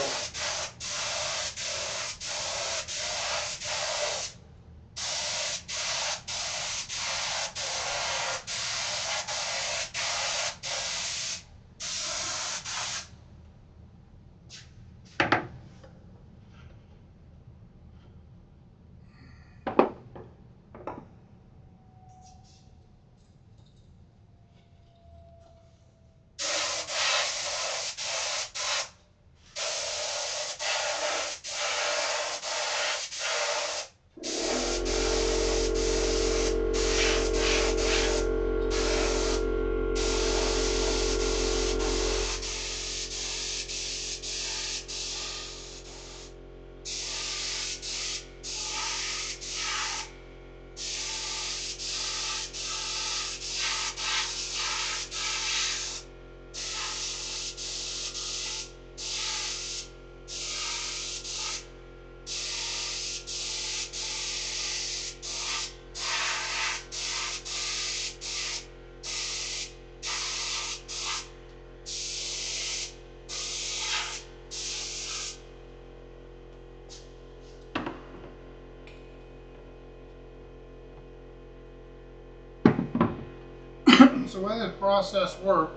So when this process works,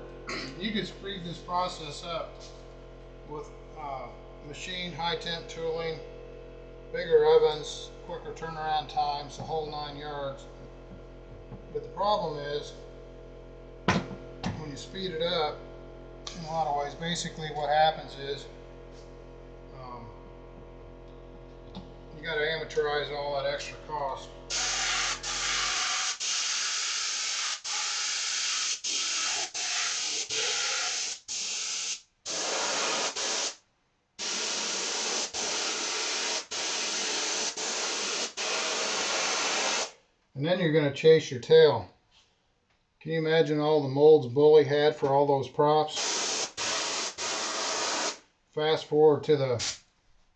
you can speed this process up with machine high temp tooling, bigger ovens, quicker turnaround times, the whole 9 yards. But the problem is, when you speed it up, in a lot of ways, basically what happens is you got to amateurize all that extra cost. And then you're going to chase your tail. Can you imagine all the molds Bully had for all those props? Fast forward to the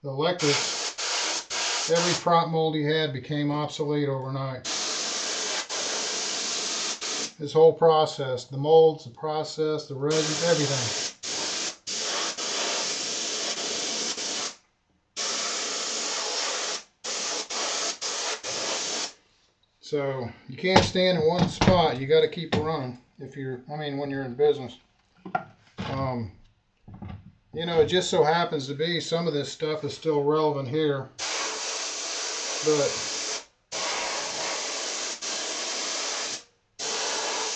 electrics, every prop mold he had became obsolete overnight. This whole process, the molds, the process, the resin, everything. So you can't stand in one spot. You got to keep running if you're, when you're in business. You know, it just so happens to be some of this stuff is still relevant here, but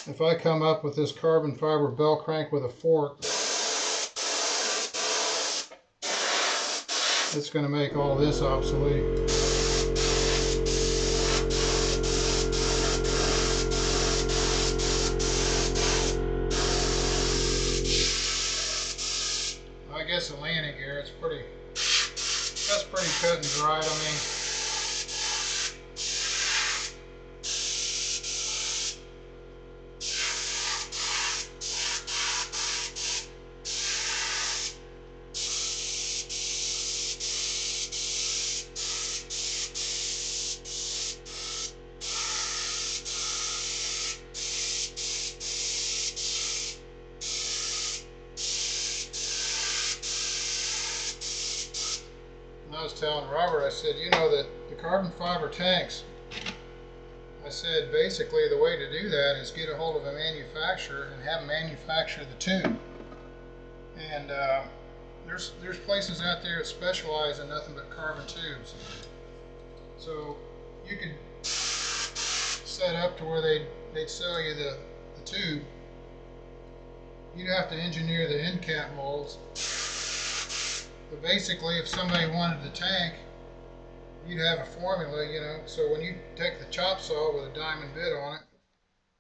if I come up with this carbon fiber bell crank with a fork, it's going to make all this obsolete. I guess the landing gear, that's pretty cut and dried. I was telling Robert, I said, you know, that the carbon fiber tanks, I said, basically the way to do that is get a hold of a manufacturer and have them manufacture the tube. And there's places out there that specialize in nothing but carbon tubes. So you could set up to where they'd sell you the tube. You'd have to engineer the end cap molds. But basically, if somebody wanted the tank, you'd have a formula, you know. So when you take the chop saw with a diamond bit on it,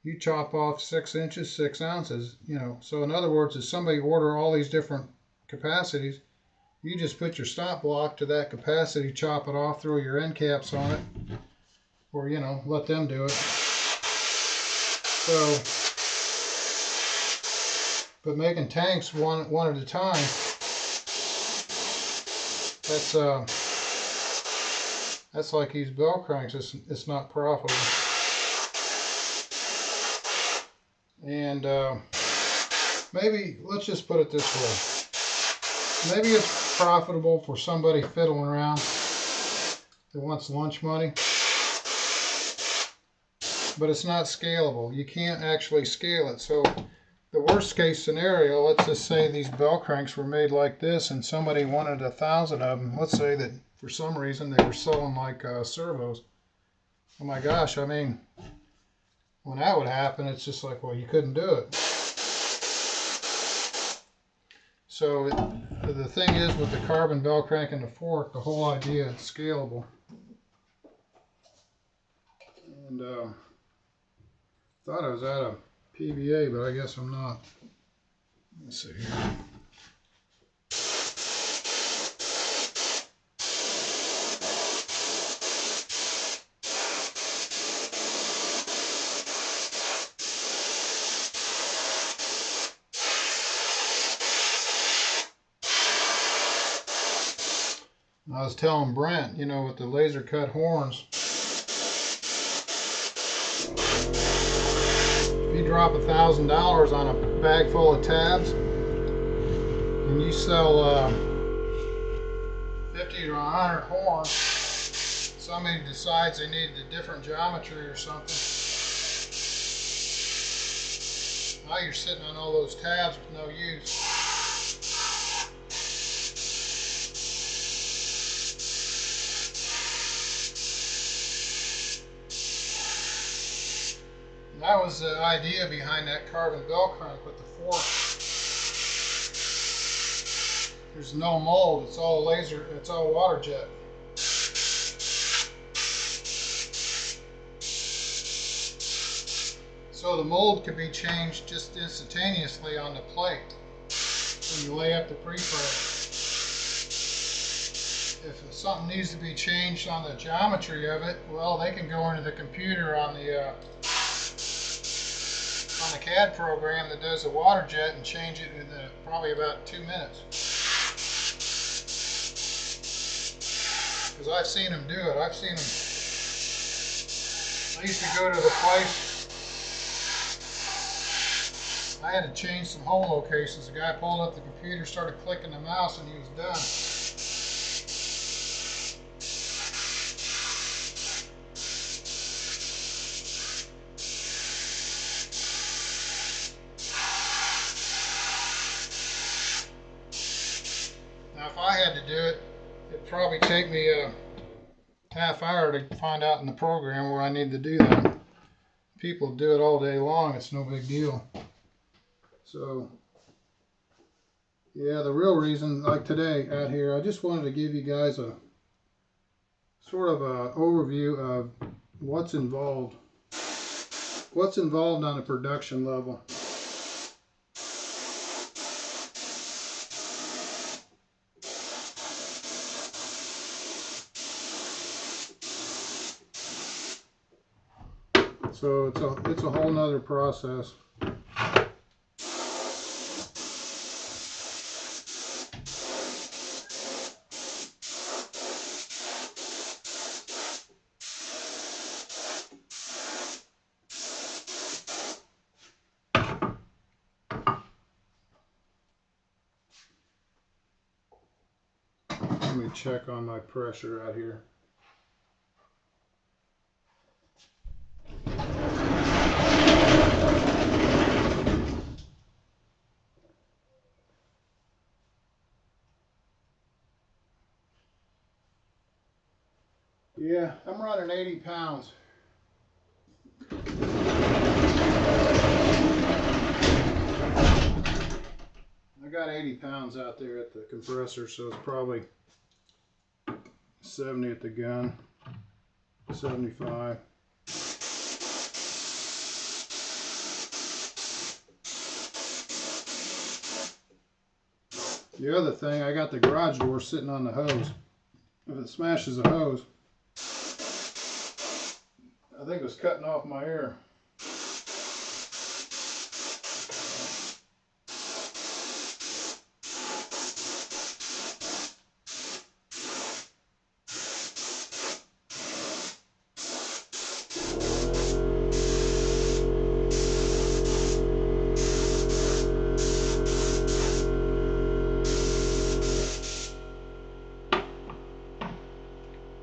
you chop off 6 inches, 6 ounces, you know. So in other words, if somebody order all these different capacities, you just put your stop block to that capacity, chop it off, throw your end caps on it, or, you know, let them do it. So, but making tanks one at a time, that's like these bell cranks. It's not profitable. And maybe, let's just put it this way. Maybe it's profitable for somebody fiddling around that wants lunch money. But it's not scalable. You can't actually scale it. So the worst case scenario, let's just say these bell cranks were made like this and somebody wanted 1,000 of them. Let's say that for some reason they were selling like servos. Oh my gosh, I mean, when that would happen, it's just like, well, you couldn't do it. So the thing is, with the carbon bell crank and the fork, the whole idea is scalable. And thought I was out of PVA, but I guess I'm not. Let's see here. I was telling Brent, you know, with the laser cut horns, if you drop $1,000 on a bag full of tabs and you sell 50 to 100 horns, somebody decides they need a different geometry or something, now you're sitting on all those tabs with no use. That was the idea behind that carbon bell crank with the fork. There's no mold, it's all laser, it's all water jet. So the mold can be changed just instantaneously on the plate when you lay up the pre-frame. If something needs to be changed on the geometry of it, well, they can go into the computer on the CAD program that does the water jet and change it in probably about 2 minutes. Because I've seen them do it. I used to go to the place, I had to change some hole locations. The guy pulled up the computer, started clicking the mouse, and he was done. If I had to do it, it'd probably take me a half hour to find out in the program where I need to do that. People do it all day long, it's no big deal. So, yeah, the real reason, like today out here, I just wanted to give you guys a sort of a overview of what's involved on a production level. So it's a whole nother process. Let me check on my pressure out here. Yeah, I'm running 80 pounds. I got 80 pounds out there at the compressor, so it's probably 70 at the gun, 75. The other thing, I got the garage door sitting on the hose. If it smashes the hose, I think it was cutting off my air.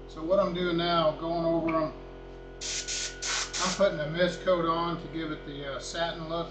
So what I'm doing now, going over them, I'm putting a mist coat on to give it the satin look.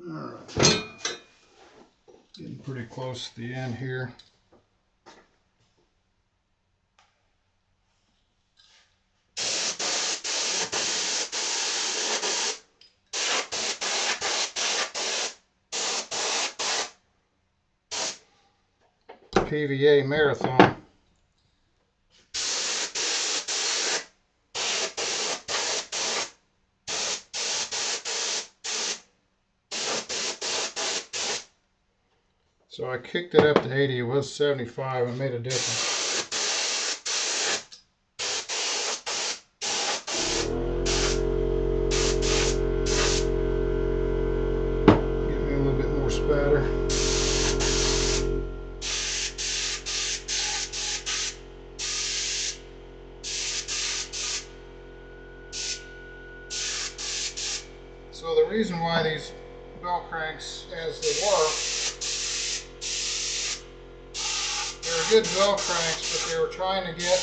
Alright, getting pretty close to the end here. PVA Marathon. So I kicked it up to 80, it was 75, and made a difference. Get me a little bit more spatter. So the reason why these bell cranks, as they work, they're good bell cranks, but they were trying to get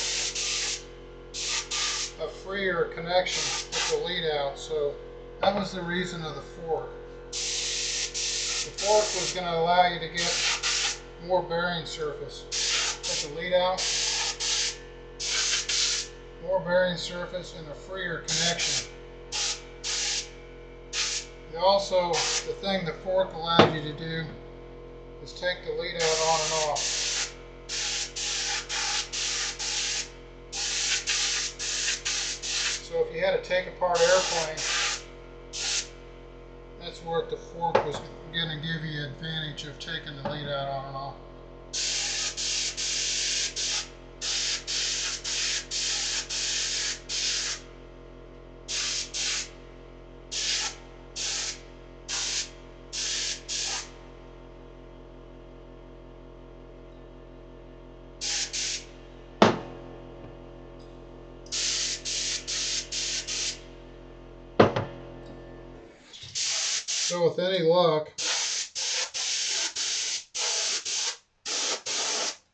a freer connection with the lead out, so that was the reason of the fork. The fork was going to allow you to get more bearing surface with the lead out, more bearing surface, and a freer connection. Also, the thing the fork allows you to do is take the lead out on and off. So if you had to take apart airplanes, that's where the fork was going to give you advantage of taking the lead out on and off. So with any luck,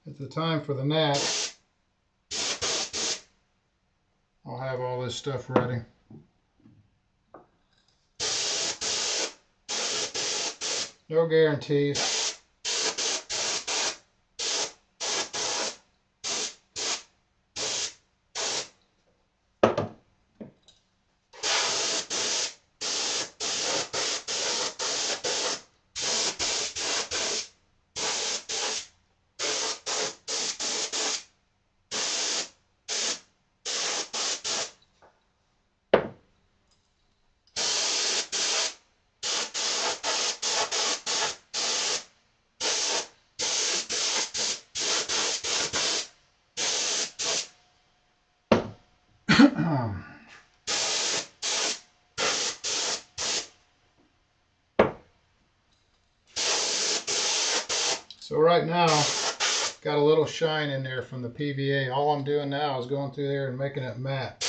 at the time for the gnat, I'll have all this stuff ready. No guarantees. So right now, got a little shine in there from the PVA. All I'm doing now is going through there and making it matte.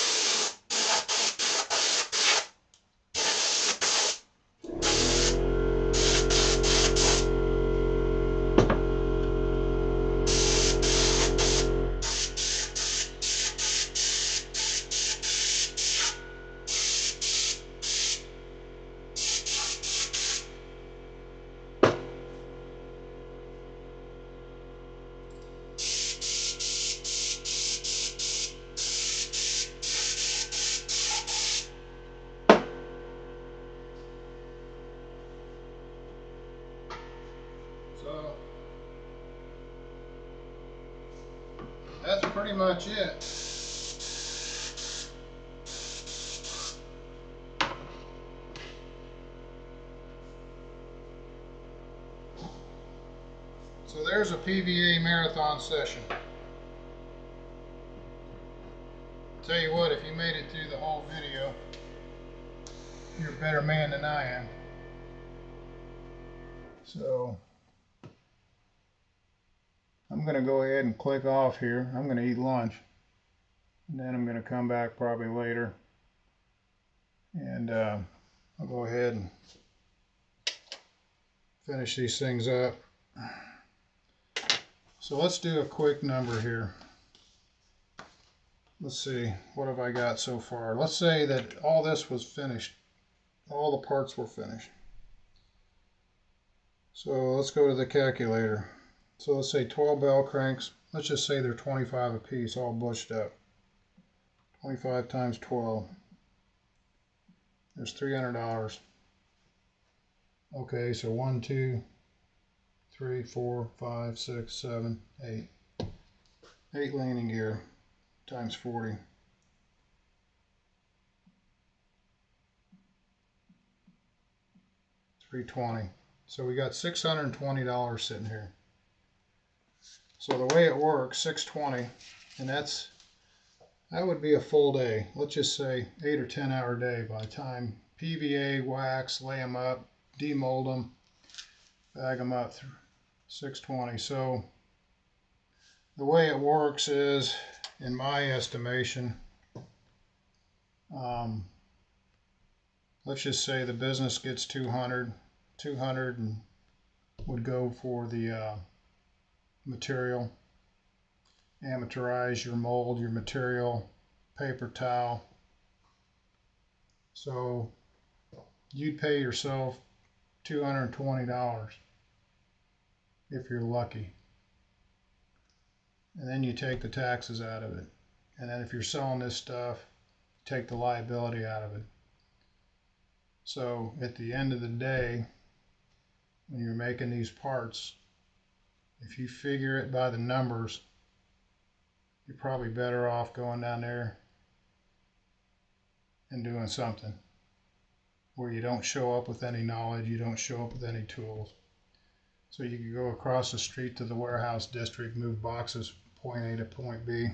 So that's pretty much it. So there's a PVA marathon session. Tell you what, if you made it through the whole video, you're a better man than I am. So I'm going to go ahead and click off here. I'm going to eat lunch, and then I'm going to come back probably later, and I'll go ahead and finish these things up. So let's do a quick number here. Let's see, what have I got so far? Let's say that all this was finished. All the parts were finished. So let's go to the calculator. So let's say 12 bell cranks. Let's just say they're 25 a piece, all bushed up. 25 times 12. There's $300. Okay, so 1, 2, 3, 4, 5, 6, 7, 8. 8 landing gear times 40. 320. So we got $620 sitting here. So the way it works, 620, and that would be a full day. Let's just say 8 or 10 hour day by the time PVA, wax, lay them up, demold them, bag them up. 620. So the way it works is, in my estimation, let's just say the business gets 200 and would go for the material. amateurize your mold, your material, paper towel. So you'd pay yourself $220 if you're lucky. And then you take the taxes out of it. And then if you're selling this stuff, take the liability out of it. So at the end of the day, when you're making these parts, if you figure it by the numbers, you're probably better off going down there and doing something where you don't show up with any knowledge, you don't show up with any tools. So you can go across the street to the warehouse district, move boxes point A to point B,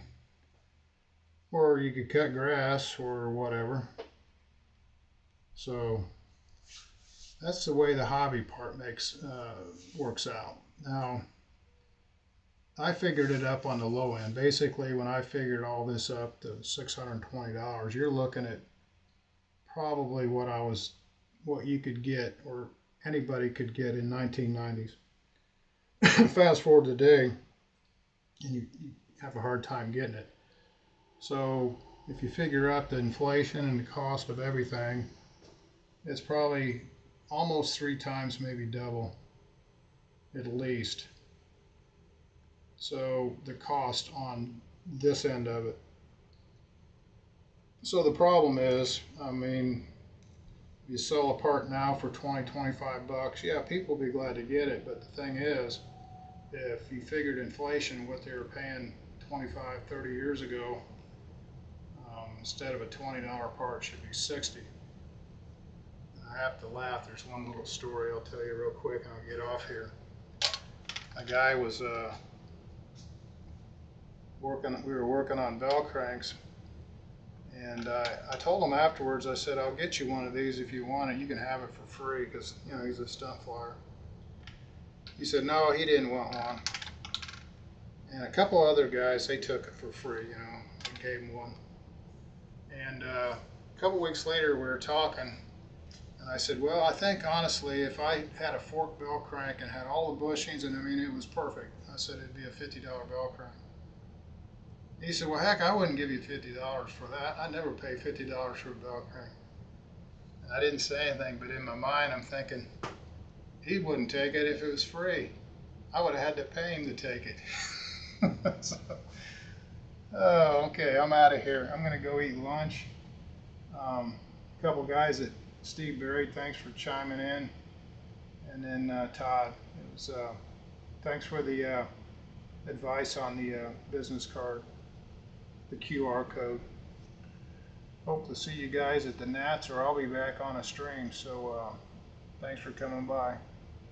or you could cut grass or whatever. So that's the way the hobby part works out. Now, I figured it up on the low end. Basically, when I figured all this up to $620, you're looking at probably what you could get, or anybody could get in 1990s. Fast forward today, and you have a hard time getting it. So if you figure out the inflation and the cost of everything, it's probably almost 3 times, maybe double, at least. So the cost on this end of it. So the problem is, I mean, you sell a part now for 20, 25 bucks. Yeah, people will be glad to get it, but the thing is, if you figured inflation, what they were paying 25, 30 years ago, instead of a $20 part, should be 60. And I have to laugh. There's one little story I'll tell you real quick, and I'll get off here. A guy was we were working on bell cranks, and I told him afterwards, I said, I'll get you one of these if you want it. You can have it for free, because he's a stunt flyer. He said no, he didn't want one. And a couple other guys, they took it for free, I gave him one. And a couple weeks later, we were talking, and I said, well, I think honestly, if I had a fork bell crank and had all the bushings, and I mean, it was perfect, I said it'd be a $50 bell crank. He said, well, heck, I wouldn't give you $50 for that. I'd never pay $50 for a bell crank. And I didn't say anything, but in my mind, I'm thinking, he wouldn't take it if it was free. I would have had to pay him to take it. So, oh, okay, I'm out of here. I'm going to go eat lunch. A couple guys at Steve Berry, thanks for chiming in. And then Todd, it was, thanks for the advice on the business card, the QR code. Hope to see you guys at the Nats, or I'll be back on a stream. So thanks for coming by.